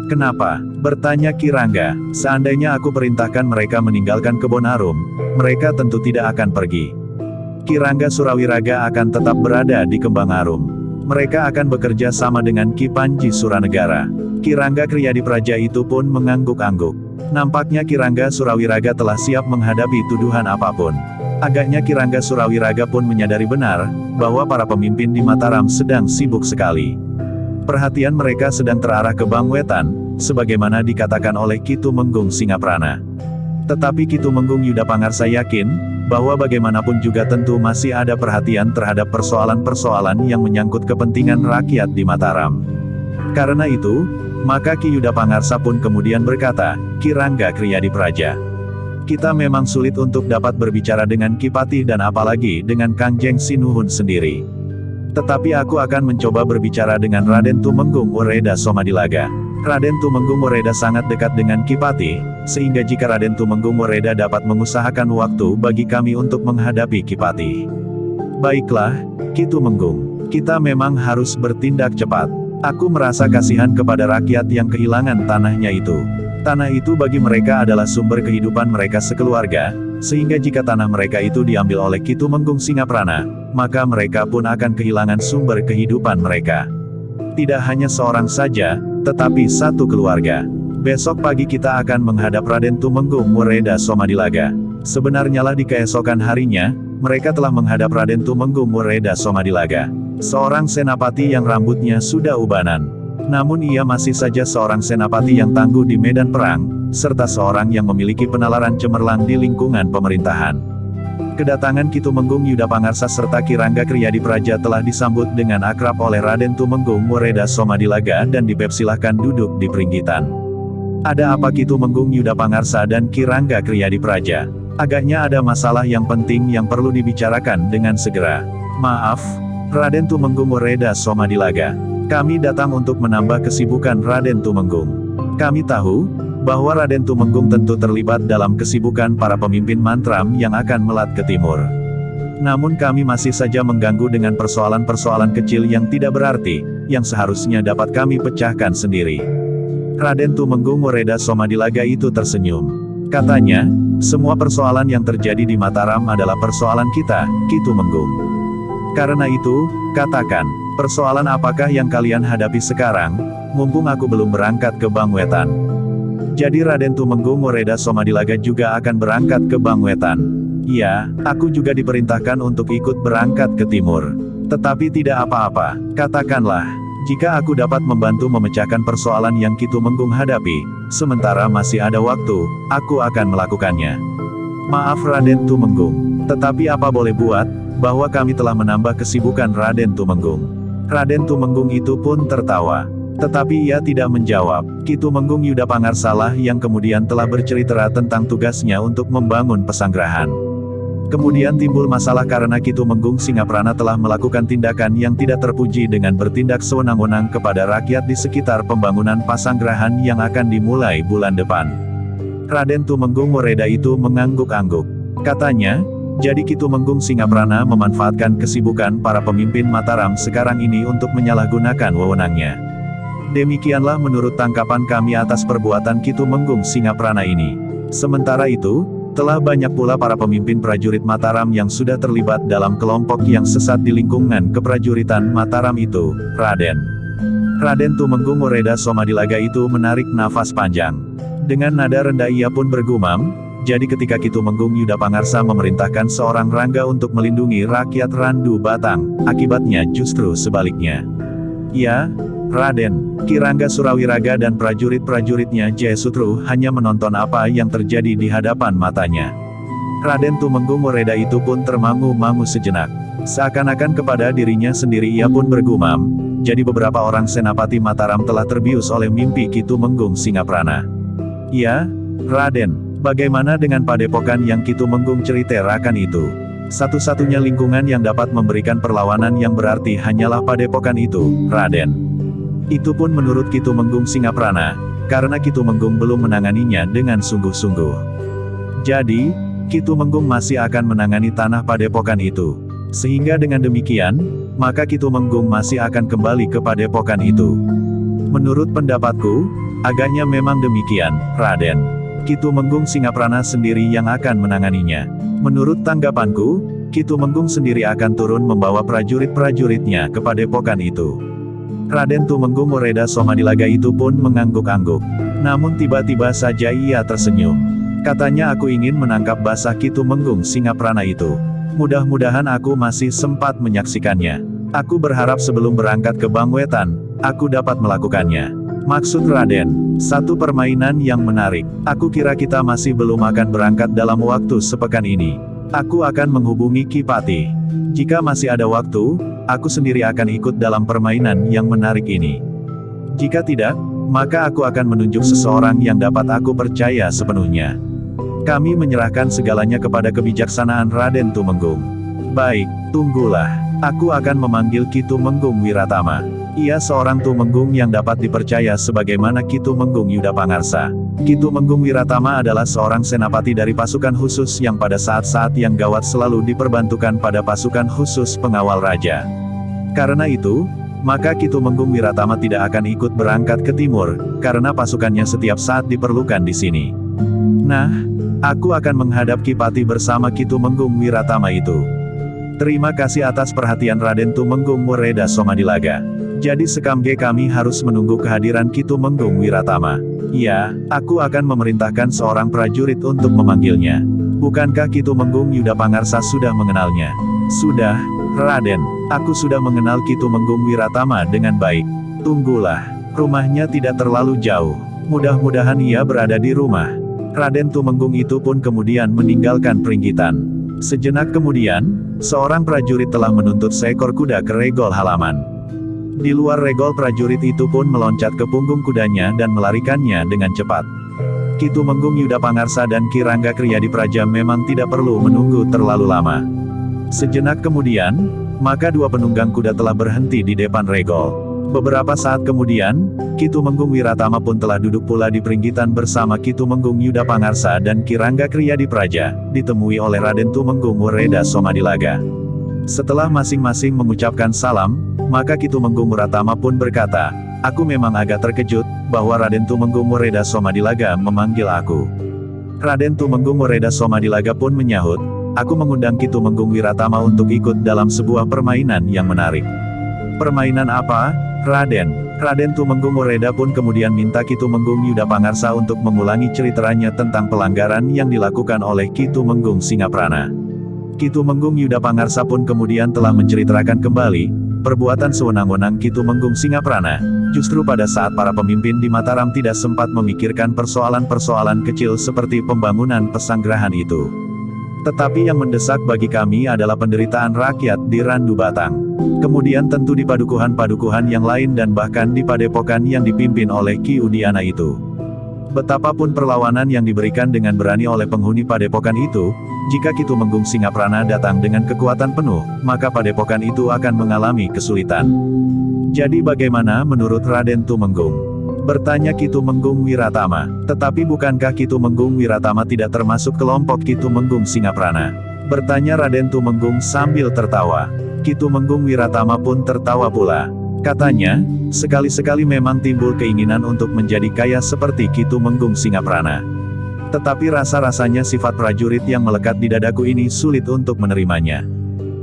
"Kenapa?" bertanya Ki Rangga. "Seandainya aku perintahkan mereka meninggalkan Kebonarum, mereka tentu tidak akan pergi. Ki Rangga Surawiraga akan tetap berada di Kembangarum. Mereka akan bekerja sama dengan Ki Panji Suranegara." Ki Rangga Kiryadipraja itu pun mengangguk-angguk. Nampaknya Ki Rangga Surawiraga telah siap menghadapi tuduhan apapun. Agaknya Ki Rangga Surawiraga pun menyadari benar, bahwa para pemimpin di Mataram sedang sibuk sekali. Perhatian mereka sedang terarah ke Bangwetan, sebagaimana dikatakan oleh Ki Tumenggung Singaprana. Tetapi Ki Tumenggung Yudapangarsa yakin, bahwa bagaimanapun juga tentu masih ada perhatian terhadap persoalan-persoalan yang menyangkut kepentingan rakyat di Mataram. Karena itu, maka Ki Yudapangarsa pun kemudian berkata, "Ki Rangga Kiryadipraja, kita memang sulit untuk dapat berbicara dengan Ki Patih dan apalagi dengan Kangjeng Sinuhun sendiri. Tetapi aku akan mencoba berbicara dengan Raden Tumenggung Wereda Somadilaga. Raden Tumenggung Wereda sangat dekat dengan Ki Patih, sehingga jika Raden Tumenggung Wereda dapat mengusahakan waktu bagi kami untuk menghadapi Ki Patih." "Baiklah, Ki Tumenggung. Kita memang harus bertindak cepat. Aku merasa kasihan kepada rakyat yang kehilangan tanahnya itu. Tanah itu bagi mereka adalah sumber kehidupan mereka sekeluarga, sehingga jika tanah mereka itu diambil oleh Ki Tumenggung Singaprana, maka mereka pun akan kehilangan sumber kehidupan mereka. Tidak hanya seorang saja, tetapi satu keluarga. Besok pagi kita akan menghadap Raden Tumenggung Wereda Somadilaga." Sebenarnya lah di keesokan harinya, mereka telah menghadap Raden Tumenggung Wereda Somadilaga. Seorang senapati yang rambutnya sudah ubanan. Namun ia masih saja seorang senapati yang tangguh di medan perang, serta seorang yang memiliki penalaran cemerlang di lingkungan pemerintahan. Kedatangan Ki Tumenggung Yudapangarsa serta Ki Rangga Kiryadipraja telah disambut dengan akrab oleh Raden Tumenggung Wereda Somadilaga dan dipersilahkan duduk di peringgitan. "Ada apa Ki Tumenggung Yudapangarsa dan Ki Rangga Kiryadipraja? Agaknya ada masalah yang penting yang perlu dibicarakan dengan segera." "Maaf, Raden Tumenggung Wereda Somadilaga. Kami datang untuk menambah kesibukan Raden Tumenggung. Kami tahu, bahwa Raden Tumenggung tentu terlibat dalam kesibukan para pemimpin Mantram yang akan melat ke timur. Namun kami masih saja mengganggu dengan persoalan-persoalan kecil yang tidak berarti, yang seharusnya dapat kami pecahkan sendiri. Raden Tumenggung Wereda Somadilaga itu tersenyum. Katanya, semua persoalan yang terjadi di Mataram adalah persoalan kita, Ki Tumenggung. Karena itu, katakan, persoalan apakah yang kalian hadapi sekarang, mumpung aku belum berangkat ke Bangwetan. Jadi Raden Tumenggung Wereda Somadilaga juga akan berangkat ke Bangwetan. Iya, aku juga diperintahkan untuk ikut berangkat ke timur. Tetapi tidak apa-apa, katakanlah, jika aku dapat membantu memecahkan persoalan yang Ki Tumenggung hadapi, sementara masih ada waktu, aku akan melakukannya. Maaf Raden Tumenggung, tetapi apa boleh buat, bahwa kami telah menambah kesibukan Raden Tumenggung. Raden Tumenggung itu pun tertawa. Tetapi ia tidak menjawab. Ki Tumenggung Yudapangarsalah yang kemudian telah bercerita tentang tugasnya untuk membangun pesanggrahan. Kemudian timbul masalah karena Ki Tumenggung Singaprana telah melakukan tindakan yang tidak terpuji dengan bertindak sewenang-wenang kepada rakyat di sekitar pembangunan pasanggrahan yang akan dimulai bulan depan. Raden Tumenggung Wereda itu mengangguk-angguk. Katanya, jadi Ki Tumenggung Singaprana memanfaatkan kesibukan para pemimpin Mataram sekarang ini untuk menyalahgunakan wewenangnya. Demikianlah menurut tangkapan kami atas perbuatan Ki Tumenggung Singaprana ini. Sementara itu, telah banyak pula para pemimpin prajurit Mataram yang sudah terlibat dalam kelompok yang sesat di lingkungan keprajuritan Mataram itu, Raden. Raden Tumenggung Wereda Somadilaga itu menarik nafas panjang. Dengan nada rendah ia pun bergumam, jadi ketika Ki Tumenggung Yudapangarsa memerintahkan seorang Rangga untuk melindungi rakyat Randu Batang, akibatnya justru sebaliknya. Ya, Raden, Ki Rangga Surawiraga dan prajurit-prajuritnya Jayasutru hanya menonton apa yang terjadi di hadapan matanya. Raden Tumenggung Wereda itu pun termangu-mangu sejenak. Seakan-akan kepada dirinya sendiri ia pun bergumam, jadi beberapa orang senapati Mataram telah terbius oleh mimpi Ki Tumenggung Singaprana. Ya, Raden, bagaimana dengan padepokan yang Ki Tumenggung ceritakan itu? Satu-satunya lingkungan yang dapat memberikan perlawanan yang berarti hanyalah padepokan itu, Raden. Itu pun menurut Ki Tumenggung Singaprana, karena Ki Tumenggung belum menanganinya dengan sungguh-sungguh. Jadi, Ki Tumenggung masih akan menangani tanah padepokan itu. Sehingga dengan demikian, maka Ki Tumenggung masih akan kembali ke padepokan itu. Menurut pendapatku, agaknya memang demikian, Raden. Ki Tumenggung Singaprana sendiri yang akan menanganinya. Menurut tanggapanku, Ki Tumenggung sendiri akan turun membawa prajurit-prajuritnya ke padepokan itu. Raden Tumenggung Wereda Somadilaga itu pun mengangguk-angguk. Namun tiba-tiba saja ia tersenyum. Katanya aku ingin menangkap basah Ki Tumenggung Singaprana itu. Mudah-mudahan aku masih sempat menyaksikannya. Aku berharap sebelum berangkat ke Bangwetan, aku dapat melakukannya. Maksud Raden, satu permainan yang menarik. Aku kira kita masih belum akan berangkat dalam waktu sepekan ini. Aku akan menghubungi Ki Pati. Jika masih ada waktu, aku sendiri akan ikut dalam permainan yang menarik ini. Jika tidak, maka aku akan menunjuk seseorang yang dapat aku percaya sepenuhnya. Kami menyerahkan segalanya kepada kebijaksanaan Raden Tumenggung. Baik, tunggulah. Aku akan memanggil Ki Tumenggung Wiratama. Ia seorang Tumenggung yang dapat dipercaya sebagaimana Ki Tumenggung Yudapangarsa. Ki Tumenggung Wiratama adalah seorang senapati dari pasukan khusus yang pada saat-saat yang gawat selalu diperbantukan pada pasukan khusus pengawal raja. Karena itu, maka Ki Tumenggung Wiratama tidak akan ikut berangkat ke timur, karena pasukannya setiap saat diperlukan di sini. Nah, aku akan menghadap Ki Pati bersama Ki Tumenggung Wiratama itu. Terima kasih atas perhatian Raden Tumenggung Wereda Somadilaga. Jadi sekamge kami harus menunggu kehadiran Ki Tumenggung Wiratama. Ya, aku akan memerintahkan seorang prajurit untuk memanggilnya. Bukankah Ki Tumenggung Yudapangarsa sudah mengenalnya? Sudah, Raden. Aku sudah mengenal Ki Tumenggung Wiratama dengan baik. Tunggulah, rumahnya tidak terlalu jauh. Mudah-mudahan ia berada di rumah. Raden Tumenggung itu pun kemudian meninggalkan peringgitan. Sejenak kemudian, seorang prajurit telah menuntut seekor kuda ke regol halaman. Di luar regol prajurit itu pun meloncat ke punggung kudanya dan melarikannya dengan cepat. Ki Tumenggung Yudapangarsa dan Ki Rangga Kriyadipraja memang tidak perlu menunggu terlalu lama. Sejenak kemudian, maka dua penunggang kuda telah berhenti di depan regol. Beberapa saat kemudian, Ki Tumenggung Wiratama pun telah duduk pula di peringgitan bersama Ki Tumenggung Yuda Pangarsa dan Ki Rangga Kriyadipraja, ditemui oleh Raden Tumenggung Wereda Somadilaga. Setelah masing-masing mengucapkan salam, maka Ki Tumenggung Wiratama pun berkata, "Aku memang agak terkejut, bahwa Raden Tumenggung Wereda Somadilaga memanggil aku." Raden Tumenggung Wereda Somadilaga pun menyahut, "Aku mengundang Ki Tumenggung Wiratama untuk ikut dalam sebuah permainan yang menarik." "Permainan apa, Raden?" Raden Tumenggung Wereda pun kemudian minta Ki Tumenggung Yuda Pangarsa untuk mengulangi ceritanya tentang pelanggaran yang dilakukan oleh Ki Tumenggung Singaprana. Ki Tumenggung Yuda Pangarsa pun kemudian telah menceritakan kembali perbuatan sewenang-wenang Ki Tumenggung Singaprana, justru pada saat para pemimpin di Mataram tidak sempat memikirkan persoalan-persoalan kecil seperti pembangunan pesanggerahan itu. Tetapi yang mendesak bagi kami adalah penderitaan rakyat di Randu Batang. Kemudian tentu di padukuhan-padukuhan yang lain dan bahkan di padepokan yang dipimpin oleh Ki Udiana itu. Betapapun perlawanan yang diberikan dengan berani oleh penghuni padepokan itu, jika Ki Tumenggung Singaprana datang dengan kekuatan penuh, maka padepokan itu akan mengalami kesulitan. Jadi bagaimana menurut Raden Tumenggung? Bertanya Ki Tumenggung Wiratama. Tetapi bukankah Ki Tumenggung Wiratama tidak termasuk kelompok Ki Tumenggung Singaprana? Bertanya Raden Tumenggung sambil tertawa. Ki Tumenggung Wiratama pun tertawa pula. Katanya, sekali-sekali memang timbul keinginan untuk menjadi kaya seperti Ki Tumenggung Singaprana. Tetapi rasa-rasanya sifat prajurit yang melekat di dadaku ini sulit untuk menerimanya.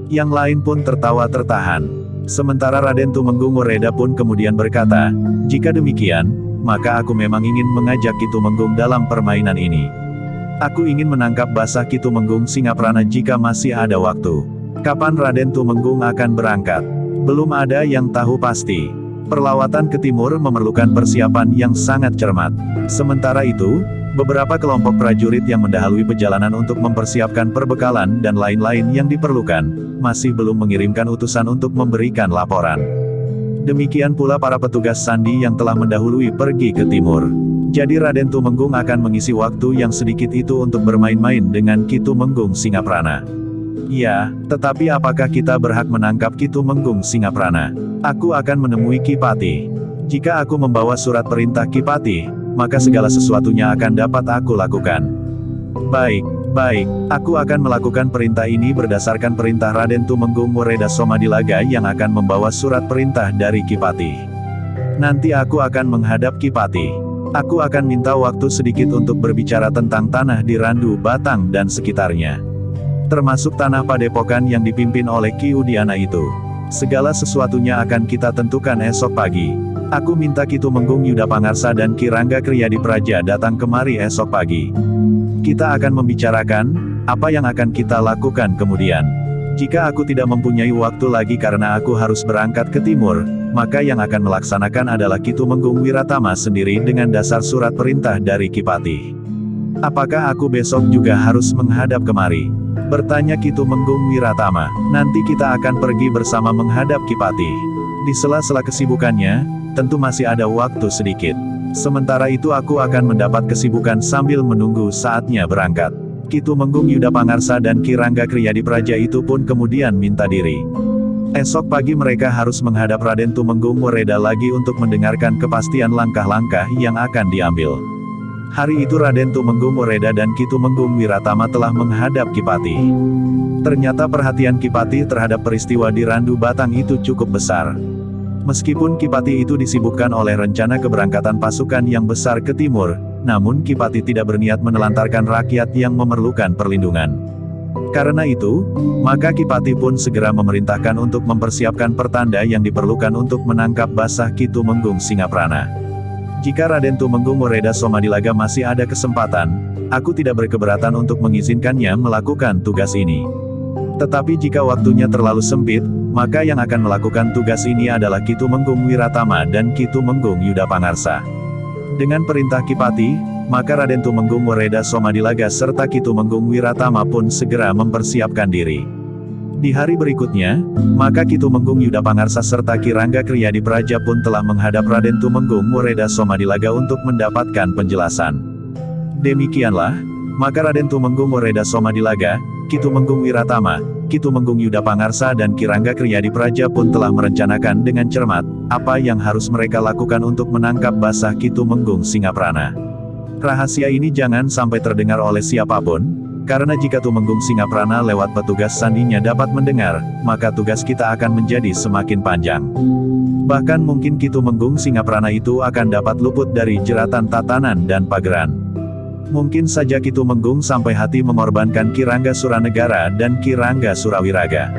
Yang lain pun tertawa tertahan. Sementara Raden Tumenggung Wereda pun kemudian berkata, "Jika demikian, maka aku memang ingin mengajak Ki Tumenggung dalam permainan ini. Aku ingin menangkap basah Ki Tumenggung Singaprana jika masih ada waktu." Kapan Raden Tumenggung akan berangkat? Belum ada yang tahu pasti. Perlawatan ke timur memerlukan persiapan yang sangat cermat. Sementara itu, beberapa kelompok prajurit yang mendahului perjalanan untuk mempersiapkan perbekalan dan lain-lain yang diperlukan, masih belum mengirimkan utusan untuk memberikan laporan. Demikian pula para petugas sandi yang telah mendahului pergi ke timur. Jadi Raden Tumenggung akan mengisi waktu yang sedikit itu untuk bermain-main dengan Ki Tumenggung Singaprana. Ya, tetapi apakah kita berhak menangkap Ki Tumenggung Singaprana? Aku akan menemui Ki Pati. Jika aku membawa surat perintah Ki Pati, maka segala sesuatunya akan dapat aku lakukan. Baik, aku akan melakukan perintah ini berdasarkan perintah Raden Tumenggung Wereda Somadilaga yang akan membawa surat perintah dari Ki Pati. Nanti aku akan menghadap Ki Pati. Aku akan minta waktu sedikit untuk berbicara tentang tanah di Randu Batang dan sekitarnya. Termasuk tanah padepokan yang dipimpin oleh Ki Udiana itu. Segala sesuatunya akan kita tentukan esok pagi. Aku minta Ki Tumenggung Yuda Pangarsa dan Ki Rangga Kriyadipraja datang kemari esok pagi. Kita akan membicarakan apa yang akan kita lakukan kemudian. Jika aku tidak mempunyai waktu lagi karena aku harus berangkat ke timur, maka yang akan melaksanakan adalah Ki Tumenggung Wiratama sendiri dengan dasar surat perintah dari Ki Pati. Apakah aku besok juga harus menghadap kemari? Bertanya Ki Tumenggung Wiratama. Nanti kita akan pergi bersama menghadap Ki Pati. Di sela-sela kesibukannya, tentu masih ada waktu sedikit. Sementara itu aku akan mendapat kesibukan sambil menunggu saatnya berangkat. Ki Tumenggung Yuda Pangarsa dan Ki Rangga Kriyadipraja itu pun kemudian minta diri. Esok pagi mereka harus menghadap Raden Tumenggung Wereda lagi untuk mendengarkan kepastian langkah-langkah yang akan diambil. Hari itu Raden Tumenggung Wereda dan Ki Tumenggung Wiratama telah menghadap Ki Pati. Ternyata perhatian Ki Pati terhadap peristiwa di Randu Batang itu cukup besar. Meskipun Ki Pati itu disibukkan oleh rencana keberangkatan pasukan yang besar ke timur, namun Ki Pati tidak berniat menelantarkan rakyat yang memerlukan perlindungan. Karena itu, maka Ki Pati pun segera memerintahkan untuk mempersiapkan pertanda yang diperlukan untuk menangkap basah Ki Tumenggung Singaprana. Jika Raden Tumenggung Wereda Somadilaga masih ada kesempatan, aku tidak berkeberatan untuk mengizinkannya melakukan tugas ini. Tetapi jika waktunya terlalu sempit, maka yang akan melakukan tugas ini adalah Ki Tumenggung Wiratama dan Ki Tumenggung Yuda Pangarsa. Dengan perintah Ki Pati, maka Raden Tumenggung Wereda Somadilaga serta Ki Tumenggung Wiratama pun segera mempersiapkan diri. Di hari berikutnya, maka Ki Tumenggung Yuda Pangarsa serta Ki Rangga Kriyadipraja pun telah menghadap Raden Tumenggung Wereda Somadilaga untuk mendapatkan penjelasan. Demikianlah, maka Raden Tumenggung Wereda Somadilaga, Ki Tumenggung Wiratama, Ki Tumenggung Yuda Pangarsa dan Ki Rangga Kriyadipraja pun telah merencanakan dengan cermat apa yang harus mereka lakukan untuk menangkap basah Ki Tumenggung Singaprana. Rahasia ini jangan sampai terdengar oleh siapapun, karena jika Tumenggung Singaprana lewat petugas sandinya dapat mendengar, maka tugas kita akan menjadi semakin panjang. Bahkan mungkin Ki Tumenggung Singaprana itu akan dapat luput dari jeratan tatanan dan pageran. Mungkin saja Ki Tumenggung sampai hati mengorbankan Ki Rangga Suranegara dan Ki Rangga Surawiraga.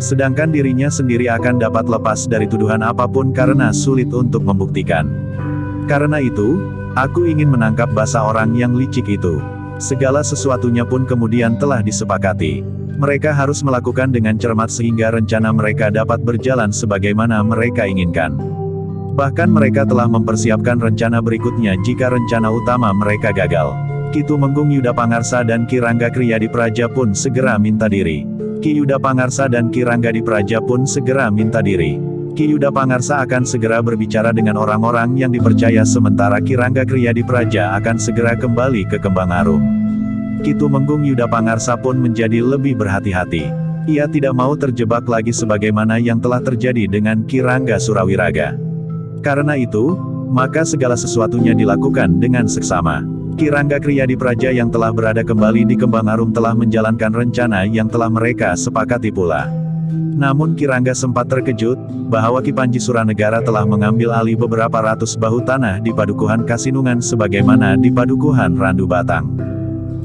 Sedangkan dirinya sendiri akan dapat lepas dari tuduhan apapun karena sulit untuk membuktikan. Karena itu, aku ingin menangkap basah orang yang licik itu. Segala sesuatunya pun kemudian telah disepakati. Mereka harus melakukan dengan cermat sehingga rencana mereka dapat berjalan sebagaimana mereka inginkan. Bahkan mereka telah mempersiapkan rencana berikutnya jika rencana utama mereka gagal. Ki Tumenggung Yuda Pangarsa dan Ki Rangga Kriyadipraja pun segera minta diri. Ki Yuda Pangarsa dan Ki Rangga Dipraja pun segera minta diri. Ki Yuda Pangarsa akan segera berbicara dengan orang-orang yang dipercaya sementara Ki Rangga Kriyadipraja akan segera kembali ke Kembang Arum. Ki Tumenggung Yuda Pangarsa pun menjadi lebih berhati-hati. Ia tidak mau terjebak lagi sebagaimana yang telah terjadi dengan Ki Rangga Surawiraga. Karena itu, maka segala sesuatunya dilakukan dengan seksama. Ki Rangga Kriyadipraja yang telah berada kembali di Kembang Arum telah menjalankan rencana yang telah mereka sepakati pula. Namun Ki Rangga sempat terkejut, bahwa Ki Panji Suranegara telah mengambil alih beberapa ratus bahu tanah di Padukuhan Kasinungan sebagaimana di Padukuhan Randu Batang.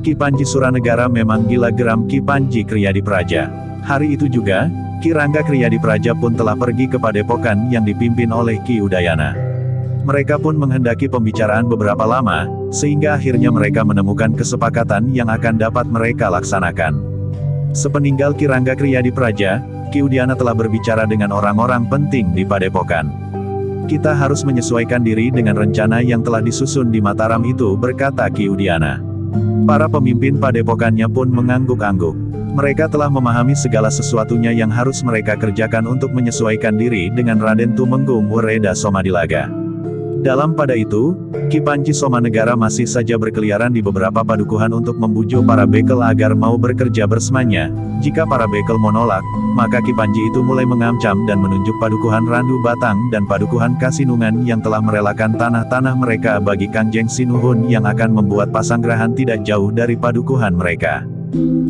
Ki Panji Suranegara memang gila geram Ki Panji Kriyadipraja. Hari itu juga, Ki Rangga Kriyadipraja pun telah pergi ke Padepokan yang dipimpin oleh Ki Udayana. Mereka pun menghendaki pembicaraan beberapa lama, sehingga akhirnya mereka menemukan kesepakatan yang akan dapat mereka laksanakan. Sepeninggal Ki Rangga Kriyadipraja, Ki Udayana telah berbicara dengan orang-orang penting di Padepokan. Kita harus menyesuaikan diri dengan rencana yang telah disusun di Mataram itu, berkata Ki Udayana. Para pemimpin Padepokannya pun mengangguk-angguk. Mereka telah memahami segala sesuatunya yang harus mereka kerjakan untuk menyesuaikan diri dengan Raden Tumenggung Wereda Somadilaga. Dalam pada itu, Ki Panji Somanegara masih saja berkeliaran di beberapa padukuhan untuk membujuk para bekel agar mau bekerja bersamanya. Jika para bekel menolak, maka Ki Panji itu mulai mengancam dan menunjuk Padukuhan Randu Batang dan Padukuhan Kasinungan yang telah merelakan tanah-tanah mereka bagi Kangjeng Sinuhun yang akan membuat pasanggrahan tidak jauh dari padukuhan mereka.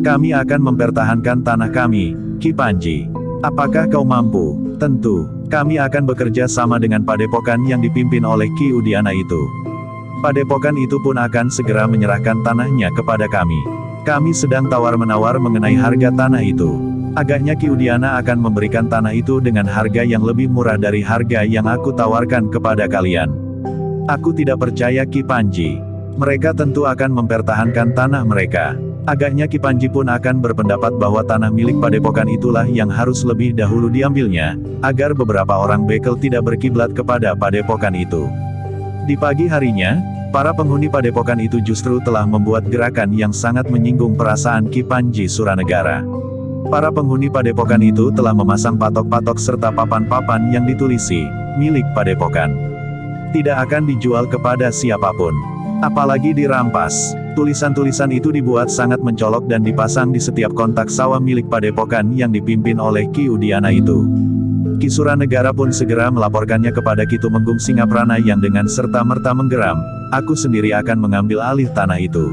Kami akan mempertahankan tanah kami, Ki Panji. Apakah kau mampu? Tentu. Kami akan bekerja sama dengan Padepokan yang dipimpin oleh Ki Udayana itu. Padepokan itu pun akan segera menyerahkan tanahnya kepada kami. Kami sedang tawar-menawar mengenai harga tanah itu. Agaknya Ki Udayana akan memberikan tanah itu dengan harga yang lebih murah dari harga yang aku tawarkan kepada kalian. Aku tidak percaya Ki Panji. Mereka tentu akan mempertahankan tanah mereka. Agaknya Ki Panji pun akan berpendapat bahwa tanah milik Padepokan itulah yang harus lebih dahulu diambilnya, agar beberapa orang bekel tidak berkiblat kepada Padepokan itu. Di pagi harinya, para penghuni Padepokan itu justru telah membuat gerakan yang sangat menyinggung perasaan Ki Panji Suranegara. Para penghuni Padepokan itu telah memasang patok-patok serta papan-papan yang ditulisi, milik Padepokan. Tidak akan dijual kepada siapapun. Apalagi dirampas. Tulisan-tulisan itu dibuat sangat mencolok dan dipasang di setiap kontak sawah milik Padepokan yang dipimpin oleh Ki Udayana itu. Ki Suranegara pun segera melaporkannya kepada Ki Tumenggung Singaprana yang dengan serta-merta menggeram, aku sendiri akan mengambil alih tanah itu.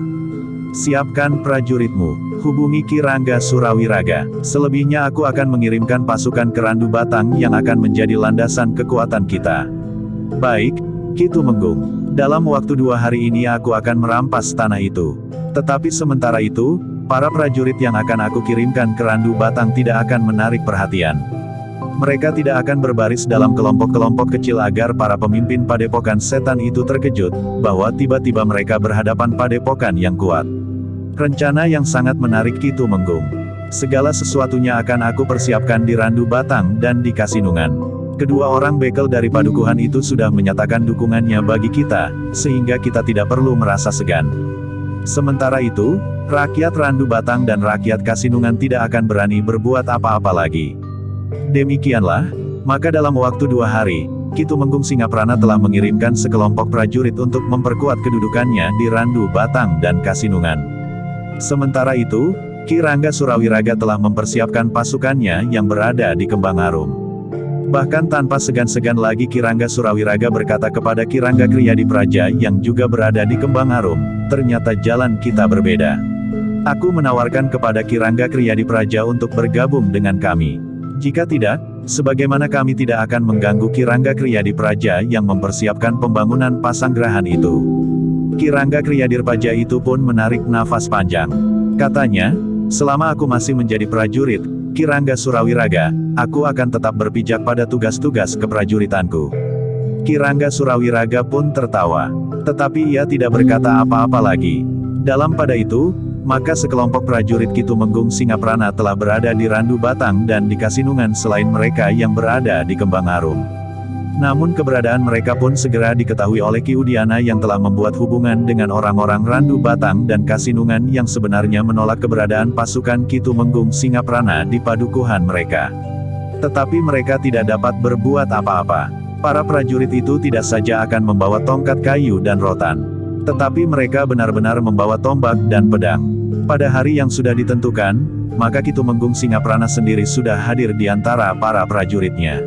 Siapkan prajuritmu, hubungi Ki Rangga Surawiraga, selebihnya aku akan mengirimkan pasukan ke Randu Batang yang akan menjadi landasan kekuatan kita. Baik, Ki Tumenggung. Dalam waktu 2 hari ini aku akan merampas tanah itu. Tetapi sementara itu, para prajurit yang akan aku kirimkan ke Randu Batang tidak akan menarik perhatian. Mereka tidak akan berbaris dalam kelompok-kelompok kecil agar para pemimpin Padepokan setan itu terkejut, bahwa tiba-tiba mereka berhadapan Padepokan yang kuat. Rencana yang sangat menarik Ki Tumenggung. Segala sesuatunya akan aku persiapkan di Randu Batang dan di Kasinungan. Kedua orang bekel dari padukuhan itu sudah menyatakan dukungannya bagi kita, sehingga kita tidak perlu merasa segan. Sementara itu, rakyat Randu Batang dan rakyat Kasinungan tidak akan berani berbuat apa-apa lagi. Demikianlah, maka dalam waktu 2 hari, Ki Tumenggung Singaprana telah mengirimkan sekelompok prajurit untuk memperkuat kedudukannya di Randu Batang dan Kasinungan. Sementara itu, Ki Rangga Surawiraga telah mempersiapkan pasukannya yang berada di Kembang Arum. Bahkan tanpa segan-segan lagi Kirangga Surawiraga berkata kepada Kirangga Kriyadipraja yang juga berada di Kembang Arum, ternyata jalan kita berbeda. Aku menawarkan kepada Kirangga Kriyadipraja untuk bergabung dengan kami. Jika tidak, sebagaimana kami tidak akan mengganggu Kirangga Kriyadipraja yang mempersiapkan pembangunan Pasanggrahan itu. Kirangga Kriyadipraja itu pun menarik nafas panjang. Katanya, selama aku masih menjadi prajurit, Kirangga Surawiraga, aku akan tetap berpijak pada tugas-tugas keprajuritanku. Kirangga Surawiraga pun tertawa. Tetapi ia tidak berkata apa-apa lagi. Dalam pada itu, maka sekelompok prajurit Kitumenggung Singaprana telah berada di Randu Batang dan di Kasinungan selain mereka yang berada di Kembang Arum. Namun keberadaan mereka pun segera diketahui oleh Ki Udiana yang telah membuat hubungan dengan orang-orang Randu Batang dan Kasinungan yang sebenarnya menolak keberadaan pasukan Kitumenggung Singaprana di padukuhan mereka. Tetapi mereka tidak dapat berbuat apa-apa. Para prajurit itu tidak saja akan membawa tongkat kayu dan rotan, tetapi mereka benar-benar membawa tombak dan pedang. Pada hari yang sudah ditentukan, maka Kitumenggung Singaprana sendiri sudah hadir di antara para prajuritnya.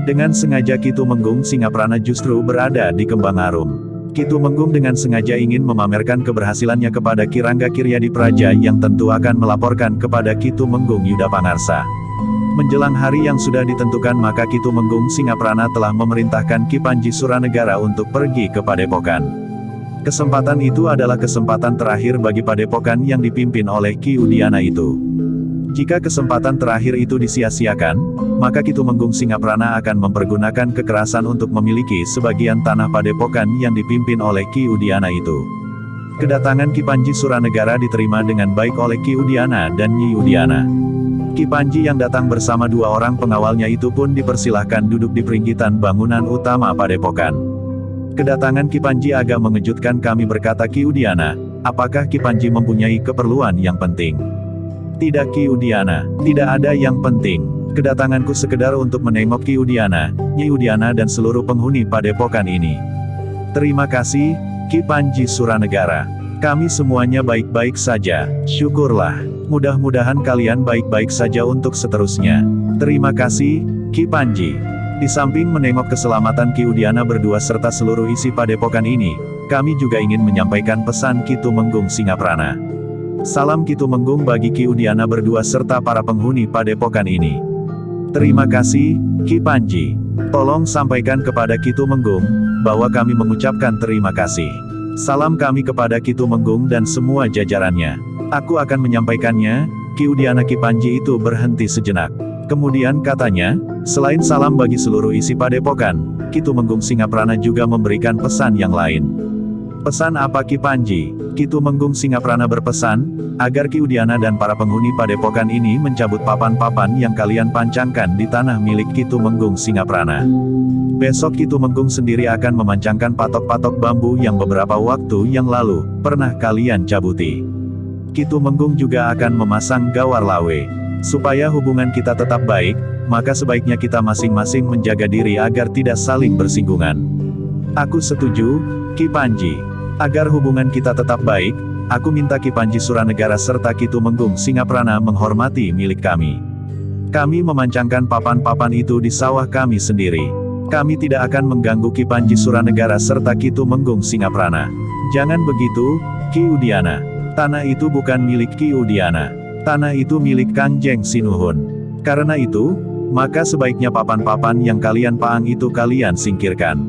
Dengan sengaja Kitumenggung Singaprana justru berada di Kembang Arum. Kitumenggung dengan sengaja ingin memamerkan keberhasilannya kepada Kirangga Kriyadipraja yang tentu akan melaporkan kepada Kitumenggung Yudapangarsa. Menjelang hari yang sudah ditentukan maka Kitumenggung Singaprana telah memerintahkan Ki Panji Suranegara untuk pergi ke Padepokan. Kesempatan itu adalah kesempatan terakhir bagi padepokan yang dipimpin oleh Ki Udiana itu. Jika kesempatan terakhir itu disia-siakan, maka Kitumenggung Singaprana akan mempergunakan kekerasan untuk memiliki sebagian tanah padepokan yang dipimpin oleh Ki Udiana itu. Kedatangan Ki Panji Suranegara diterima dengan baik oleh Ki Udiana dan Nyi Udiana. Ki Panji yang datang bersama dua orang pengawalnya itu pun dipersilahkan duduk di peringgitan bangunan utama padepokan. Kedatangan Ki Panji agak mengejutkan kami, berkata Ki Udiana. Apakah Ki Panji mempunyai keperluan yang penting? Tidak Ki Udiana, tidak ada yang penting. Kedatanganku sekedar untuk menengok Ki Udiana, Nyi Udiana dan seluruh penghuni padepokan ini. Terima kasih, Ki Panji Suranegara. Kami semuanya baik-baik saja, syukurlah. Mudah-mudahan kalian baik-baik saja untuk seterusnya. Terima kasih, Ki Panji. Di samping menengok keselamatan Ki Udiana berdua serta seluruh isi padepokan ini, kami juga ingin menyampaikan pesan Kitumenggung Singaprana. Salam Kitumenggung bagi Ki Udiana berdua serta para penghuni padepokan ini. Terima kasih, Ki Panji. Tolong sampaikan kepada Kitumenggung bahwa kami mengucapkan terima kasih. Salam kami kepada Kitumenggung dan semua jajarannya. Aku akan menyampaikannya. Ki Udiana Ki Panji itu berhenti sejenak. Kemudian katanya, selain salam bagi seluruh isi padepokan, Kitumenggung Singaprana juga memberikan pesan yang lain. Pesan apa Ki Panji? Kitumenggung Singaprana berpesan, agar Ki Udiana dan para penghuni padepokan ini mencabut papan-papan yang kalian pancangkan di tanah milik Kitumenggung Singaprana. Besok Kitumenggung sendiri akan memancangkan patok-patok bambu yang beberapa waktu yang lalu pernah kalian cabuti. Kitumenggung juga akan memasang gawar lawe. Supaya hubungan kita tetap baik, maka sebaiknya kita masing-masing menjaga diri agar tidak saling bersinggungan. Aku setuju, Ki Panji. Agar hubungan kita tetap baik, aku minta Ki Panji Suranegara serta Kitumenggung Singaprana menghormati milik kami. Kami memancangkan papan-papan itu di sawah kami sendiri. Kami tidak akan mengganggu Ki Panji Suranegara serta Kitumenggung Singaprana. Jangan begitu, Ki Udiana. Tanah itu bukan milik Ki Udiana. Tanah itu milik Kangjeng Sinuhun. Karena itu, maka sebaiknya papan-papan yang kalian paang itu kalian singkirkan.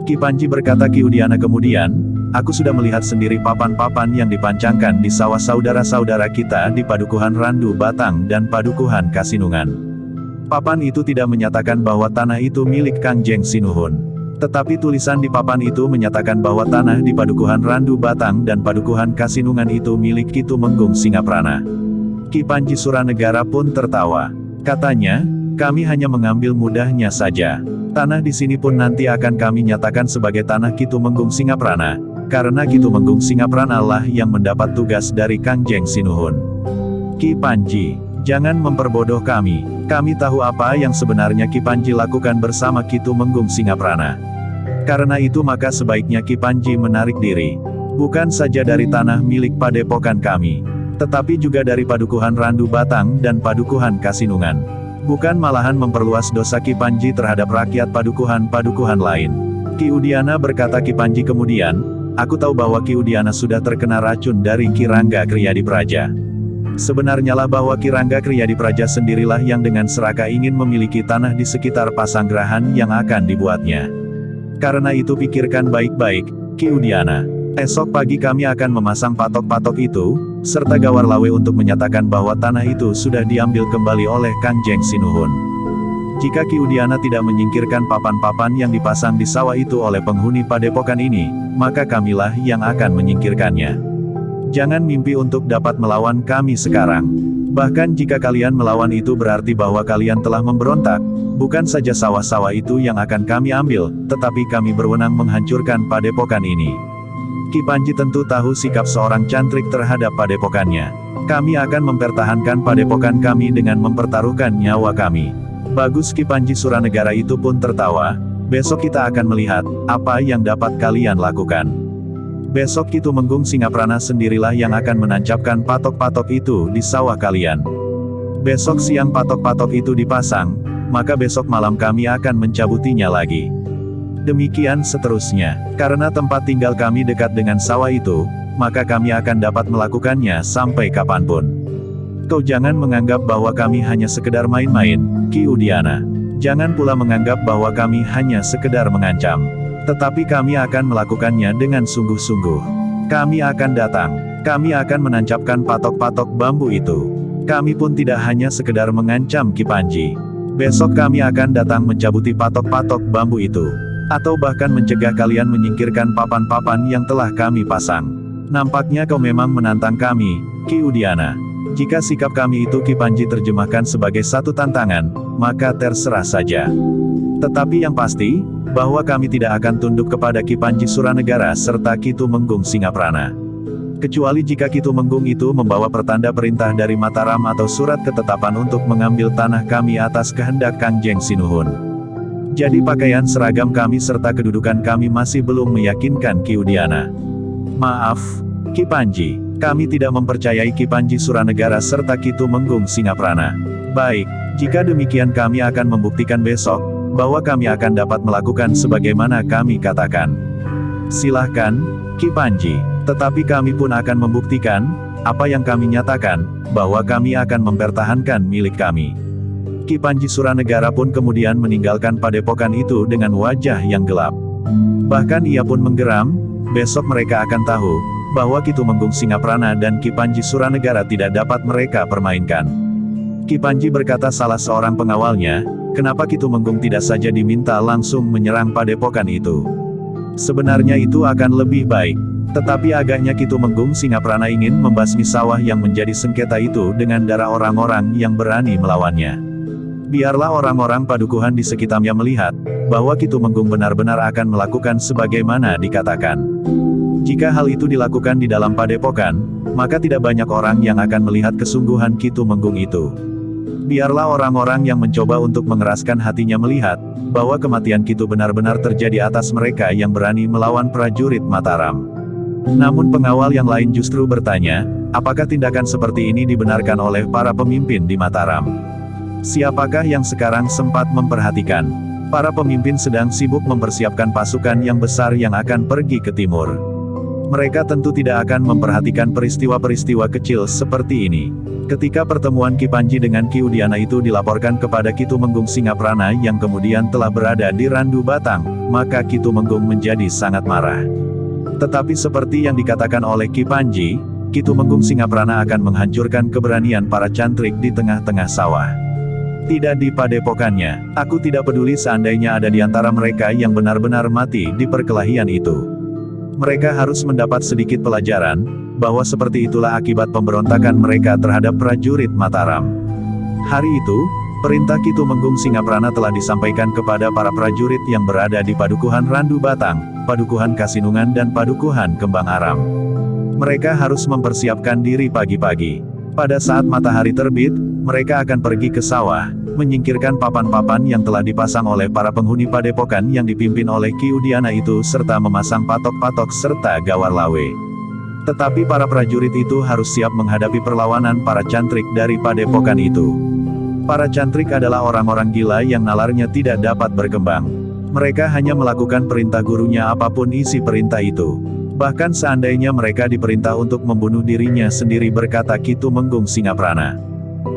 Ki Panji berkata Ki Udiana kemudian, aku sudah melihat sendiri papan-papan yang dipancangkan di sawah saudara-saudara kita di Padukuhan Randu Batang dan Padukuhan Kasinungan. Papan itu tidak menyatakan bahwa tanah itu milik Kangjeng Sinuhun. Tetapi tulisan di papan itu menyatakan bahwa tanah di Padukuhan Randu Batang dan Padukuhan Kasinungan itu milik Kitumenggung Singaprana. Ki Panji Suranegara pun tertawa. Katanya, kami hanya mengambil mudahnya saja. Tanah di sini pun nanti akan kami nyatakan sebagai tanah Kitumenggung Singaprana, karena Kitumenggung Singaprana lah yang mendapat tugas dari Kangjeng Sinuhun. Ki Panji, jangan memperbodoh kami. Kami tahu apa yang sebenarnya Ki Panji lakukan bersama Kitumenggung Singaprana. Karena itu maka sebaiknya Ki Panji menarik diri. Bukan saja dari tanah milik padepokan kami, tetapi juga dari Padukuhan Randu Batang dan Padukuhan Kasinungan. Bukan malahan memperluas dosa Ki Panji terhadap rakyat padukuhan-padukuhan lain. Ki Udiana berkata. Ki Panji kemudian, aku tahu bahwa Ki Udiana sudah terkena racun dari Ki Rangga Kriyadipraja. Sebenarnya lah bahwa Ki Rangga Kriyadipraja sendirilah yang dengan serakah ingin memiliki tanah di sekitar Pasanggerahan yang akan dibuatnya. Karena itu pikirkan baik-baik, Ki Udiana. Esok pagi kami akan memasang patok-patok itu, serta gawar lawe untuk menyatakan bahwa tanah itu sudah diambil kembali oleh Kanjeng Sinuhun. Jika Ki Udiana tidak menyingkirkan papan-papan yang dipasang di sawah itu oleh penghuni padepokan ini, maka kamilah yang akan menyingkirkannya. Jangan mimpi untuk dapat melawan kami sekarang. Bahkan jika kalian melawan itu berarti bahwa kalian telah memberontak. Bukan saja sawah-sawah itu yang akan kami ambil, tetapi kami berwenang menghancurkan padepokan ini. Ki Panji tentu tahu sikap seorang cantrik terhadap padepokannya. Kami akan mempertahankan padepokan kami dengan mempertaruhkan nyawa kami. Bagus. Ki Panji Suranegara itu pun tertawa. Besok kita akan melihat, apa yang dapat kalian lakukan. Besok Ki Tumenggung Singaprana sendirilah yang akan menancapkan patok-patok itu di sawah kalian. Besok siang patok-patok itu dipasang, maka besok malam kami akan mencabutinya lagi. Demikian seterusnya. Karena tempat tinggal kami dekat dengan sawah itu, maka kami akan dapat melakukannya sampai kapanpun. Kau jangan menganggap bahwa kami hanya sekedar main-main, Ki Udiana. Jangan pula menganggap bahwa kami hanya sekedar mengancam. Tetapi kami akan melakukannya dengan sungguh-sungguh. Kami akan datang. Kami akan menancapkan patok-patok bambu itu. Kami pun tidak hanya sekedar mengancam Ki Panji. Besok kami akan datang mencabuti patok-patok bambu itu. Atau bahkan mencegah kalian menyingkirkan papan-papan yang telah kami pasang. Nampaknya kau memang menantang kami, Ki Udiana. Jika sikap kami itu Ki Panji terjemahkan sebagai satu tantangan, maka terserah saja. Tetapi yang pasti, bahwa kami tidak akan tunduk kepada Ki Panji Suranegara serta Ki Tumenggung Singaprana. Kecuali jika Ki Tumenggung itu membawa pertanda perintah dari Mataram atau surat ketetapan untuk mengambil tanah kami atas kehendak Kanjeng Sinuhun. Jadi pakaian seragam kami serta kedudukan kami masih belum meyakinkan Ki Udiana. Maaf, Ki Panji, kami tidak mempercayai Ki Panji Suranegara serta Ki Tumenggung Singaprana. Baik, jika demikian kami akan membuktikan besok, bahwa kami akan dapat melakukan sebagaimana kami katakan. Silahkan, Ki Panji, tetapi kami pun akan membuktikan, apa yang kami nyatakan, bahwa kami akan mempertahankan milik kami. Ki Panji Suranegara pun kemudian meninggalkan padepokan itu dengan wajah yang gelap. Bahkan ia pun menggeram, besok mereka akan tahu, bahwa Ki Tumenggung Singaprana dan Ki Panji Suranegara tidak dapat mereka permainkan. Ki Panji berkata salah seorang pengawalnya, kenapa Ki Tumenggung tidak saja diminta langsung menyerang padepokan itu? Sebenarnya itu akan lebih baik. Tetapi agaknya Ki Tumenggung Singaprana ingin membasmi sawah yang menjadi sengketa itu dengan darah orang-orang yang berani melawannya. Biarlah orang-orang padukuhan di sekitarnya melihat, bahwa Ki Tumenggung benar-benar akan melakukan sebagaimana dikatakan. Jika hal itu dilakukan di dalam padepokan, maka tidak banyak orang yang akan melihat kesungguhan Ki Tumenggung itu. Biarlah orang-orang yang mencoba untuk mengeraskan hatinya melihat, bahwa kematian Ki Tu benar-benar terjadi atas mereka yang berani melawan prajurit Mataram. Namun pengawal yang lain justru bertanya, apakah tindakan seperti ini dibenarkan oleh para pemimpin di Mataram? Siapakah yang sekarang sempat memperhatikan? Para pemimpin sedang sibuk mempersiapkan pasukan yang besar yang akan pergi ke timur. Mereka tentu tidak akan memperhatikan peristiwa-peristiwa kecil seperti ini. Ketika pertemuan Ki Panji dengan Ki Udiana itu dilaporkan kepada Ki Tumenggung Singaprana yang kemudian telah berada di Randu Batang, maka Ki Tumenggung menjadi sangat marah. Tetapi seperti yang dikatakan oleh Ki Panji, Ki Tumenggung Singaprana akan menghancurkan keberanian para cantrik di tengah-tengah sawah. Tidak di padepokannya. Aku tidak peduli seandainya ada di antara mereka yang benar-benar mati di perkelahian itu. Mereka harus mendapat sedikit pelajaran, bahwa seperti itulah akibat pemberontakan mereka terhadap prajurit Mataram. Hari itu, perintah Ki Tumenggung Singaprana telah disampaikan kepada para prajurit yang berada di Padukuhan Randu Batang, Padukuhan Kasinungan dan Padukuhan Kembang Aram. Mereka harus mempersiapkan diri pagi-pagi. Pada saat matahari terbit, mereka akan pergi ke sawah, menyingkirkan papan-papan yang telah dipasang oleh para penghuni padepokan yang dipimpin oleh Ki Udiana itu serta memasang patok-patok serta gawar lawe. Tetapi para prajurit itu harus siap menghadapi perlawanan para cantrik dari padepokan itu. Para cantrik adalah orang-orang gila yang nalarnya tidak dapat berkembang. Mereka hanya melakukan perintah gurunya apapun isi perintah itu. Bahkan seandainya mereka diperintah untuk membunuh dirinya sendiri, berkata Ki Tumenggung Singaprana.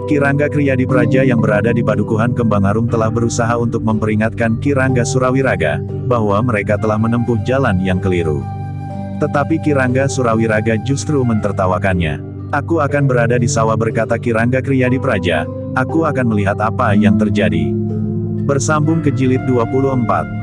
Ki Rangga Kriyadipraja yang berada di Padukuhan Kembang Arum telah berusaha untuk memperingatkan Ki Rangga Surawiraga, bahwa mereka telah menempuh jalan yang keliru. Tetapi Ki Rangga Surawiraga justru mentertawakannya. Aku akan berada di sawah, berkata Ki Rangga Kriyadipraja, aku akan melihat apa yang terjadi. Bersambung ke jilid 24.